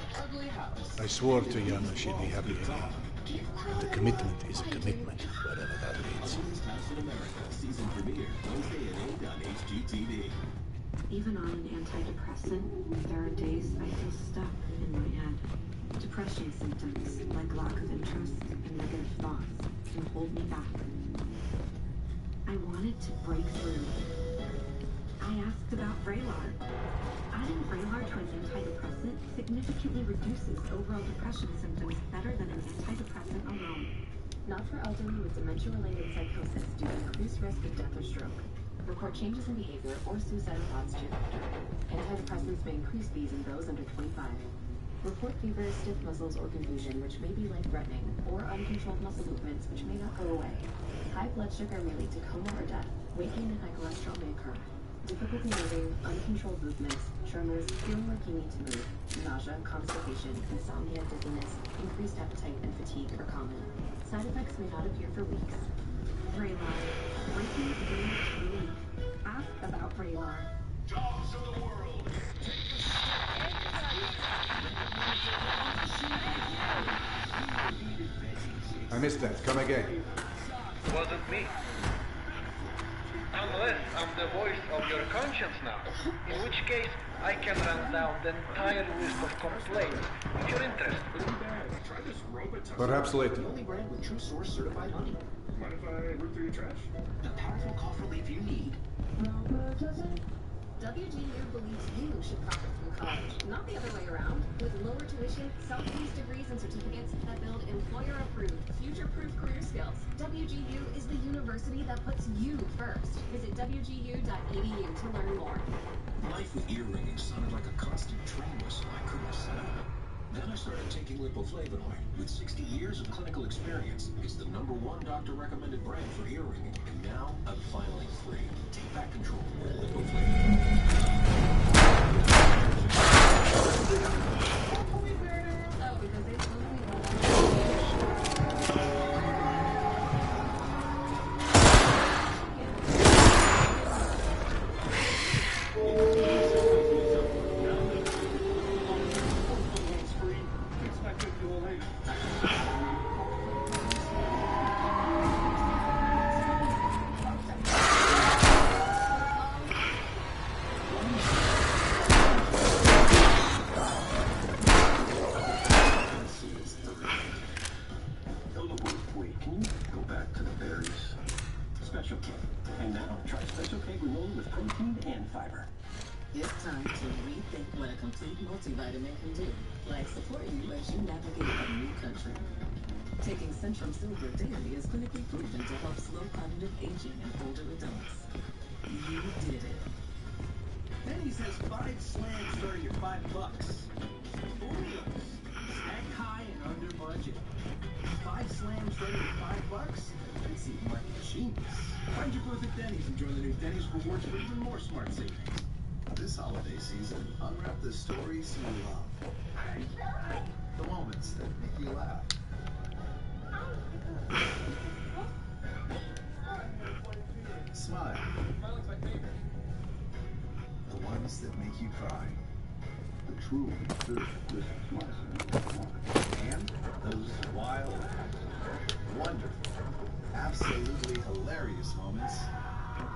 I swore to Yana she'd be happy again. And a commitment is a commitment, whatever that means. Even on an antidepressant, there are days I feel stuck in my head. Depression symptoms, like lack of interest and negative thoughts, can hold me back. I wanted to break through. I asked about Vraylar. Adding Vraylar to an antidepressant significantly reduces overall depression symptoms better than an antidepressant alone. Not for elderly with dementia-related psychosis due to increased risk of death or stroke. Report changes in behavior or suicidal thoughts to your doctor. Antidepressants may increase these in those under 25. Report fever, stiff muscles, or confusion, which may be life-threatening, or uncontrolled muscle movements, which may not go away. High blood sugar may lead to coma or death. Weight gain and high cholesterol may occur. Difficulty moving, uncontrolled movements, tremors, feeling like you need to move, nausea, constipation, insomnia, dizziness, increased appetite, and fatigue are common. Side effects may not appear for weeks. Vraylar. Breaking through relief. Ask about Vraylar. Dogs of the world! I missed that. Come again. Wasn't me. Unless I'm the voice of your conscience now, in which case I can run down the entire list of complaints if you're interested. Try this Robitussin. Perhaps later. The only brand with true source certified honey. Mind if I root through your trash? The powerful cough relief you need. WGU believes you should profit from college, not the other way around. With lower tuition, self-paced degrees and certificates that build employer-approved, future-proof career skills. WGU is the university that puts you first. Visit wgu.edu to learn more. Life with earrings sounded like a constant train whistle I couldn't sit on. Then I started taking lipoflavinoid. With 60 years of clinical experience, it's the #1 doctor-recommended brand for ear ringing. And now, I'm finally free. Take back control with lipoflavinoid. Oh, because they perfectly rolling with protein and fiber. It's time to rethink what a complete multivitamin can do, like supporting you as you navigate a new country. Taking Centrum Silver daily is clinically proven to help slow cognitive aging in older adults. You did it. Benny says 5 slams starting at $5. Oreos, snack high and under budget. 5 slams starting at $5? That's even like genius. Find your perfect Denny's and join the new Denny's Rewards for even more smart savings. This holiday season, unwrap the stories you love. The moments that make you laugh. Smile. The ones that make you cry. The true Christmas And those wild, wonderful, absolutely hilarious moments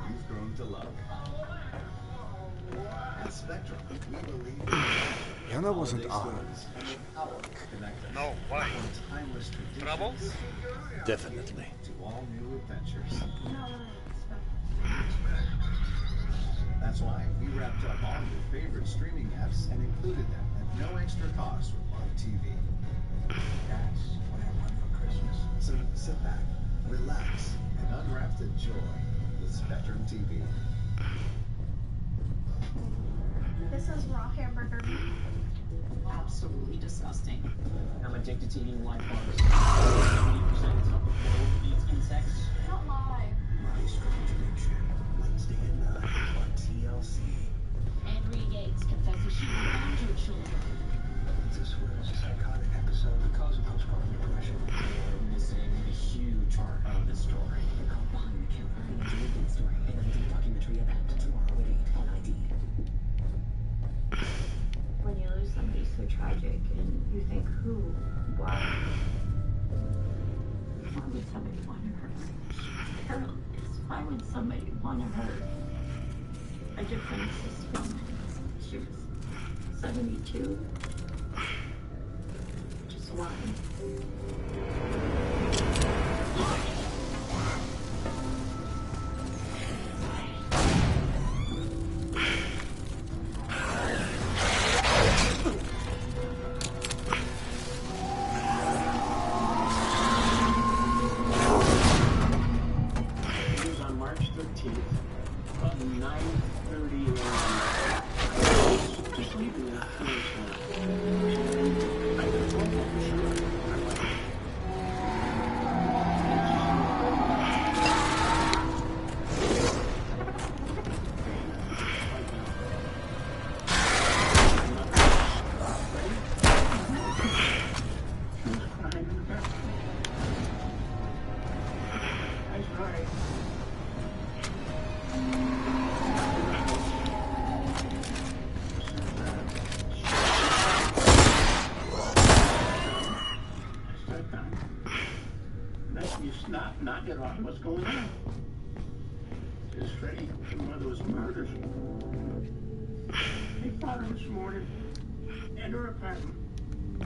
you've grown to love. At Spectrum, we believe Yana wasn't armed. No, why? Timeless traditions. Troubles? Definitely. To all new adventures. That's why we wrapped up all your favorite streaming apps and included them at no extra cost with Vr TV. That's what I want for Christmas. So sit back, relax, and unwrap the joy with Spectrum TV. This is raw hamburger meat. Absolutely disgusting. I'm addicted to eating live bugs. 80% of the globe eats insects. Don't lie. My Strange Addiction, Wednesday at 9 on TLC. Andrea Yates confesses she found your children. This was a psychotic episode because of postpartum depression. We're missing a huge part of the story. The call behind the killer, an independent story, and a documentary event tomorrow at 8 on ID. When you lose somebody so tragic and you think who, why would somebody want to hurt her? She's paralyzed. Why would somebody want to hurt a different woman? She was 72. Just why? Not get off what's going on. Is Freddie, your mother was murdered. They found her this morning in her apartment. I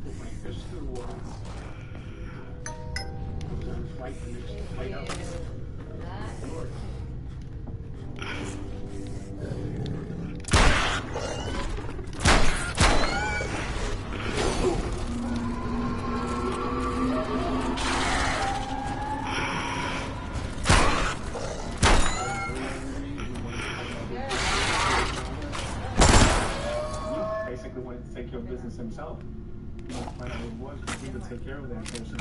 put my fist to the wall. I was on fight the next fight out. Lord. Basically wanted to take care of business himself. He wanted to find out who it was, because he would take care of that person.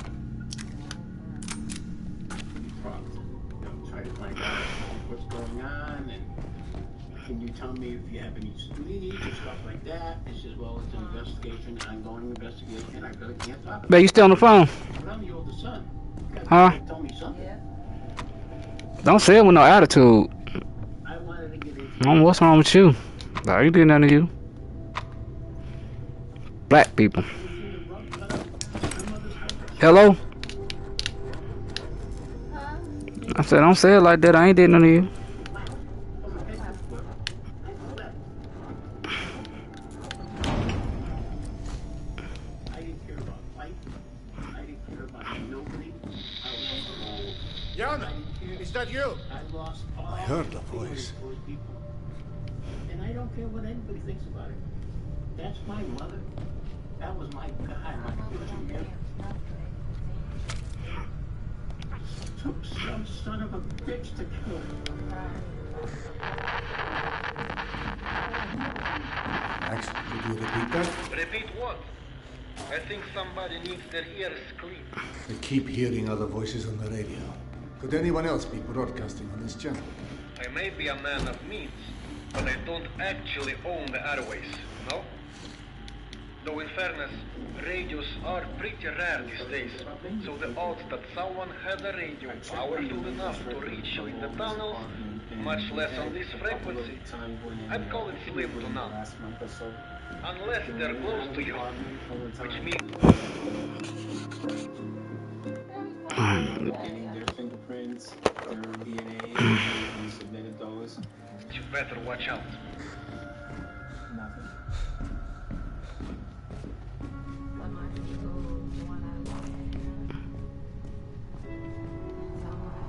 Try to find out what's going on, and can you tell me if you have any leads or stuff like that? He says, well, it's an investigation, ongoing investigation, and I really can't talk. But you still on the phone? But I'm the oldest son. Huh? Tell me something. Don't say it with no attitude. I wanted to get into Mom, what's wrong with you? I ain't doing nothing to you. Black people. Hello? I said, don't say it like that. I ain't did none of you. that you? I lost all I heard the feeling voice. towards people. And I don't care what anybody thinks about it. That's my mother. That was my guy, my future gift. Took some son of a bitch to kill her. Max, could you repeat that? Repeat what? I think somebody needs their ears cleaned. I keep hearing other voices on the radio. Could anyone else be broadcasting on this channel? I may be a man of means, but I don't actually own the airways, no? Though in fairness, radios are pretty rare these days, so the odds that someone had a radio powerful enough to reach you in the tunnels, much less on this frequency, I'd call it slim to none. Unless they're close to you, which means... Getting their fingerprints, their DNA, you submitted those. You better watch out. Nothing.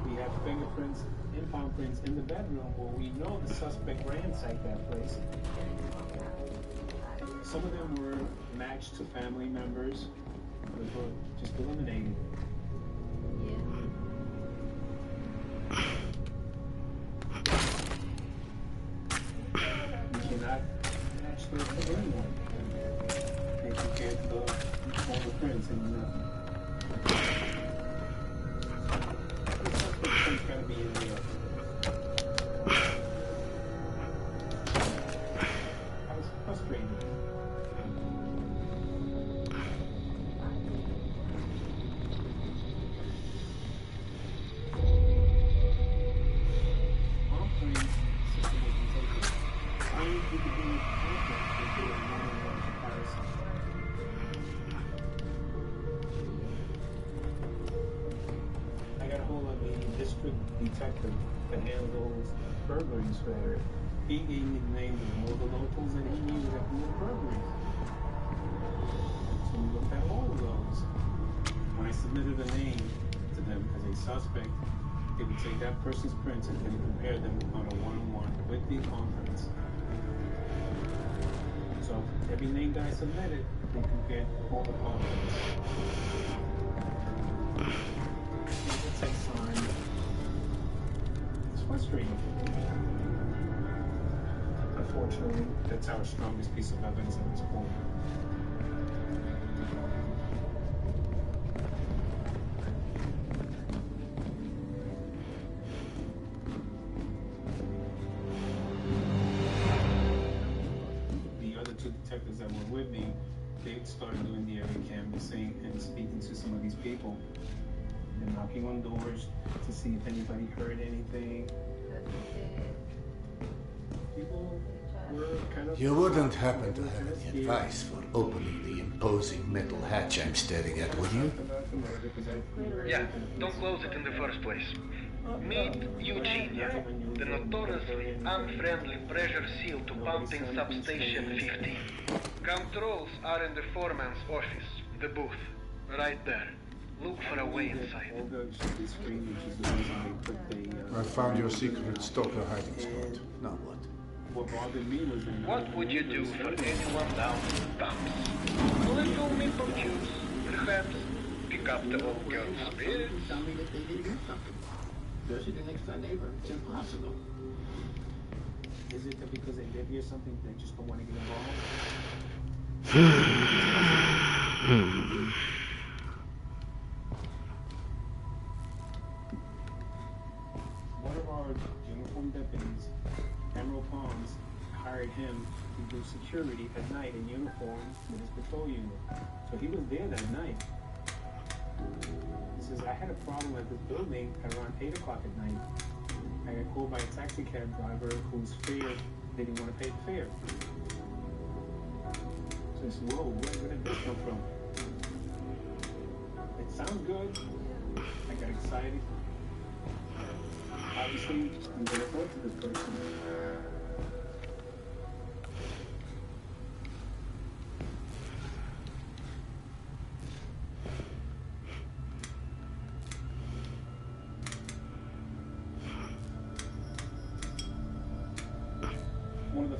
We have fingerprints, impound prints in the bedroom where we know the suspect ransacked that place. Some of them were matched to family members, which were just eliminated. You cannot match those to anyone. They compared to the former prints and the suspect prints gotta be in there. I was frustrated. I got a hold of the district detective that handles burglaries there. He gave me the names of all the locals that he knew that were burglaries. So we looked at all of those. When I submitted a name to them as a suspect, they would take that person's prints and then compare them on a one-on-one with the conference. So every name that I submitted, they compared all the conference. It takes time. It's frustrating. Unfortunately, that's our strongest piece of evidence at this point. Detectives that were with me, they started doing the area canvassing and speaking to some of these people and knocking on doors to see if anybody heard anything. People were kind of... You wouldn't happen to have any advice for opening the imposing metal hatch I'm staring at, would you? Yeah, don't close it in the first place. Meet Eugenia, the notoriously unfriendly pressure seal to pumping substation 15. Controls are in the foreman's office, the booth, right there. Look for a way inside. I found your secret stalker hiding spot. Now what? What bothered me was that... What would you do for anyone down in the dumps? A little maple juice, perhaps. Pick up the old girl's spirits. Tell me that they didn't do something. Especially the next door neighbor. It's impossible. Is it that because they live here something, they just don't want to get involved? One of our uniformed deputies, Emerald Palms, hired him to do security at night in uniform with his patrol unit. So he was there that night. He says, I had a problem at this building at around 8 o'clock at night. I got called by a taxi cab driver whose fare, they didn't want to pay the fare. So I said, whoa, where did this come from? It sounds good. I got excited. Obviously, I'm going to talk to this person.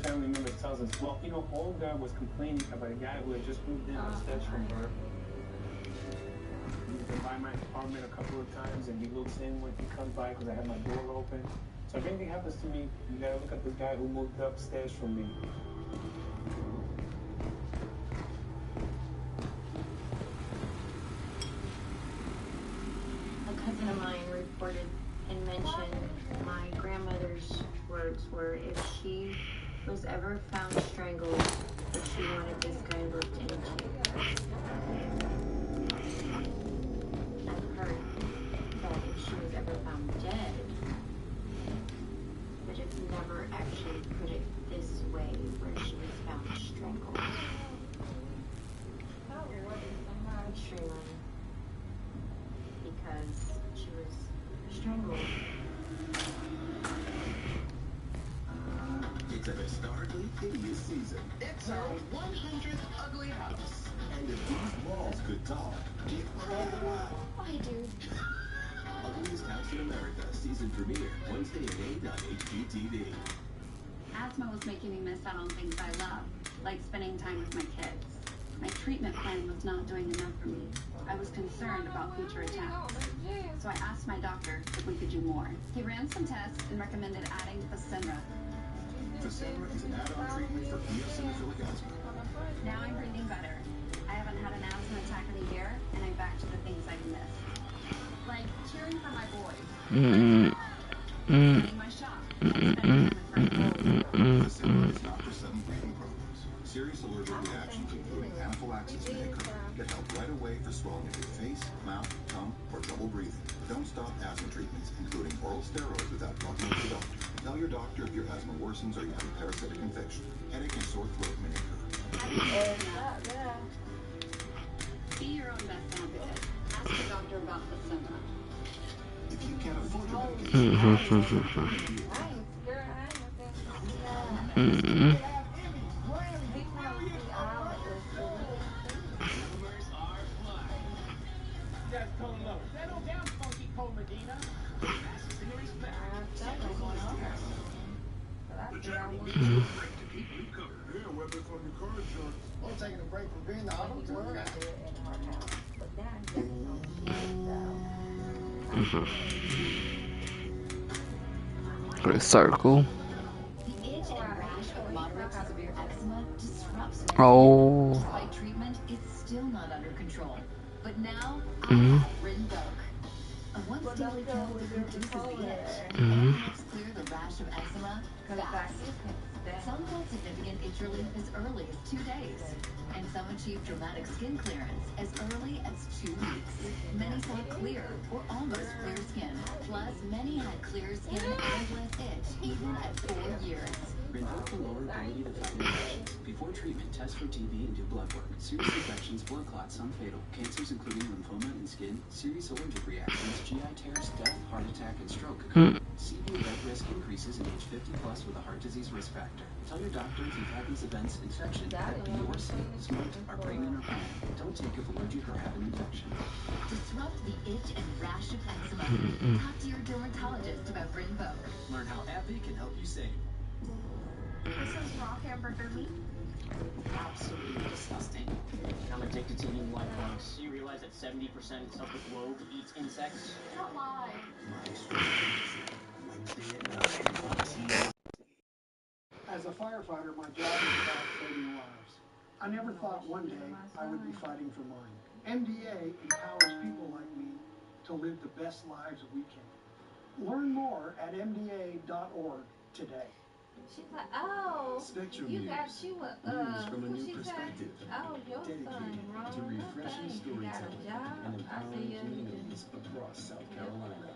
family member tells us, well, you know, Olga was complaining about a guy who had just moved in upstairs from her. He's been by my apartment a couple of times, and he looks in when he comes by because I have my door open. So if anything happens to me, you gotta look at the guy who moved upstairs from me. A cousin of mine reported and mentioned my grandmother's words were if she was ever found strangled, that she wanted this guy looked into. I've heard that if she was ever found dead, but it's never actually put it this way where she was found strangled. Extremely. Because she was strangled. It's a historically hideous season. It's our 100th ugly house. And if these walls could talk, it I do. Ugliest House in America season premiere Wednesday at 8 on HGTV. Asthma was making me miss out on things I love, like spending time with my kids. My treatment plan was not doing enough for me. I was concerned about future attacks. So I asked my doctor if we could do more. He ran some tests and recommended adding Fasenra. Fasenra is an add-on treatment for eosinophilic asthma. Now I'm breathing better. I haven't had an asthma attack in a year, and I'm back to the things I've missed. Like cheering for my boys. Getting my shot. Fasenra is not for sudden breathing problems. Serious allergic reactions, including anaphylaxis, may occur. Get help right away for swelling of your face, mouth, tongue, or trouble breathing. Don't stop asthma treatments, including oral steroids without talking to the doctor. Tell your doctor if your asthma worsens or you have a parasitic infection. Headache and sore throat may occur. Be your own best advocate. Ask your doctor about Fasenra. If you can't afford your medication, Settle down, funky Cole Medina. I'm taking a break from being the auto tour. Great circle. The itch and rash of moderate to severe eczema disrupts your Oh. Despite treatment, it's still not under control. But now, I Mhm. have Rinvoq, a once-daily pill that reduces the itch and helps clear the rash of eczema fast. Some felt significant itch relief as early as 2 days, and some achieved dramatic skin clearance as early as 2 weeks. Many saw clear or almost clear skin. Plus, many had clear skin and less itch, even at 4 years. Rinvoq can lower ability to fight infections. Before treatment, test for TB and do blood work. Serious infections, blood clots, some fatal. Cancers including lymphoma and skin, serious allergic reactions, GI tears, death, heart attack, and stroke occur. CV event risk increases in age 50 plus with a heart disease risk factor. Tell your doctor if you've had these events, infection, Hep B or C, smoked, are pregnant or pregnant. Don't take if allergic or have an infection. Disrupt the itch and rash of eczema. Talk to your dermatologist about Rinvoq. Learn how AbbVie can help you save. This is raw hamburger meat. Absolutely disgusting. I'm addicted to eating white bugs. You realize that 70% of the globe eats insects? Don't lie. As a firefighter, my job is about saving lives. I never thought one day I would be fighting for mine. MDA empowers people like me to live the best lives we can. Learn more at mda.org today. She's like, oh, Spectrum you News. got you News a, from a what new she say? perspective. Oh, your son Dedicated wrong to refreshing thing. You got a storytelling job. and I empowering see you. communities across South Carolina.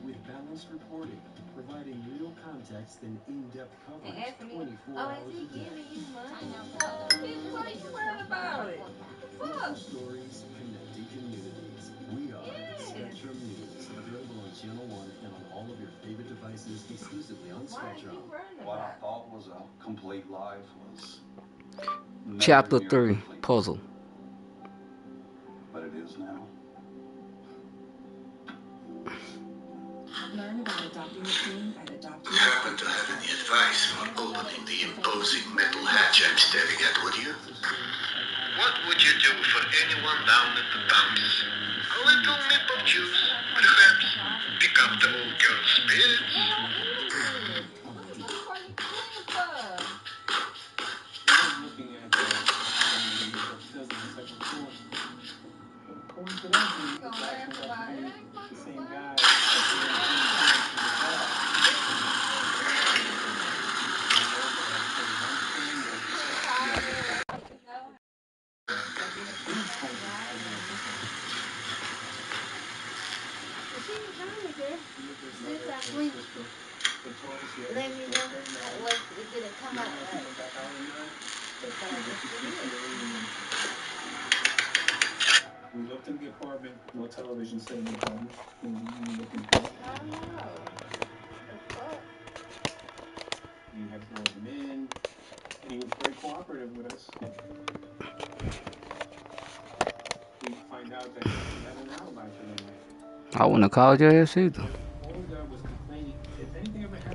With balanced reporting, providing real context and in-depth And coverage ask me, 24 oh, hours is a he day. giving you money? Bitch, why you worried about it? Local Fuck. stories, connecting communities. We are Spectrum News, available on Channel 1 and on all of your favorite devices exclusively on Why are you Spectrum. worried What about I thought was a complete life was Chapter near 3 complete, Puzzle. but it is now. Learn about adopting a teen at adopt You happen to have any advice for opening the imposing metal hatch I'm staring at, would you? What would you do for anyone down at the dumps? A little nip of juice, perhaps. Pick up the old girl's spirits. Looking at the does the second floor. Coincidentally, the same guy Let me know what did it come out right? We looked in the apartment, no television set in the apartment. I don't know. We had brought him in, and he was very cooperative with us. We find out that he had an alibi for the night. I wouldn't have called your ass either.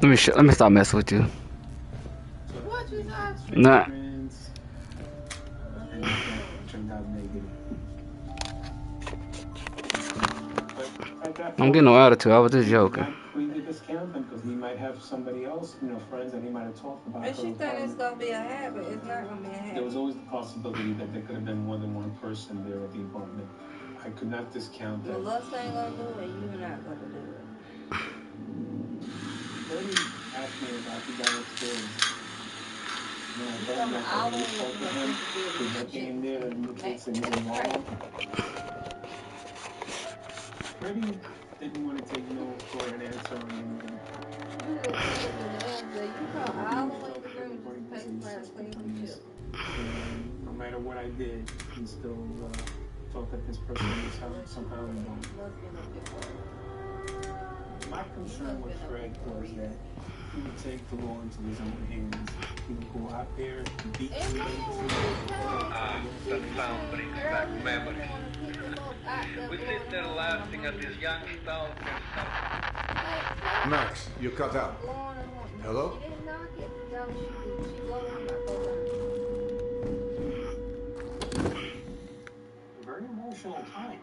Let me stop messing with you. What you got? Nah. Turned out negative. I'm getting no attitude. I was just joking. We could discount him because he might have somebody else, friends that he might have talked about. And she think it's gonna be a habit. It's not gonna be a habit. There was always the possibility that there could have been more than one person there at the apartment. I could not discount that. The lust ain't gonna do it, you're not gonna do it. Freddie asked me about the guy upstairs. When I told him that I spoke to him, there's nothing in there that indicates that he's involved. Freddie didn't want to take no for an answer on anything. You didn't take an answer. You come all the way to the room to pay for a clean you. No matter what I did, he still thought that this person was somehow involved. My concern with Fred was that he would take the law into his own hands. He would go out there and beat people. That sound brings back memories. We sit there laughing at this young stalker. Max, you cut out. Hello? Very emotional time.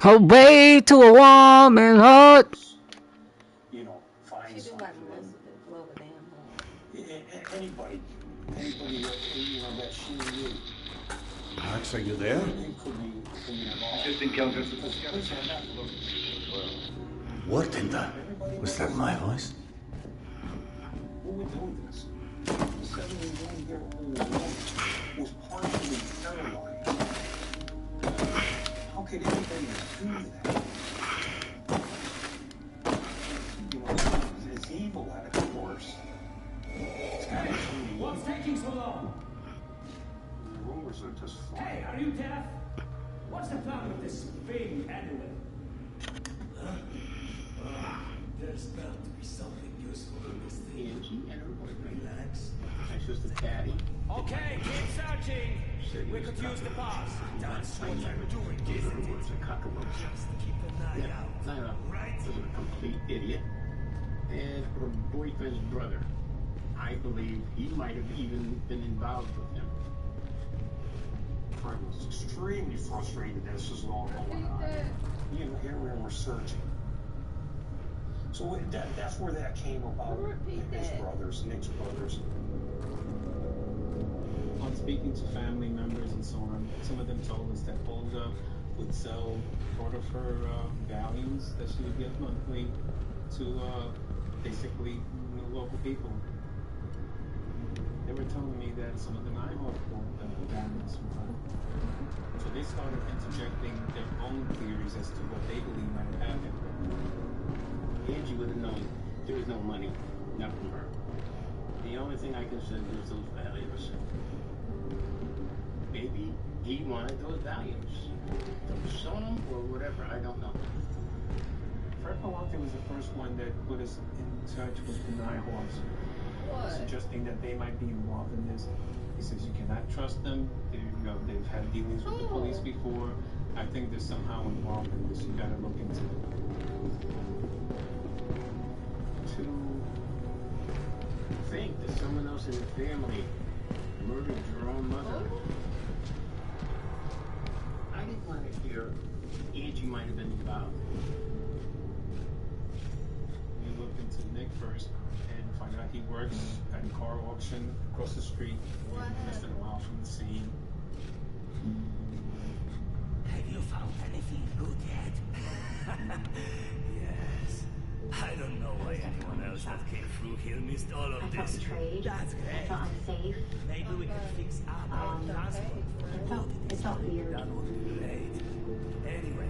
Away to a warm and hot. Find something. Anybody that she knew. Max, are you there? Just encountered. What in the... Was that my voice? Who would do this? The 71-year-old woman was partially paralyzed. How could anybody do that? It's evil at its worst. What's taking so long? The rumors are just flying. Hey, are you deaf? What's the plan with this thing anyway? There's bound to be something useful in this thing. Angie and her boyfriend. Relax. My sister Patty. Okay, keep searching. We could use the pass. That's what I'm doing, isn't it? Just keep an eye out. Lana Right? was a complete idiot. And her boyfriend's brother. I believe he might have even been involved with him. Fred was extremely frustrated that this was all going on. Here we were searching. So that's where that came about. His brothers, Nick's brothers. On speaking to family members and so on, some of them told us that Olga would sell part of her values that she would get monthly to basically local people. They were telling me that some of the Nighthawk bought the values from her. So they started interjecting their own theories as to what they believe might have happened. Angie would have known there was no money, not from her. The only thing I can say is those values. Maybe he wanted those values. To sell them or whatever, I don't know. Fred Palante was the first one that put us in touch with the Nighthawks, suggesting that they might be involved in this. He says you cannot trust them. They've had dealings with the police before. I think they're somehow involved in this. You gotta look into it. To think that someone else in the family murdered your own mother. I didn't want to hear Angie might have been involved. We looked into Nick first and find out he works at a car auction across the street, less than a mile from the scene. Have you found anything good yet? Yes. I don't know why anyone else that came through here missed all of I felt this. betrayed. That's I great. felt unsafe. Maybe we can fix up our transport. It felt weird. That would be great. Anyway,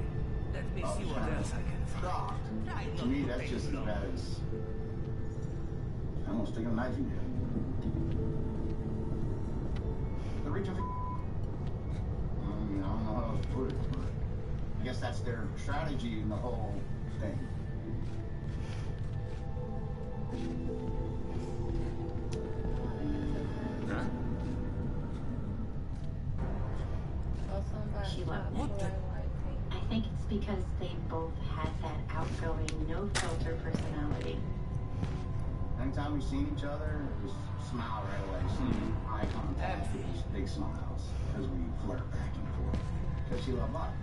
let me see what else I can find. To me, that's just as bad as almost sticking a knife in you. The region. I don't know how else to put it, but I guess that's their strategy in the whole thing. Sheila, I think it's because they both had that outgoing, no-filter personality. Anytime we've seen each other, we smile right away. See eye contact, just big smiles as we flirt back and forth. Because she loved life.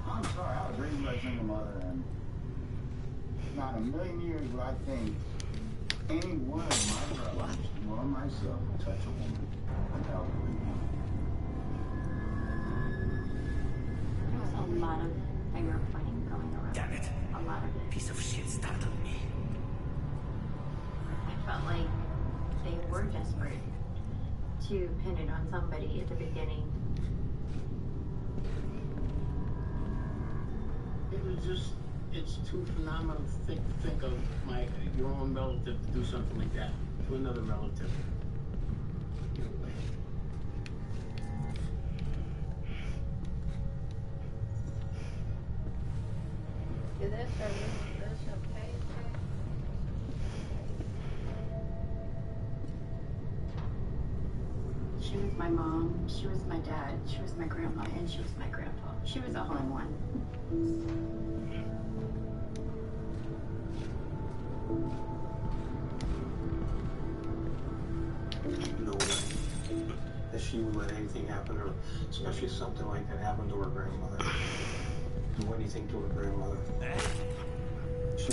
I'm sorry, I was raised by a single mother, and not a million years would I think any one of my brothers or myself would touch a woman without doing one. There was a lot of finger pointing going around. Damn it. A lot of it. Piece of shit startled me. I felt like they were desperate to pin it on somebody at the beginning. It was just, it's too phenomenal to think of your own relative to do something like that to another relative. Did that start with the page? She was my mom, she was my dad, she was my grandma, and she was my grandpa. She was a home one. No way that she would let anything happen to her, especially something like that happened to her grandmother. Do anything to her grandmother. She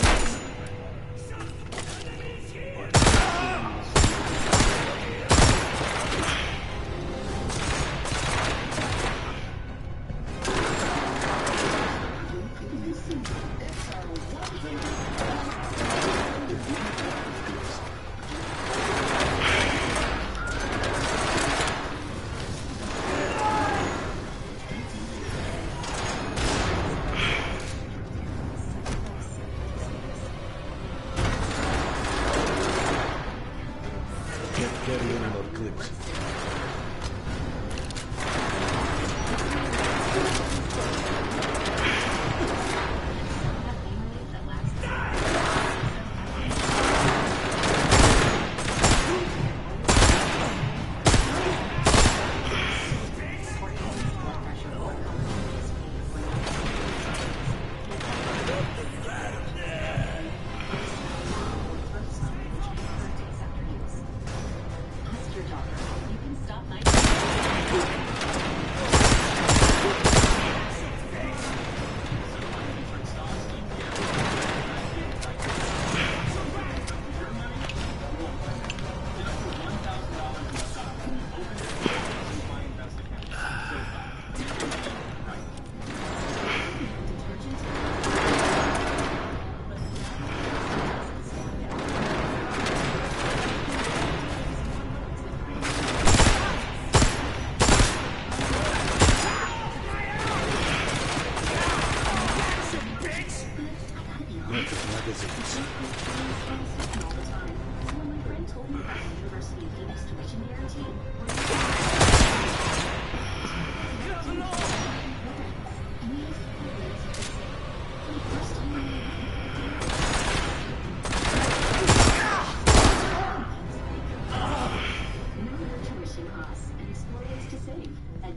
Can't carry any more clips.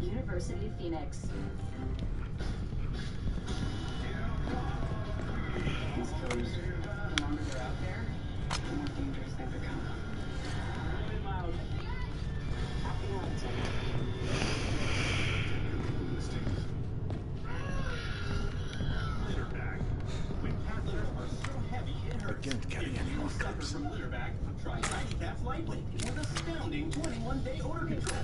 University of Phoenix. These killers, the longer they're out there, the more dangerous they've become. Really loud. Happy hunting. Litter bag. When cat litters are so heavy it hurts. I can't carry any more cups. From litter bag, try Tidy Cat's Lightweight with astounding 21-day odor control.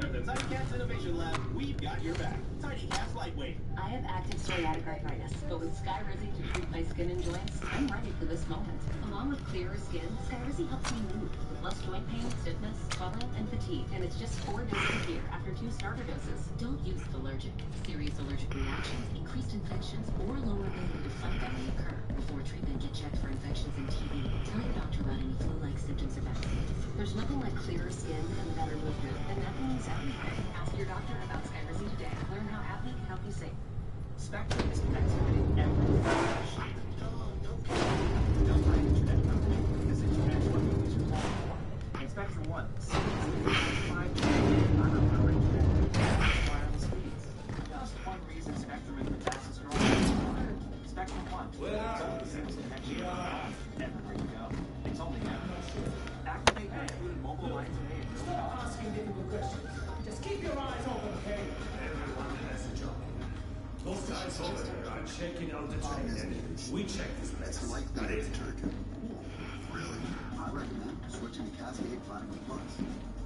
At the Tidy Cat's Innovation Lab, we've got your back. Tidy Cat's Lightweight. I have active psoriatic arthritis, but with Skyrizi to treat my skin and joints, I'm ready for this moment. Along with clearer skin, Skyrizi helps me move with less joint pain, stiffness, swelling, and fatigue. And it's just 4 doses here after 2 starter doses. Don't use it allergic. Serious allergic reactions, increased infections, or lower ability to fight them may occur. Before treatment, get checked for infections and TB. Tell your doctor about any flu-like symptoms or vaccines. There's nothing like clearer skin and better movement, and that means everything. Ask your doctor about Skyrizi today. Learn how AbbVie can help you save. Spectrum is activating every function. Don't buy internet company because internet's what the users want more. And Spectrum One, 5G power internet wireless speeds. Just one reason Spectrum is the fastest growing. Spectrum One. Everywhere you go. It's only activate your included mobile line today at no cost. Asking difficult questions. Just keep your eyes open, okay? Everyone has a job. Those guys over there are checking out the train and we check this place. It's like that detergent. Really? I recommend switching to Cascade Platinum Plus.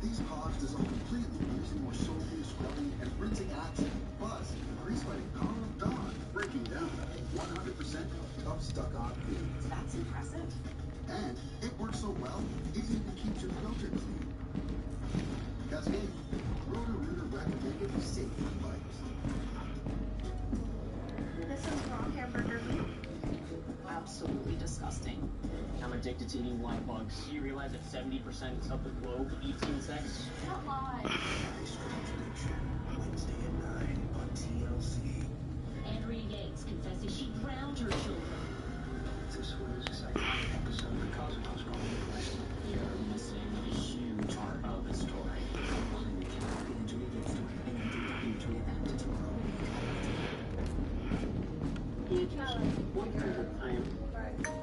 These pods dissolve completely using more soapy, scrubbing, and rinsing action. Plus, grease fighting power of Dawn, breaking down 100% of tough stuck-on foods. That's impressive. And it works so well, it even keeps your filter clean. Cascade, Roto-Rooter recommended safe advice. This is raw hamburger meat. Absolutely disgusting. I'm addicted to eating white bugs. Do you realize that 70% of the globe eats insects? Don't lie. Very strange addiction. Wednesday at 9 on TLC. Andrea Yates confesses she drowned her children. This was a psychotic episode because of what's wrong with the rest. You're missing a huge part of the story. One time at a time.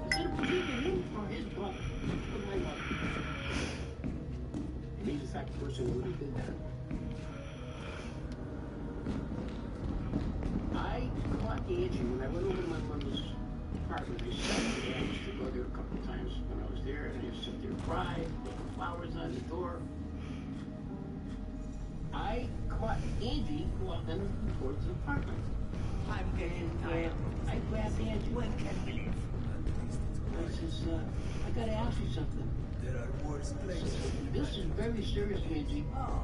Instead of believing him for his brother, for my mother. And he's the fact person who really did that. I caught Angie when I went over to my mother's apartment. I sat there. I used to go there a couple of times when I was there, and I just sit there and cry, put flowers on the door. I caught Angie walking towards the apartment. I'm getting tired. I grabbed Angie. When can we leave? I says, I gotta ask you something. There are worse places. This is very serious, Angie. Oh.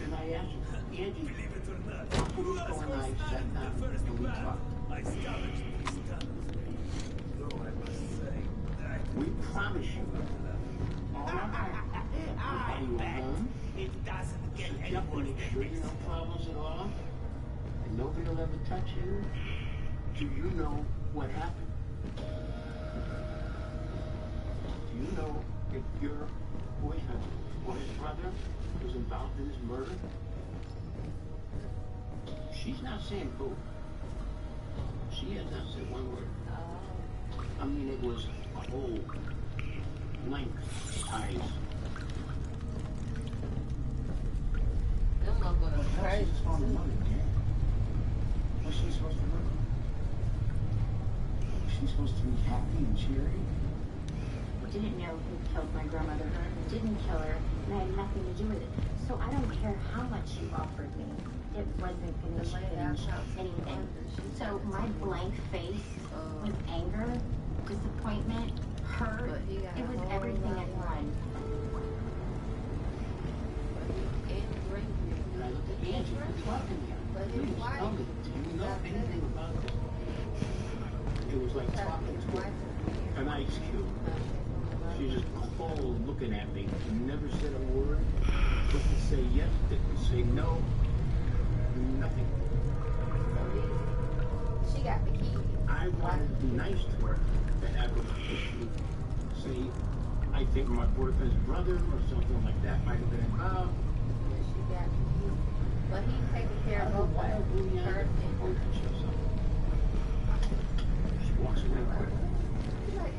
And I asked her, Angie, Believe it or not, who was going I sat down and we talked. I scavenged these tunnels. Though I must say that We promise you. All right. I bet it doesn't get any Check to worse make than sure this. you no problems at all. And nobody will ever touch you. Do you know what happened? Do you know if your boyfriend or his brother was involved in this murder? She's not saying who. She has not said one word. I mean, it was a whole length ties. Them motherfuckers crazy. What's she supposed to do? She's supposed to be happy and cheery? Didn't know who killed my grandmother, didn't kill her, and I had nothing to do with it. So I don't care how much you offered me. It wasn't going to change anything. So my blank face with anger, disappointment, hurt, it was everything at once. And I looked at Angie, who's talking here. Please tell me, do you know anything about this? It was like talking to an ice cube. She just cold looking at me. Never said a word. Didn't say yes, didn't say no. Nothing. She got the key. I wanted to be nice to her, to have her say, I think my boyfriend's brother or something like that might have been involved. Yeah, she got the key. But he's taking care of both of them. Her and She walks away quick. She's like,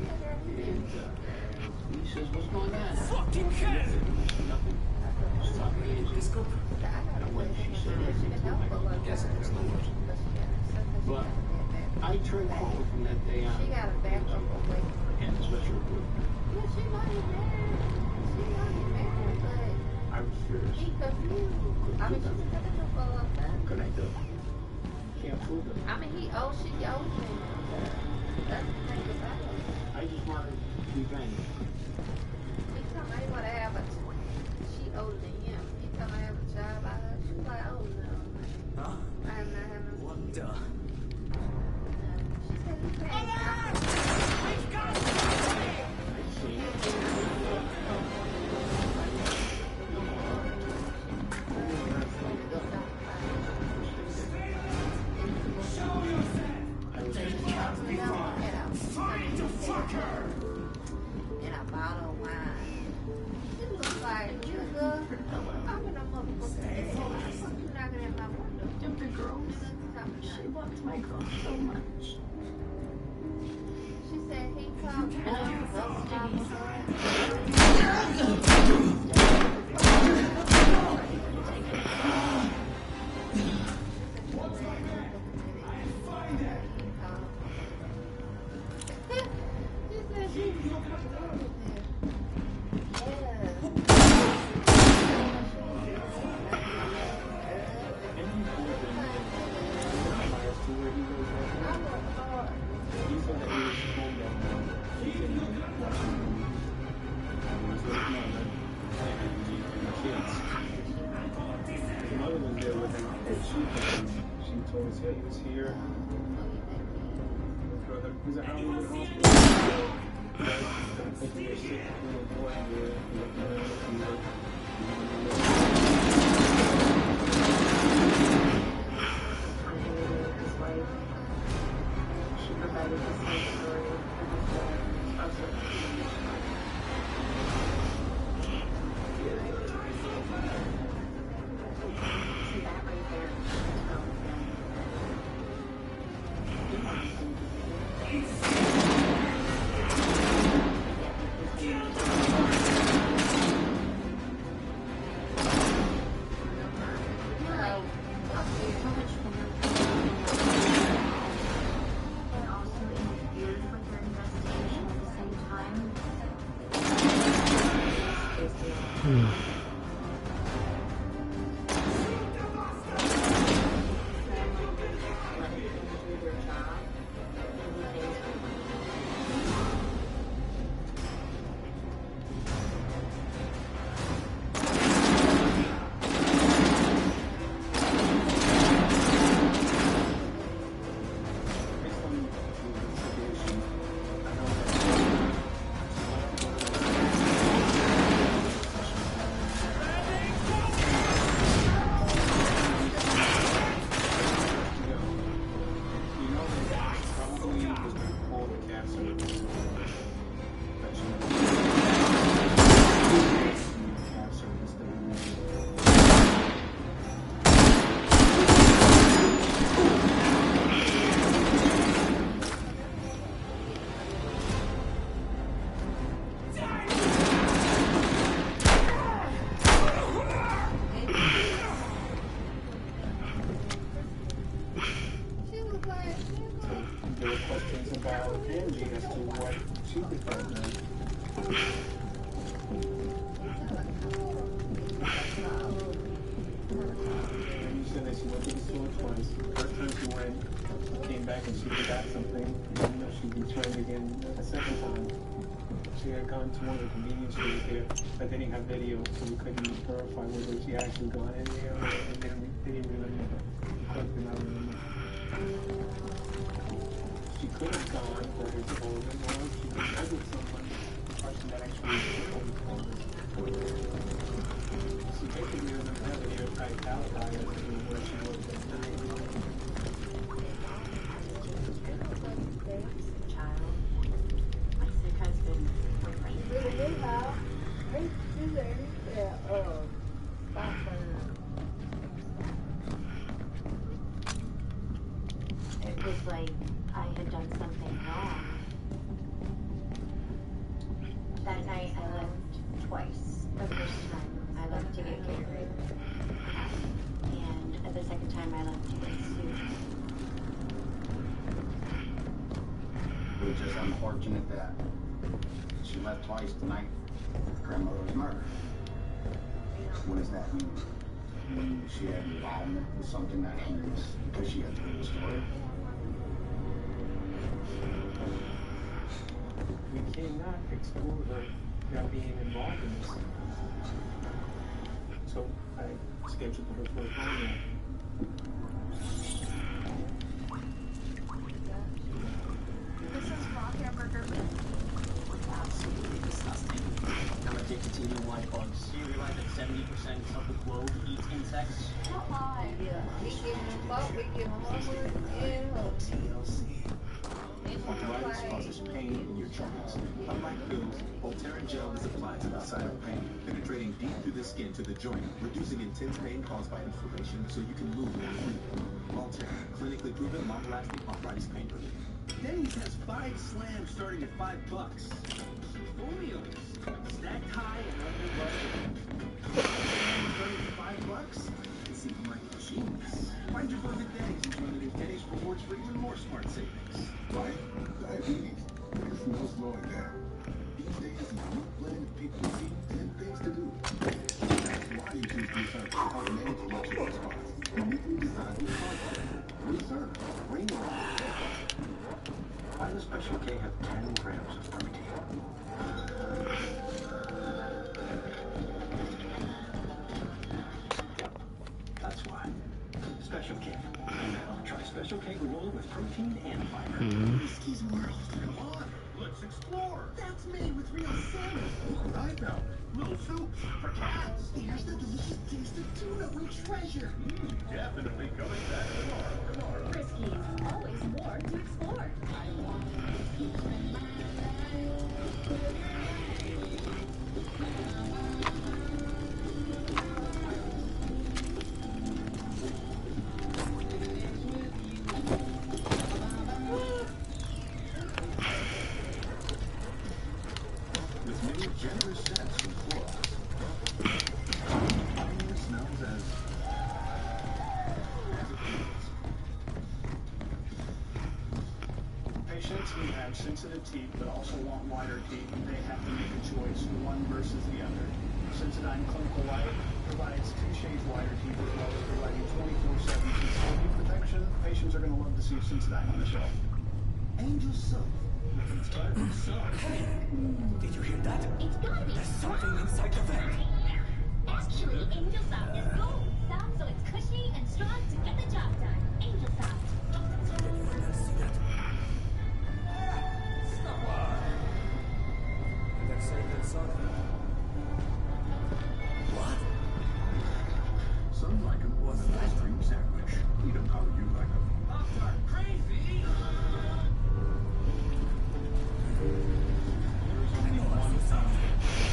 And he says, what's going on? Fucking cat! Nothing. Just talking to Angie. And when she said everything, I guess it was no worse. But I turned home from that day on. She got a backup away. And the sweatshirt grew. Yeah, she might be married. She might be married, but I was furious. he confused. I mean, she was looking for a long time. Could I do? Can't prove it. I mean, she owes me. That's the thing about it. I just wanted revenge. He told me what happened. She older than him. He told me I have a child by her. She was like, oh no. Huh? I am not having a What the? She said, you can't. We've got And a bottle of wine. It looks like you good. I'm in a motherfucker. You're not gonna have my window. Stupid girls. She loves my girl so much. She said he called me. And I He was here. His brother was at Hollywood Hospital. I think he was sick, little boy here. She provided the same story for See that right there? There were questions about Angie as to what she did that night. And you said that she went to the store twice. First time she went, came back and she forgot something. And she returned again a second time. She had gone to one of the convenience stores there, but they didn't have video, so we couldn't verify whether she actually gone in there and then they didn't remember. Of course, they not remember. She could have gone for her children, or she could have with someone, the person that actually told her. She basically doesn't have an airtight alibi as to where she was that night. Child. My sick husband. It was like I had done something wrong. twice. The first time I left to get Gatorade. And the second time I left to get soup. It was just unfortunate that she left twice the night grandmother was murdered. What does that mean? Mean she had involvement with something that ends because she had to hear the story? We cannot exclude her from being involved in this. So I scheduled her for a phone. This is raw hamburger meat. Absolutely disgusting. I'm addicted to eating white bugs. Do you realize that 70% of the globe eats insects? Why? We give them up, we give them homework, TLC. Arthritis causes pain in your joints. Unlike pills, Voltaren gel is applied to the site of pain, penetrating deep through the skin to the joint, reducing intense pain caused by inflammation so you can move more freely. Voltaren, clinically proven, long-lasting arthritis pain relief. Denny's has 5 slams starting at $5. Full meals, stacked high and under budget. Starting at $5? It's even like machines. Find your perfect Denny's and join the new Denny's Rewards for even more smart savings. Right? Diabetes. There's no slowing down. These days, a unique blend of people to see and things to do. That's why you choose Vr2 to help manage blood sugar response. Uniquely designed with Vr2. Bring it on. Why does Special K have 10 grams of protein? That's why. Special K. Now try Special K granola with protein and fiber. Whiskey's world. Come on, let's explore. That's made with real salmon. I found little soups for cats. There's the delicious taste of tuna we treasure. Definitely coming back tomorrow. Friskies, always more to explore. With many generous scents from Clorox. It smells as it feels. Patients who have sensitive teeth but also want whiter teeth, they have to make a choice, one versus the other. Sensodyne Clinical White provides 2 shades whiter teeth as well as providing 24/7 teeth protection. Patients are going to love to see Sensodyne on the shelf. Angel soap. Inspired from soap. Did you hear that? It's gotta be There's something inside the vent. Actually, Angel Soft is gold. Soft so it's cushy and strong to get the job done. Angel Soft. Did anyone else see that? Did that say that something? What? Some like them was an ice cream sandwich. Eat them how you like them. Pop-Tart crazy! I know I see something.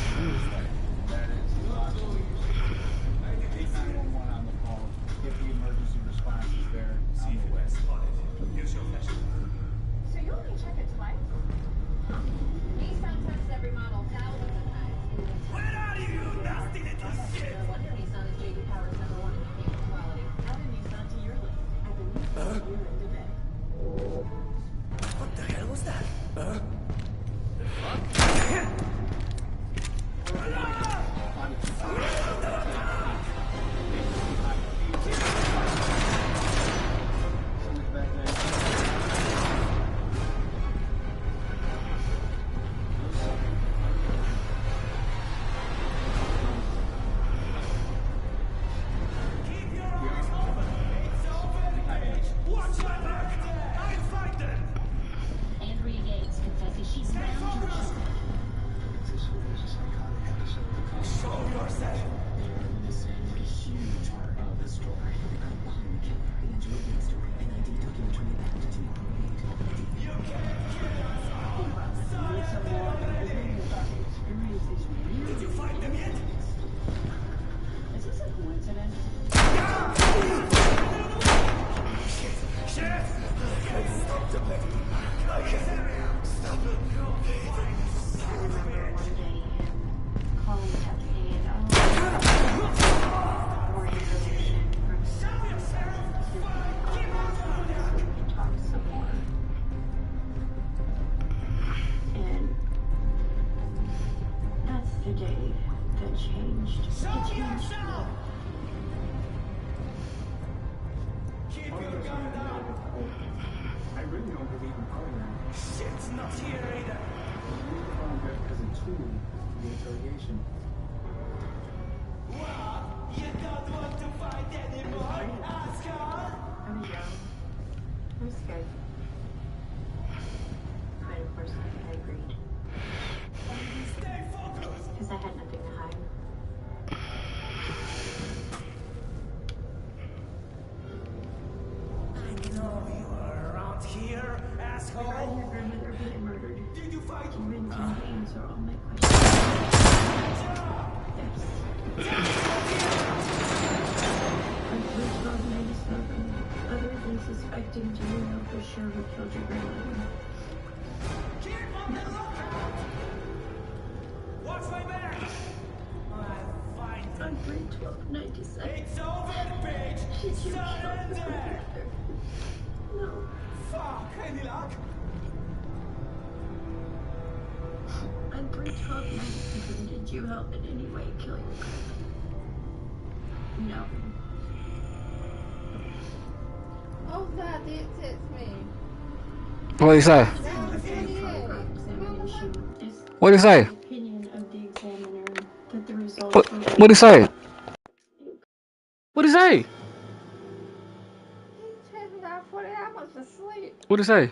day that changed. It changed me. Keep your guard down. I really don't believe in polyamory. Shit's not here either. We use the polygraph as a tool for the interrogation. What? You don't want to fight anymore, asshole? I was young. I was scared. But of course, I agreed. Stay focused. Because I had nothing to hide. I know you are around here, I read asshole. your grandmother being murdered. Did you fight? You really can't answer all my questions. Yes. On 12/97, other than suspecting, do you know for sure who killed your grandmother? Keep on the lookout. Watch my back. I'll find On 3/12/97. It's over, bitch. Did you kill my Surrender. grandmother? No. Fuck, any luck? On 3/12/97, did you help in any way kill your grandmother? No. Oh, God did text me. What do you say? What do you say? Opinion of the examiner that the results What were do you say? What do you say? He texted me about 40 hours asleep. What do you say?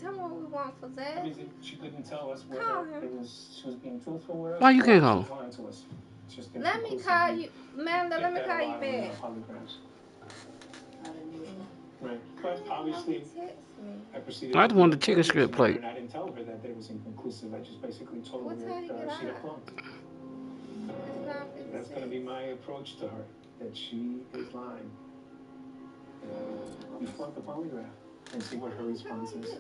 Tell me what we want for that. She couldn't tell us Call whether him. she was being truthful with us. Why you can't or call she him? was lying to us. It's just Let me inconclusive. call you. Amanda, let me Get that call a you lot on, back. polygraphs. not unusual. Right. But obviously, Text me. I proceeded I just to wanted the do chicken it strip plate. and I didn't tell her that it was inconclusive. I just basically told What her time you that get she'd out? flunked. It's 9:56. That's going to be my approach to her, that she is lying. You flunk the polygraph and see what her response is.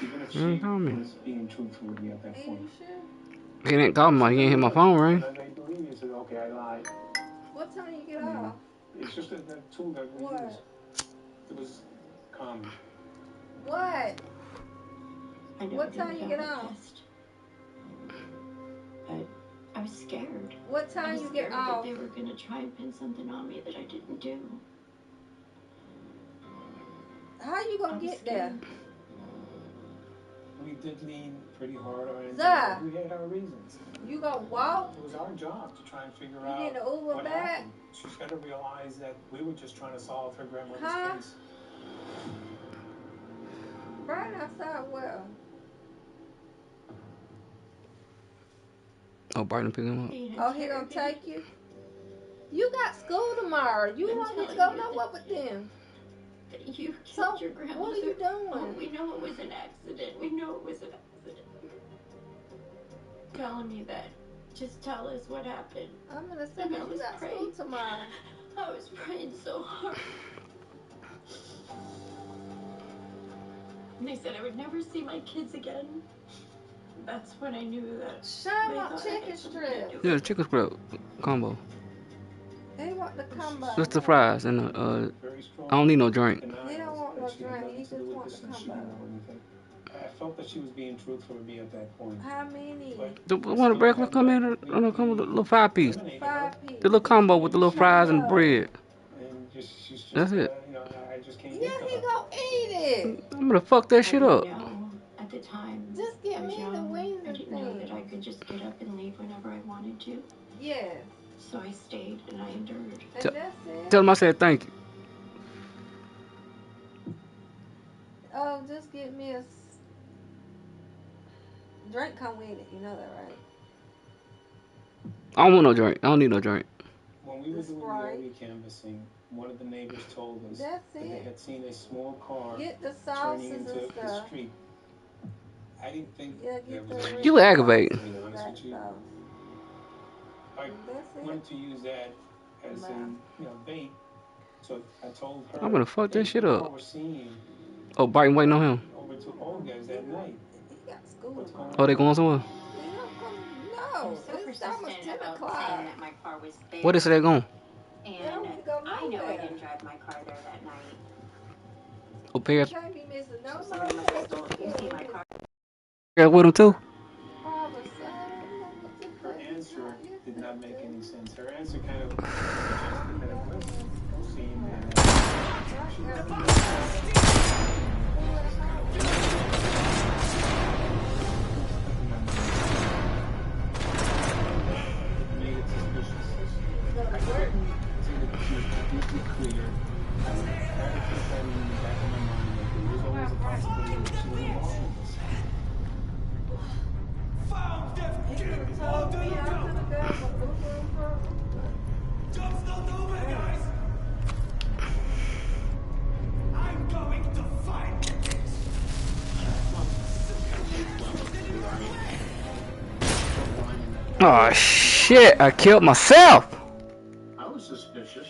Even if she was being truthful with me at that point. He didn't call me. He didn't hear my phone ring. And they believe you, said, okay, I lied. What time you get off? It's just a tool that we use. It was common. What? I know What I didn't time you fail get the off? test. But I was scared. What I time was you scared get that off? they were going to try and pin something on me that I didn't do. How you gonna get there? We did lean pretty hard on it. Zah. We had our reasons. You gonna walk? It was our job to try and figure You out need an Uber what back? happened. She's got to realize that we were just trying to solve her grandmother's Huh? case. Right outside well. Oh, Barton pick him up. Oh, he gonna take you? You got school tomorrow. You don't get to go nowhere with them. You killed your grandmother. What are you doing? Oh, we know it was an accident. We know it was an accident. Telling me that. Just tell us what happened. I'm gonna say And I you was got school praying. tomorrow. I was praying so hard. And they said I would never see my kids again. That's when I knew that. Show they up thought I chicken had something to strips. do Yeah, with chicken strip combo. He want the combo. Just the fries and the I don't need no drink. He don't want no drink. He just want the combo. I felt that she was being truthful with me at that point. How many? The one of regular come in, come with a little 5-piece. 5-piece. The little combo with the little fries and bread. And she's just, That's it. I just can't Yeah, get to he her. gonna eat it. I'm gonna fuck that shit up. No, at the time. Just give I was me the young. wings I and didn't know that I things. could just get up and leave whenever I wanted to. Yeah. So I stayed and I endured. And Tell- that's it. Tell him I said thank you. Oh, just get me a drink. Come with it. You know that, right? I don't want no drink. I don't need no drink. When we were doing the area canvassing, one of the neighbors told us That's that they it. had seen a small car Get the turning sauces into and the stuff. street. I didn't think Yeah, there get was the a You aggravating. to be honest with you. I That's it. wanted to use that as a bait. So I told her, I'm gonna fuck that shit we up. were seeing Oh, Barton waiting on him. over to Olga's that night. He got school What's tomorrow. going Oh, they going somewhere? He don't come. No, it's almost 10 o'clock. Saying that my car was there. What is they going? And don't need to go I know I nowhere. didn't drive my car there that night. Oh, Paris. You can't be missing no So more somebody must have stole. You see my car. Paris with him too? Father, son, Her answer answer did not make any sense. Her answer kind of suggested that it was Hussein, and she wasn't made it suspicious. I couldn't say that she was completely clear. I would try to keep that in the back of my mind that there was always a possibility that she was involved in this. Found them! Get on the lookout! Job's not over, guys! I'm going to find the kids! Oh shit, I killed myself! I was suspicious.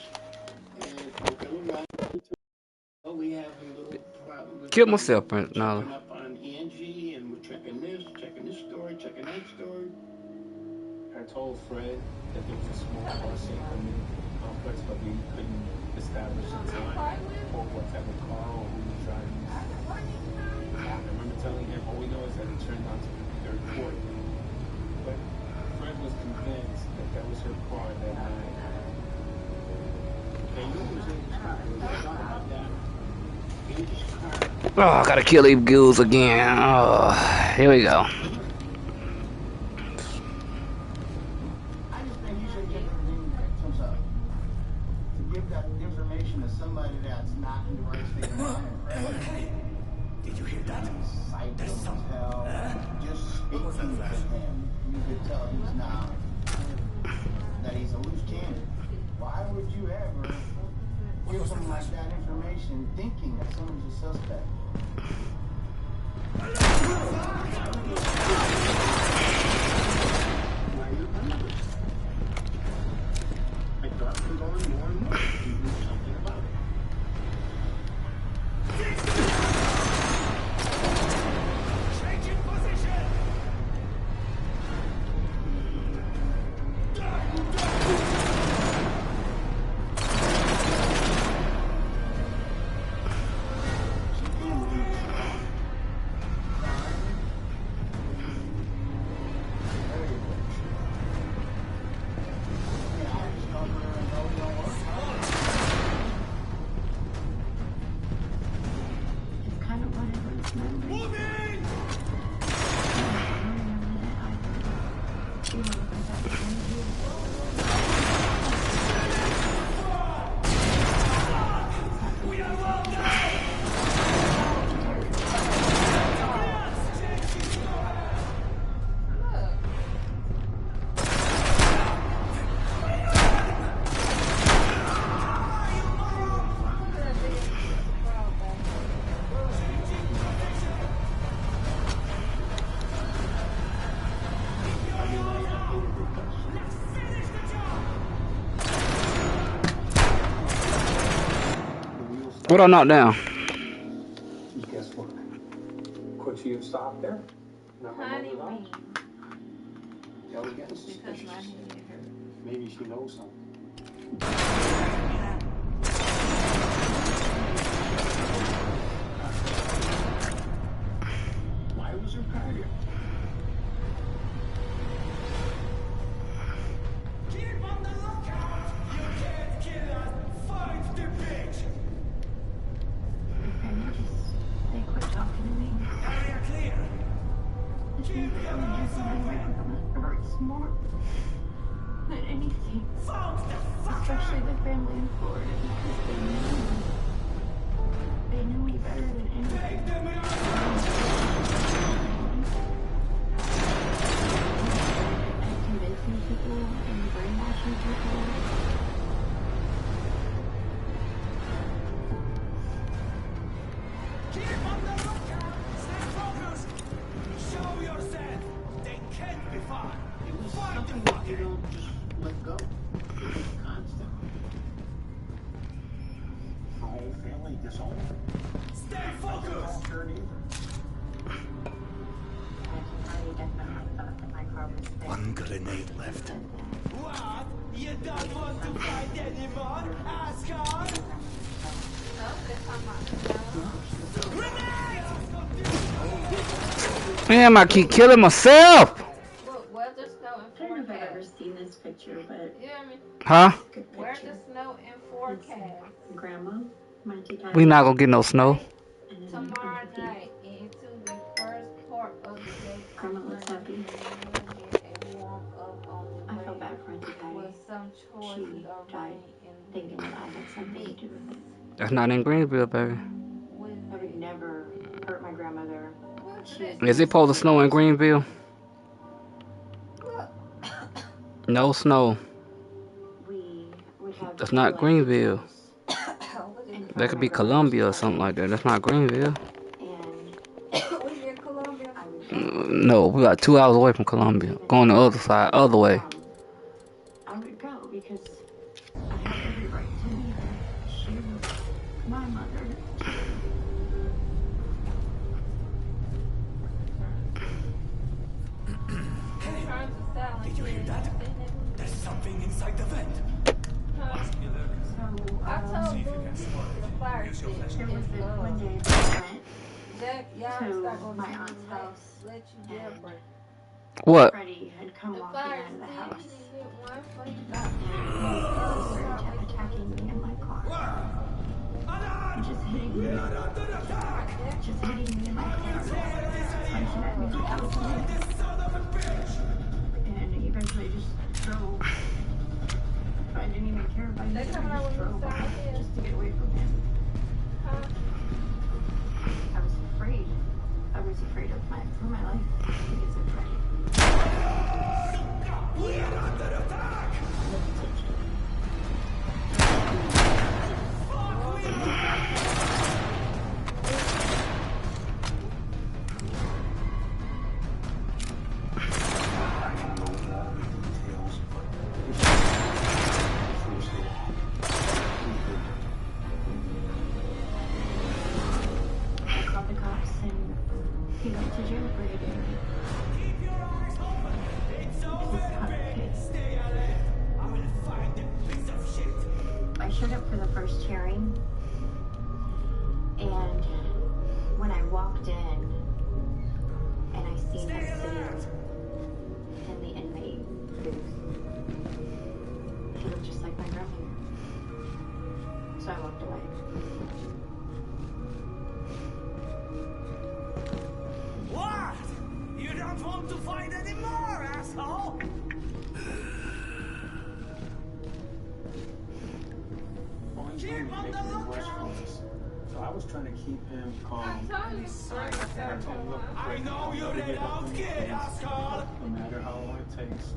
And we have a little problem. Killed myself now. Checking up on Angie, and we're checking this story, checking that story. I told Fred that there was a small car safe in the complex, but we couldn't establish the time or what type of car or who was driving. I remember telling him, all we know is that it turned out to be the third quarter. But Fred was convinced that that was her car that night. And you was able to talk about that. Oh, I gotta kill these ghouls again. Oh, here we go. I just think you should get everything that comes up. To give that information to somebody that's not in the right state of mind. Hey, did you hear that? There's some hell. Just speaking to him, you could tell he's not, that he's a loose cannon. Why would you ever give someone like that information thinking that someone's a suspect? I thought from going more and more, you knew something about it. Changing position! It's kind of whatever it's meant to be. We are well done! What I knock down? Guess what? Could she have stopped there? Not Honey, alone without? That was getting because suspicious. my hand hit her. Maybe she knows something. Why was her car here? Keep on the lookout! You can't kill us! Find the bitch! They quit talking to me. Area clear! I think that I'm just very smart. But anything. Especially the family in Florida, because they knew me better than anything. Convincing people and brainwashing people. Keep on the lookout! Stay focused! Show yourself! They can't be far! It was Find something the that you don't just let go. It was constant. Her whole family disowned her. Stay focused! Turn either. One grenade left. What? You don't want to fight anymore, asshole? Damn, I keep killing myself! We'll just go in 4K. seen this picture, but Huh? Where the snow in forecast? Grandma, my auntie We Patty, not gonna get no snow. and then Tomorrow Uncle Pete. night into the first part of the day. Grandma looks happy. And you'll get a warm up on the I felt way bad for Auntie Patty. with some choices She of died rain in thinking that I had something to do with it. That's not in Greenville, baby. I would never hurt my grandmother. She was Is it supposed to snow in Greenville? No snow. We would have That's not Greenville. That could be Columbia or something like that. That's not Greenville. No, we got 2 hours away from Columbia. Going the other side, other way. I would go because I have every right to be there. She was my mother. Did you hear that? There's something inside the vent. I told See if you can spot it. Use your flashlight. To my aunt's house. What? Freddie had come walking out of the house and started attacking me in my car. Just hitting me. Just hitting me in my car. Punching at me like I was and he eventually just drove. I didn't even care if I didn't. I just drove off just to get away from him. I was afraid. I was afraid for my life because of Freddie. We are under attack! I called the cops and he went to jail for a day. Keep your eyes open! It's over! Stay alert! I will find that piece of shit! I showed up for the first hearing, and when I walked in and I seen him sitting in the inmate booth, he looked just like my grandmother. So I walked away. What? You don't want to fight anymore, asshole? Keep on the lookout! So I was trying to keep him calm. I told him, look, I know you're an out kid, asshole! no matter how long it takes.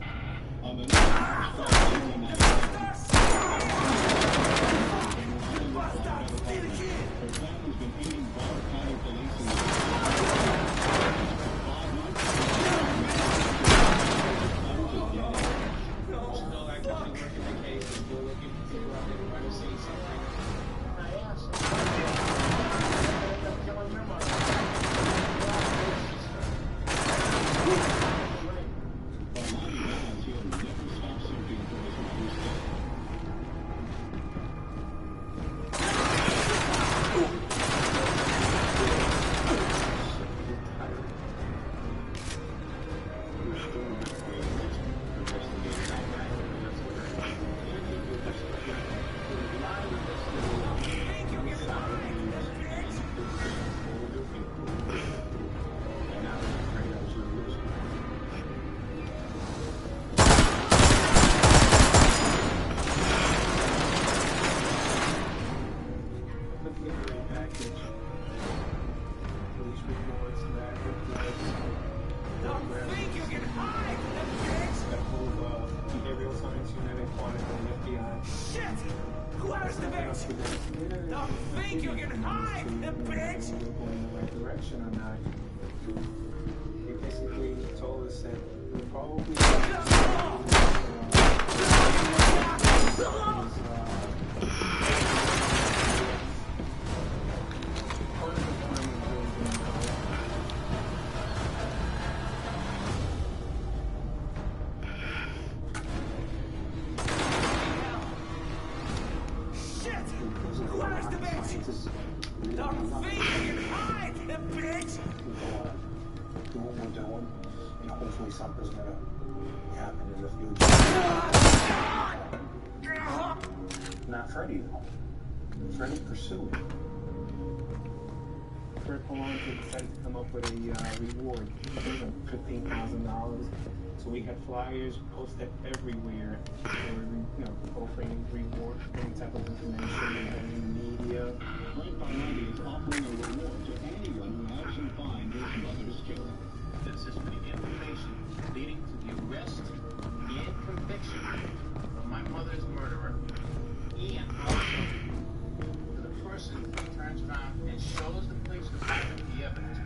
Where's the bitch? Don't think you can hide, the bitch! We're going in the right direction or not. They basically told us that we're probably Where's the bitch? Don't think you can hide, the bitch! Do what we're doing, and hopefully something's gonna happen in the future. Freddie, though. Freddie pursued. Fred Palante decided to come up with a reward, $15,000. So we had flyers posted everywhere. They were, offering reward, any type of information in the media. Fred Palante is offering a reward to anyone who helps him find his mother's killer. Consistent information leading to the arrest and conviction of my mother's murderer, and also to the person who turns around and shows the police department the evidence.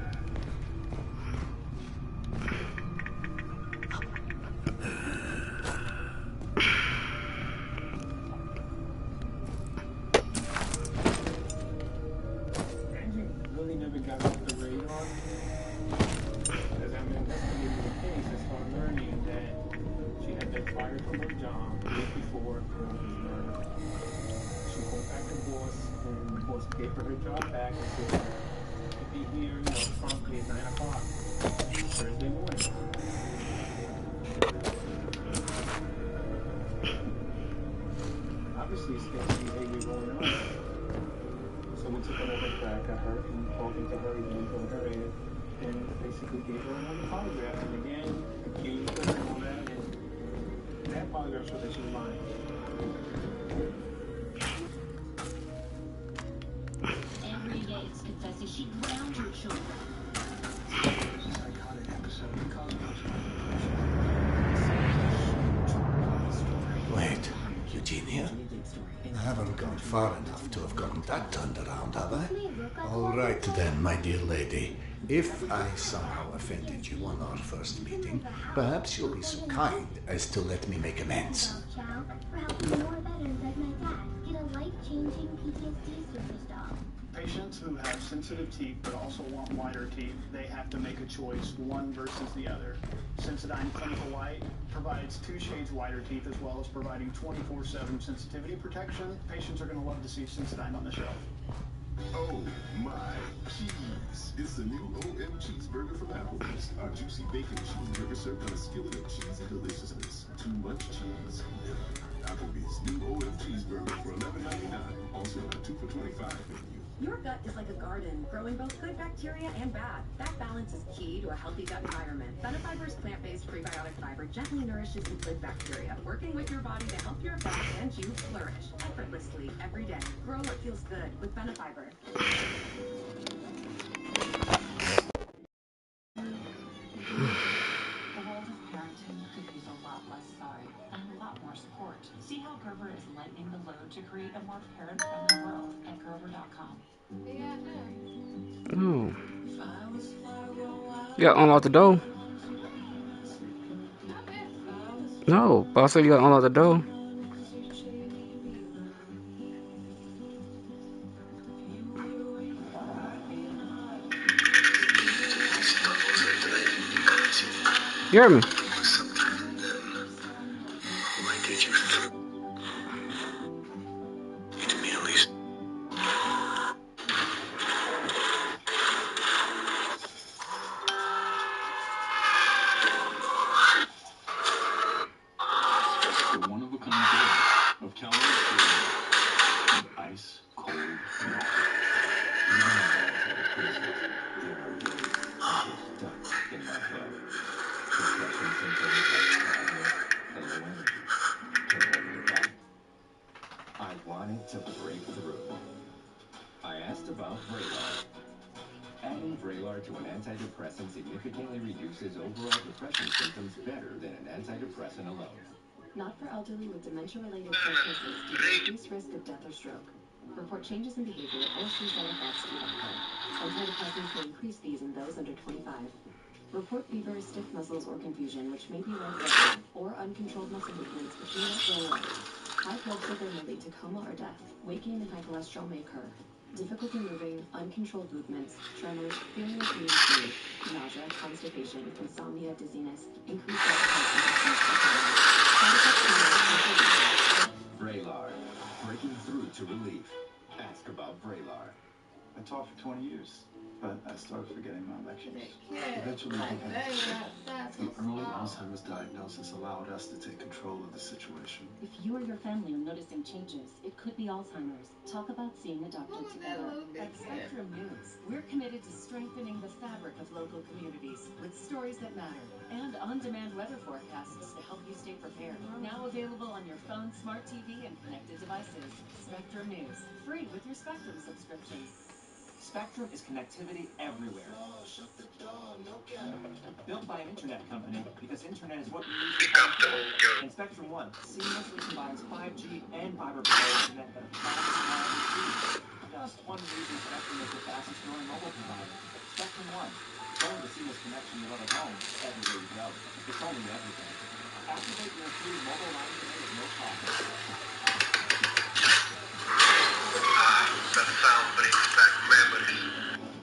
Angie really never got off the radar. As I'm investigating the case, I started learning that she had been fired from her job the week before her husband's murder. She contacted the boss, and the boss gave her her job back and said, "You'll be here, promptly at 9 o'clock Thursday morning." Obviously, sketchy behavior going on. So we took another crack at her and talking to her again, told her in, and basically gave her another polygraph. And again, accused her and all that, and that polygraph showed that she was lying. Andrea Yates confesses she drowned her children. Psychotic episode caused Wait, Eugenia? I haven't gone far enough to have gotten that turned around, have I? All right then, my dear lady. If I somehow offended you on our first meeting, perhaps you'll be so kind as to let me make amends. Chow, for helping more veterans like my dad get a life-changing PTSD service dog. Patients who have sensitive teeth but also want whiter teeth, they have to make a choice, one versus the other. Sensodyne Clinical White provides 2 shades whiter teeth as well as providing 24/7 sensitivity protection. Patients are going to love to see Sensodyne on the shelf. Oh my cheese! It's the new OM cheeseburger from Applebee's. Our juicy bacon cheeseburger served on a skillet of cheesy deliciousness. Too much cheese? Never. Applebee's new OM cheeseburger for $11.99. Also on a 2 for $25 menu. Your gut is like a garden, growing both good bacteria and bad. That balance is key to a healthy gut environment. Benefiber's plant-based prebiotic fiber gently nourishes the good bacteria, working with your body to help your gut and you flourish effortlessly every day. Grow what feels good with Benefiber. The world of parenting could use a lot less side and a lot more support. See how Gerber is lightening the load to create a more parent-friendly world at Gerber.com. Ooh. You gotta unlock the door. No, but I said you gotta unlock the door. You hear me? The one-of-a-kind flavor of California and ice cold milk. Even though I had a Christmas, there are days that get stuck in my head. Depression symptoms like sadness and low energy can hold me back. I wanted to break through. I asked about Vraylar. Adding Vraylar to an antidepressant significantly reduces overall depression symptoms better than an antidepressant alone. Not for elderly with dementia-related psychosis due to increased risk of death or stroke. Report changes in behavior or suicidal thoughts to your doctor. Antidepressants may increase these in those under 25. Report fever, stiff muscles, or confusion, which may be life-threatening, or uncontrolled muscle movements, which may not go away. High blood sugar may lead to coma or death. Weight gain and high cholesterol may occur. Difficulty moving, uncontrolled movements, tremors, feeling of being fatigue, nausea, constipation, insomnia, dizziness, increased appetite, and Vraylar. Breaking through to relief. Ask about Vraylar. I taught for 20 years, but I started forgetting my lectures. Eventually, I became sick. The early Alzheimer's diagnosis allowed us to take control of the situation. If you or your family are noticing changes, it could be Alzheimer's. Talk about seeing a doctor together. At Spectrum News, we're committed to strengthening the fabric of local communities with stories that matter and on-demand weather forecasts to help you stay prepared. Now available on your phone, smart TV, and connected devices. Spectrum News, free with your Spectrum subscription. Spectrum is connectivity everywhere. Built by an internet company, because internet is what we use for and Spectrum One seamlessly combines 5G and fiber internet at a fast speed. Just one reason Spectrum is the fastest growing mobile provider. Spectrum One, going the seamless connection you love at home, everywhere you go. It's only everything. Activate your free mobile line today at no cost. That sound brings back memories.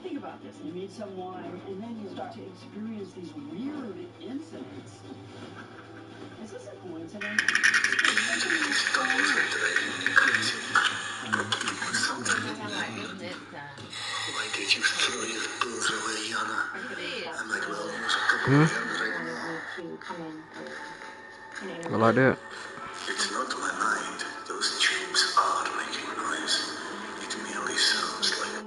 Think about this. You meet someone, and then you start to experience these weird incidents. Is this a coincidence? Why did you throw your booze away, Yana? I might well use a couple of them right now. I like that. It's not my mind. Those tubes are making noise. It merely sounds like...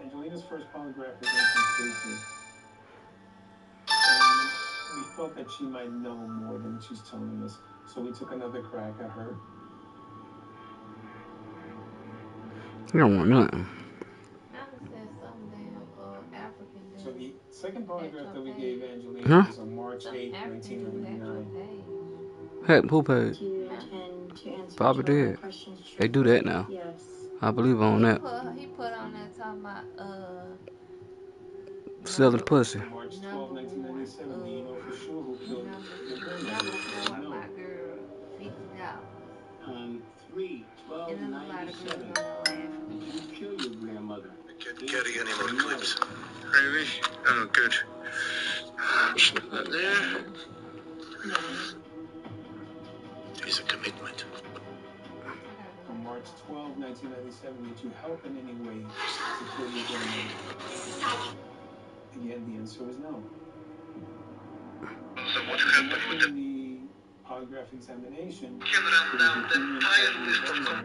Angelina's first polygraph was inconclusive. And we felt that she might know more than she's telling us. So we took another crack at her. You don't want nothing. So the second polygraph that we gave Angelina was on March 8, 1999. Heck, who paid? Probably did. They do that now. I believe on that. He put on that talking about Selling pussy. March 12, 1997, do you know for sure who killed your grandmother? number 4, my girl, $50. On 3/12/97, did you kill your grandmother? I can't carry any more clips. Really? Oh, good. Snip that there. It is a commitment. On March 12, 1997, did you help in any way to kill your grandmother? Again, the answer was no. So what happened with the polygraph examination, can run down the entire list of them.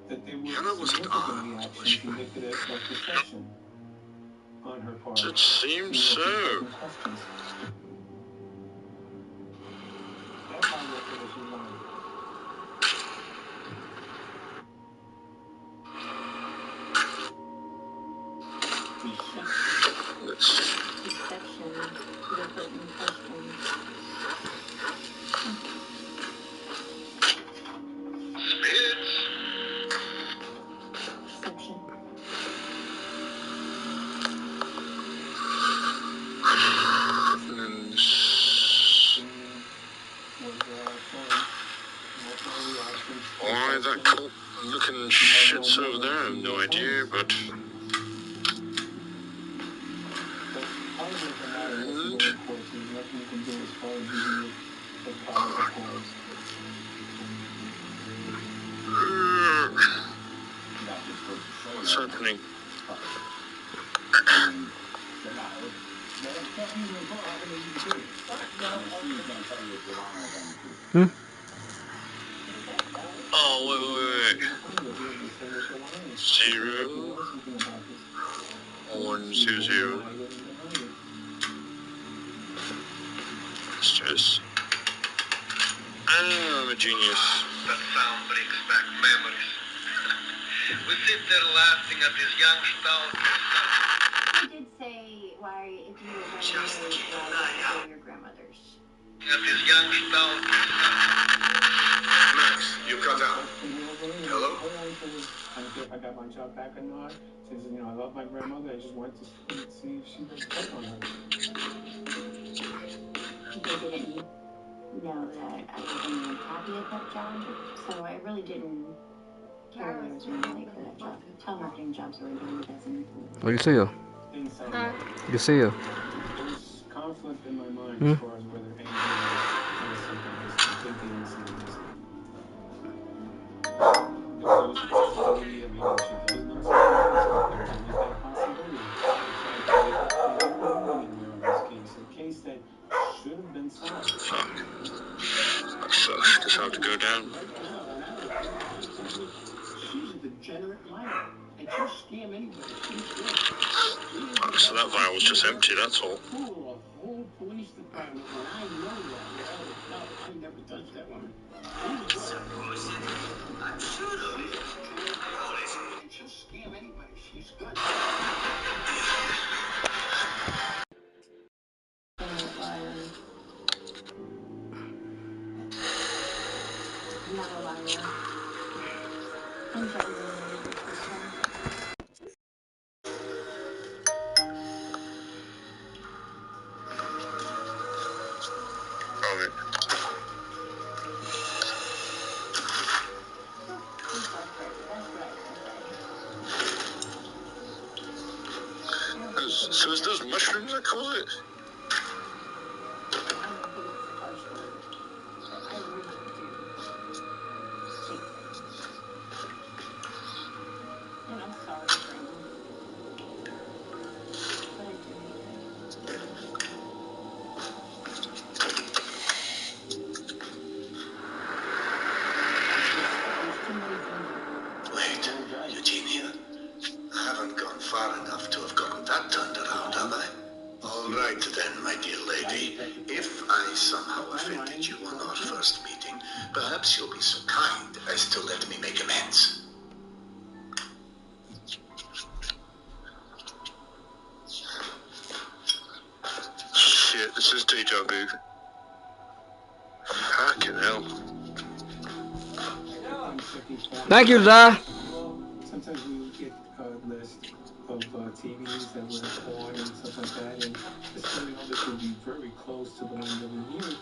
that there were Yana wasn't significant armed, was reactions she? indicative of deception on her part. It seems so. Questions. That polygraph was she won. Let's see. Deception with a certain question. Spirits. Deception. Why that cult looking shit's over there? I have no idea, but. What's happening? Oh, wait. 0 100. Stress. I'm a genius. That sound brings back memories. We sit there laughing at this young stalker. He did say why, if you were Just going to keep an why eye you out. kill your grandmothers. At this young stalker. Max, you cut out. Hello? I don't care if I got my job back or not. She says, I love my grandmother. I just wanted to see if she would check on her. They didn't know that I wasn't even happy at that job, so I really didn't care what I was doing late for that job. Telemarketing jobs were a dime a dozen. Oh, you see her? You see her? There was conflict in my mind as far as whether Angela was something was completely innocent. There was a possibility of maybe she does know something. There was that possibility. So I felt like there was a case that should have been Fuck. That sucks. Guess I'll have to go down. She's a degenerate liar, and she'll scam anybody. She's good. So that vial was just empty, that's all. Fool a whole police department, and I know that without a doubt. I never touched that woman. Supposedly, I'm sure of it. And she'll scam anybody. She's good. I'm not a liar. I'm very related with this one. Oh, so it's those mushrooms that cause it? And I'm sorry, Grandma. But I do need it. Wait, Eugenia. I haven't gone far enough to have gotten that turned around, have I? All right then, my dear lady. If I somehow offended you on our first meeting, perhaps you'll be so kind as to let me make amends. Shit, this is deja vu. Fucking hell. Thank you, Zah. Sometimes we would get a list of TVs that were on and stuff like that, and this family members would be very close to the one that we knew.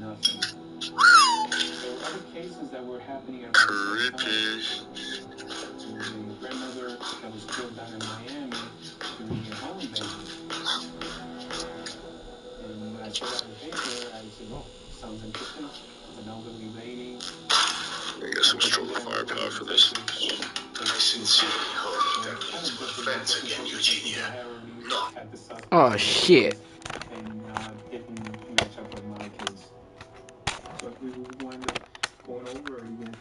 Nothing. There were other cases that were happening at the same time. There was a grandmother that was killed down in Miami during a home invasion. And when I saw that in the paper, I said, oh, sounds interesting. It's an elderly lady. I get some stronger firepower for this. I sincerely hope that means we're friends again, Eugenia. Not. Oh shit. And didn't match up with my case. So we wound up going over it again.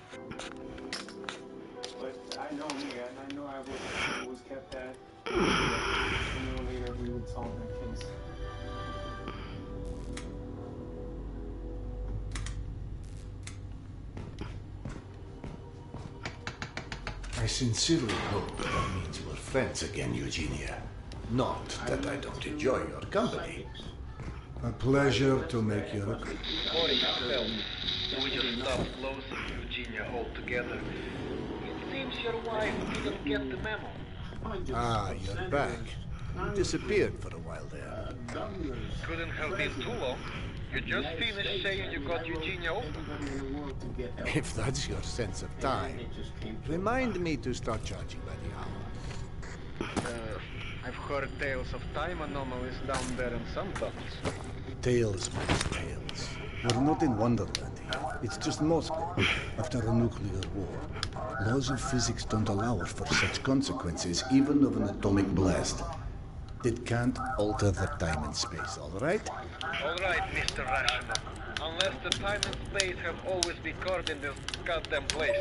But I know me, and I know I was kept at. Sooner or later, we would solve that case. I sincerely hope that means we're friends again, Eugenia. Not that I don't enjoy your company. A pleasure to make your acquaintance. Morning, Phil. We just stopped closing Eugenia altogether. It seems your wife didn't get the memo. Ah, you're back. You disappeared for a while there. Couldn't have been too long. You just finished saying you got Eugenia open. If that's your sense of time, remind me to start charging by the hour. I've heard tales of time anomalies down there in some tunnels. Tales, Max, tales. We're not in Wonderland here. It's just Moscow, after a nuclear war. Laws of physics don't allow for such consequences, even of an atomic blast. It can't alter the time and space, all right? All right, Mr. Rational. Unless the time and space have always been carved in this goddamn place.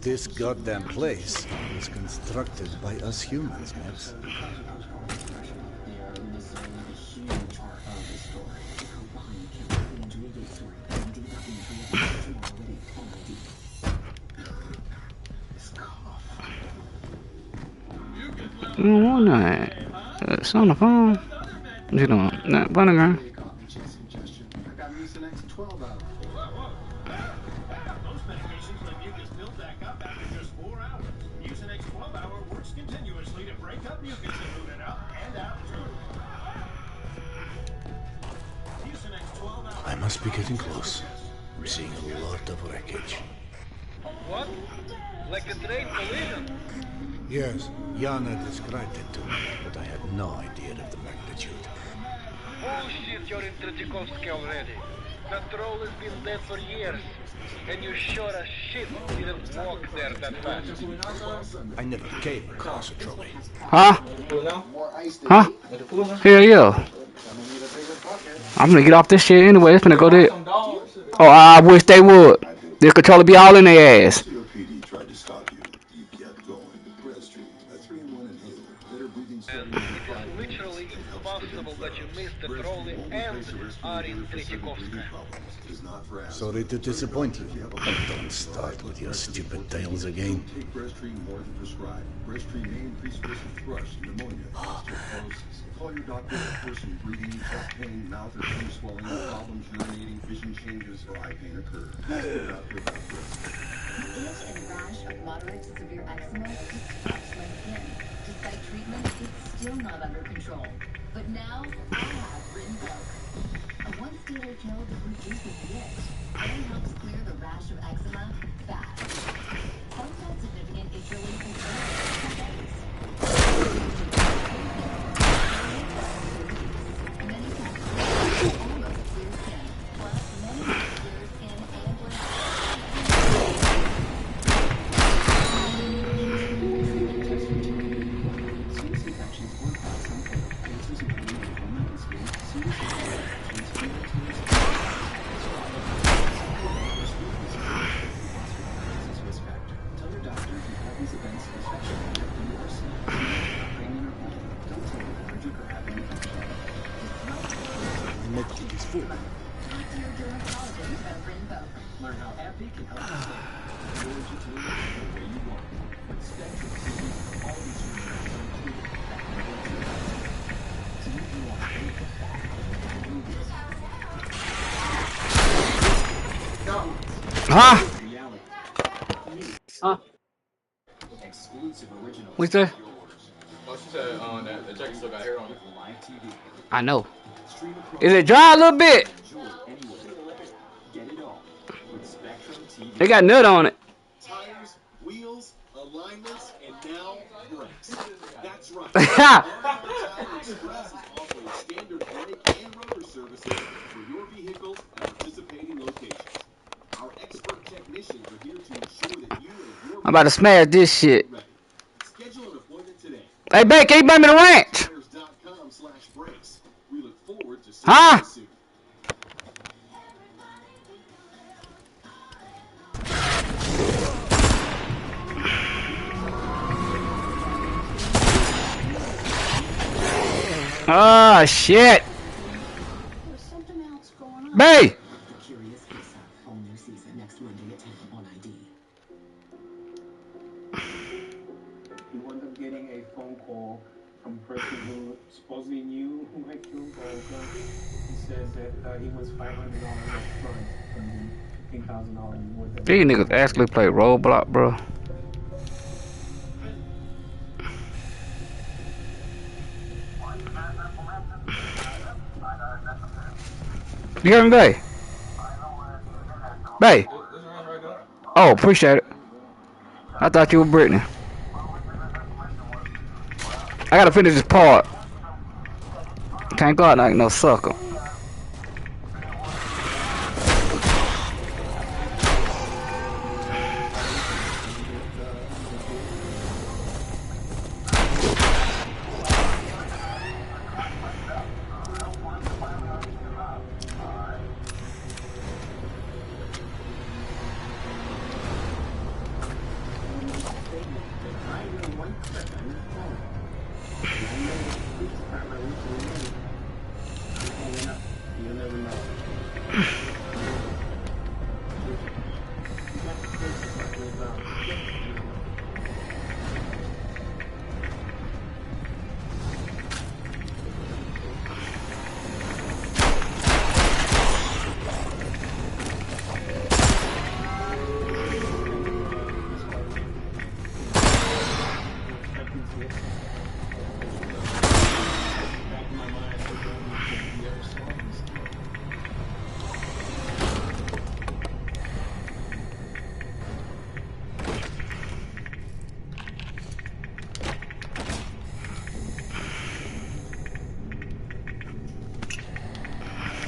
This goddamn place was constructed by us humans, Max. Oh, no. It's on the phone. What you doing? That bunny girl. I got Mucinex 12 out. Most medications let mucus build back up after just 4 hours. Mucinex 12-hour works continuously to break up mucus and move it up and out too. Mucinex 12-hour. I must be getting close. I'm seeing a lot of wreckage. What? Like a train collision? Yes, Yana described it to me, but I had no idea of the magnitude. Bullshit, you're in Tretikovsky already. That troll has been dead for years. And you sure as shit didn't walk there that fast. I never came across a trolley. Huh? Huh? Hell yeah. I'm gonna get off this shit anyway. It's gonna go there. Oh, I wish they would. This controller be all in their ass. COPD tried to stop you. You kept going. Breastream, a 3-in-1 inhaler. Better breathing And starting in it 5 is minutes literally and helps impossible prevent that you flare-ups. miss the Breastream trolley won't and replace a rescue are in inhaler for sudden breathing Tretyakovskaya. problems. It is not for asthma. Sorry to disappoint you. Don't start with your stupid tales again. Don't take Breastream more than prescribed. Breastream may increase risk of thrush, pneumonia, and osteoporosis. Call your doctor if a person breathing, chest pain, mouth or tongue swelling, problems urinating, vision changes, or eye pain occur. Ask your doctor about Breastream. The itch and rash of moderate to severe eczema disrupts my skin. Despite treatment, it's still not under control. But now, I have Vr2, a once-daily pill that reduces the itch and helps clear the rash of eczema fast. Some had significant itch relief in only 2 days. Many have almost clear skin, plus many have clear skin and less. Serious infections or cause some form of cancers, including lymphoma and skin, serious infections, irritants, risk factor. Tell your doctor if you have these events, especially if you are sick, pregnant or home. Don't take an allergic or have an infection. Medkit is full. Talk to your dermatologist about Vr2. Learn how AbbVie can help you save. Allergy to it the way you want. With Spectrum TV, all these treatments are included. That can work to your health. So if you want to get back to movies. Huh? Reality. Huh? Exclusive originals. What's that? Oh, she said that the jacket still got hair on it. Live TV. I know. Is it dry a little bit? Get it all with Spectrum TV. They got nut on it. Tires, wheels, alignments, and now brakes. That's right. Tire Express is offering standard brake and rotor services for your vehicle at participating locations. Our expert technicians are here to ensure that you and your I'm about to smash this shit. ready. Schedule an appointment today. Hey, Babe, can you buy me the ranch? Tires.com/brakes. We look forward to seeing Huh? you soon. Ah, shit. There's something else going on. Babe. The Curious Face-Off, all new season next Monday at 10 on ID. He wound up getting a phone call from a person who supposedly knew who had killed Volga. He says that he was $500 up front and then $15,000 more than. These niggas actually play Roblox, bro. You hear me, Babe? Babe. Oh, appreciate it. I thought you were Brittany. I gotta finish this part. Can't go out like no sucker.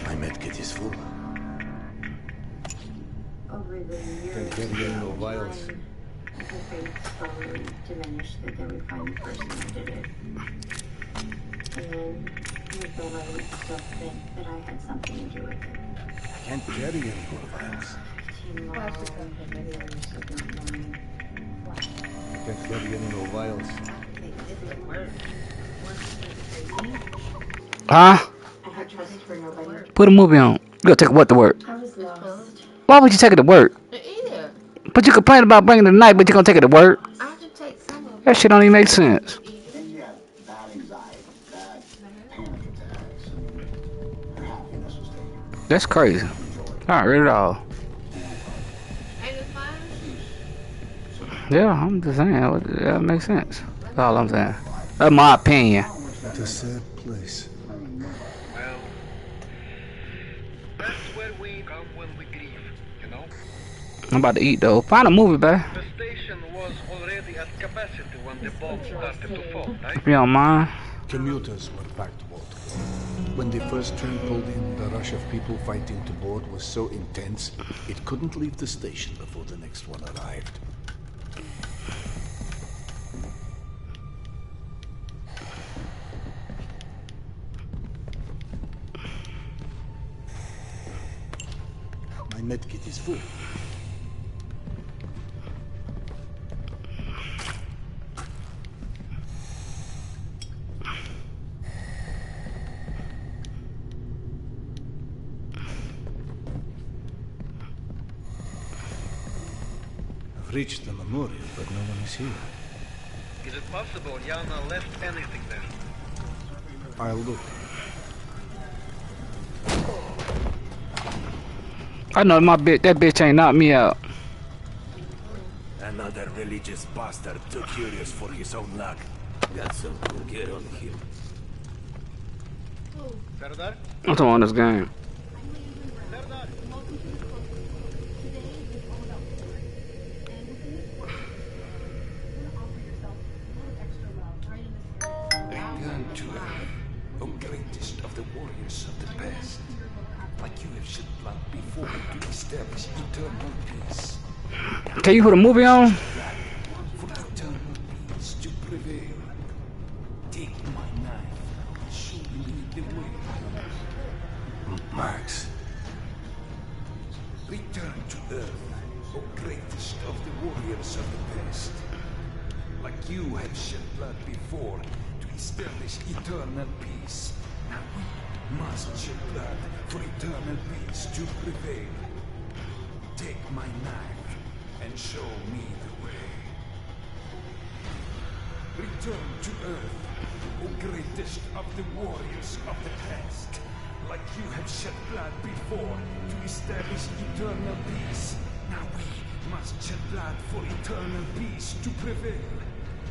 My medkit is full. Over the years, Can carry any more vials. the faith slowly diminished that they would find the person who did it. And then with the light, still think that I had had something to do with it. I can't carry any more vials. I can't carry any more vials. Huh? I had trust for nobody. Put a movie on. You gotta take what to work? I was lost. Why would you take it to work? Either. But you complain about bringing the knife, but you gonna take it to work? I just take some of it. That shit don't even make sense. Then you have bad anxiety, bad panic attacks, and her happiness was taken. That's crazy. I read it all. Ain't it fine? Yeah, I'm just saying. That makes sense. That's all I'm saying. That's my opinion. What a sad place. Well, that's where we come when we grieve, you know? I'm about to eat though. Find a movie, babe. The station was already at capacity when the bomb started to fall, right? If you don't mind. Commuters were packed wall to wall. When the first train pulled in, the rush of people fighting to board was so intense, it couldn't leave the station before the next one arrived. My medkit is full. I've reached the memorial, but no one is here. Is it possible Yana left anything there? I'll look. I know that bitch ain't knocked me out. Another religious bastard too curious for his own luck. Got some cool gear on him. Serdar? I'm talking on this game. Serdar! Return to Earth, O greatest of the warriors of the past. Like you have shed blood before to establish eternal peace. Can you put a movie on? For eternal peace to prevail. Take my knife and show me the way. Max. Return to Earth, O greatest of the warriors of the past. Like you have shed blood before to establish eternal peace. Now we must shed blood for eternal peace to prevail. Take my knife and show me the way. Return to Earth, O greatest of the warriors of the past. Like you have shed blood before to establish eternal peace. Now we must shed blood for eternal peace to prevail.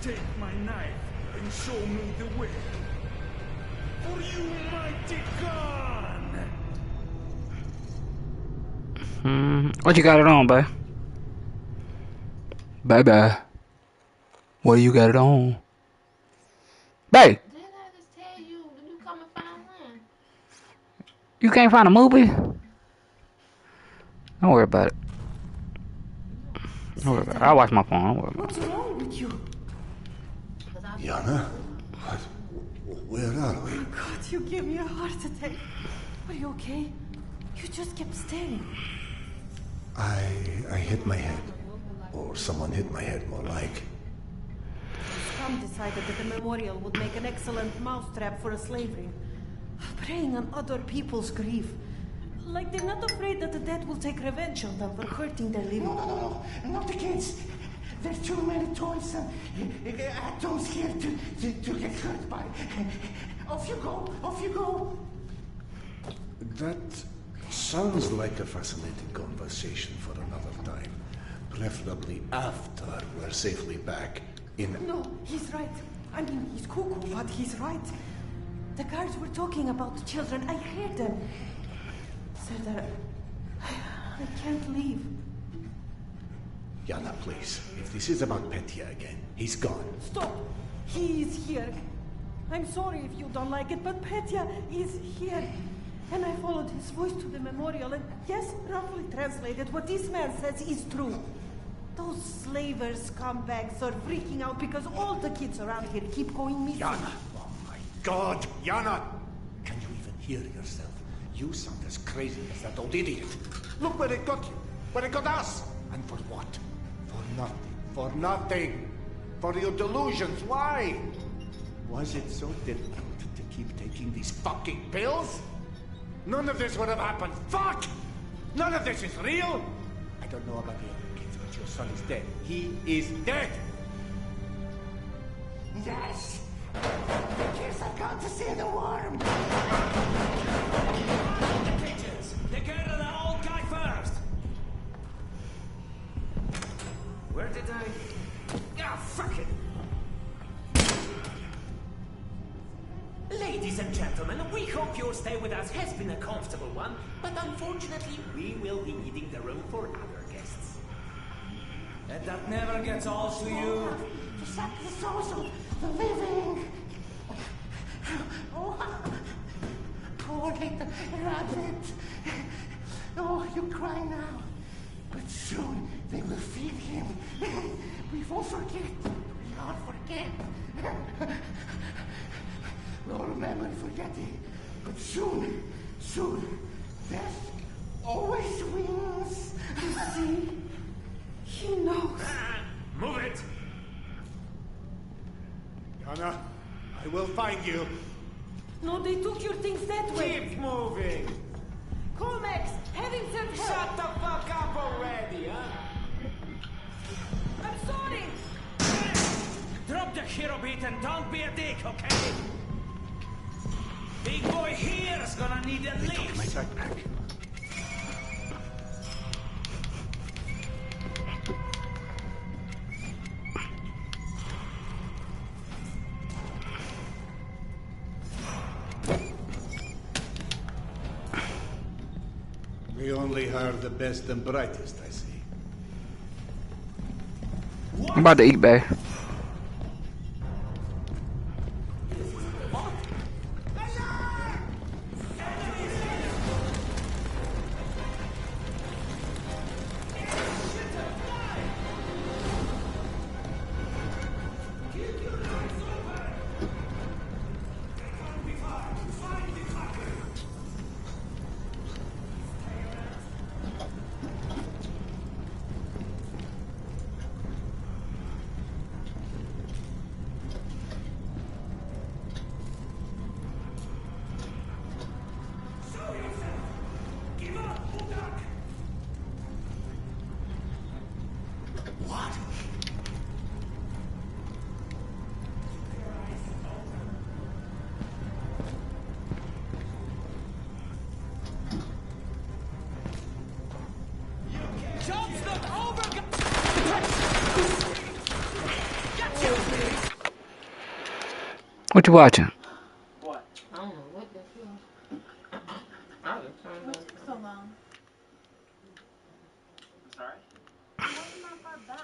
Take my knife and show me the way. For you, mighty Khan! What you got it on, babe? Baby. What do you got it on? Babe! Didn't I just tell you when you come and find one? You can't find a movie? Don't worry about it. Don't worry about it. I'll watch my phone. Don't worry about it. What's wrong with you? Yana? What? Where are we? Oh God, you gave me a heart attack. Are you okay? You just kept staring. I hit my head. Or someone hit my head, more like. Scum decided that the memorial would make an excellent mousetrap for a slave ring. Preying on other people's grief. Like they're not afraid that the dead will take revenge on them for hurting their living. No, not the kids. There's too many toys and atoms here to get hurt by. Off you go. That sounds like a fascinating conversation for another time. Preferably after we're safely back in... No, he's right. I mean, he's cuckoo, but he's right. The guards were talking about the children. I heard them. Serdar, I can't leave. Yana, please. If this is about Petya again, he's gone. Stop! He is here. I'm sorry if you don't like it, but Petya is here. And I followed his voice to the memorial, and yes, roughly translated, what this man says is true. Those slavers scumbags are freaking out because all the kids around here keep going missing. Yana! Oh my God! Yana! Can you even hear yourself? You sound as crazy as that old idiot. Look where it got you. Where it got us. And for what? For nothing. For nothing. For your delusions. Why? Was it so difficult to keep taking these fucking pills? None of this would have happened. Fuck! None of this is real. I don't know about the other kids, but your son is dead. He is dead. Yes! The kids have gone to see the worm! The pigeons! The girl and the old guy first! Where did I... Ah, fuck it! Ladies and gentlemen, we hope your stay with us has been a comfortable one, but unfortunately, we will be needing the room for other guests. And that never gets old to you? To suck the souls of the living. Oh, poor little rabbit. Oh, you cry now. But soon they will feed him. We won't forget. We won't forget. We'll remember forgetting. But soon, death always wins. You see? He knows. Move it! Yana, I will find you. No, they took your things that way. Keep moving! Colmex, have him sent help. Shut the fuck up already, huh? I'm sorry. Drop the hero beat and don't be a dick, okay? Big boy here's gonna need a leash. My backpack. We only hire the best and brightest, I see. I'm about to eat, babe. What you watching? What? I don't know what the hell. I was trying to. What took so long? Sorry? It wasn't that far back.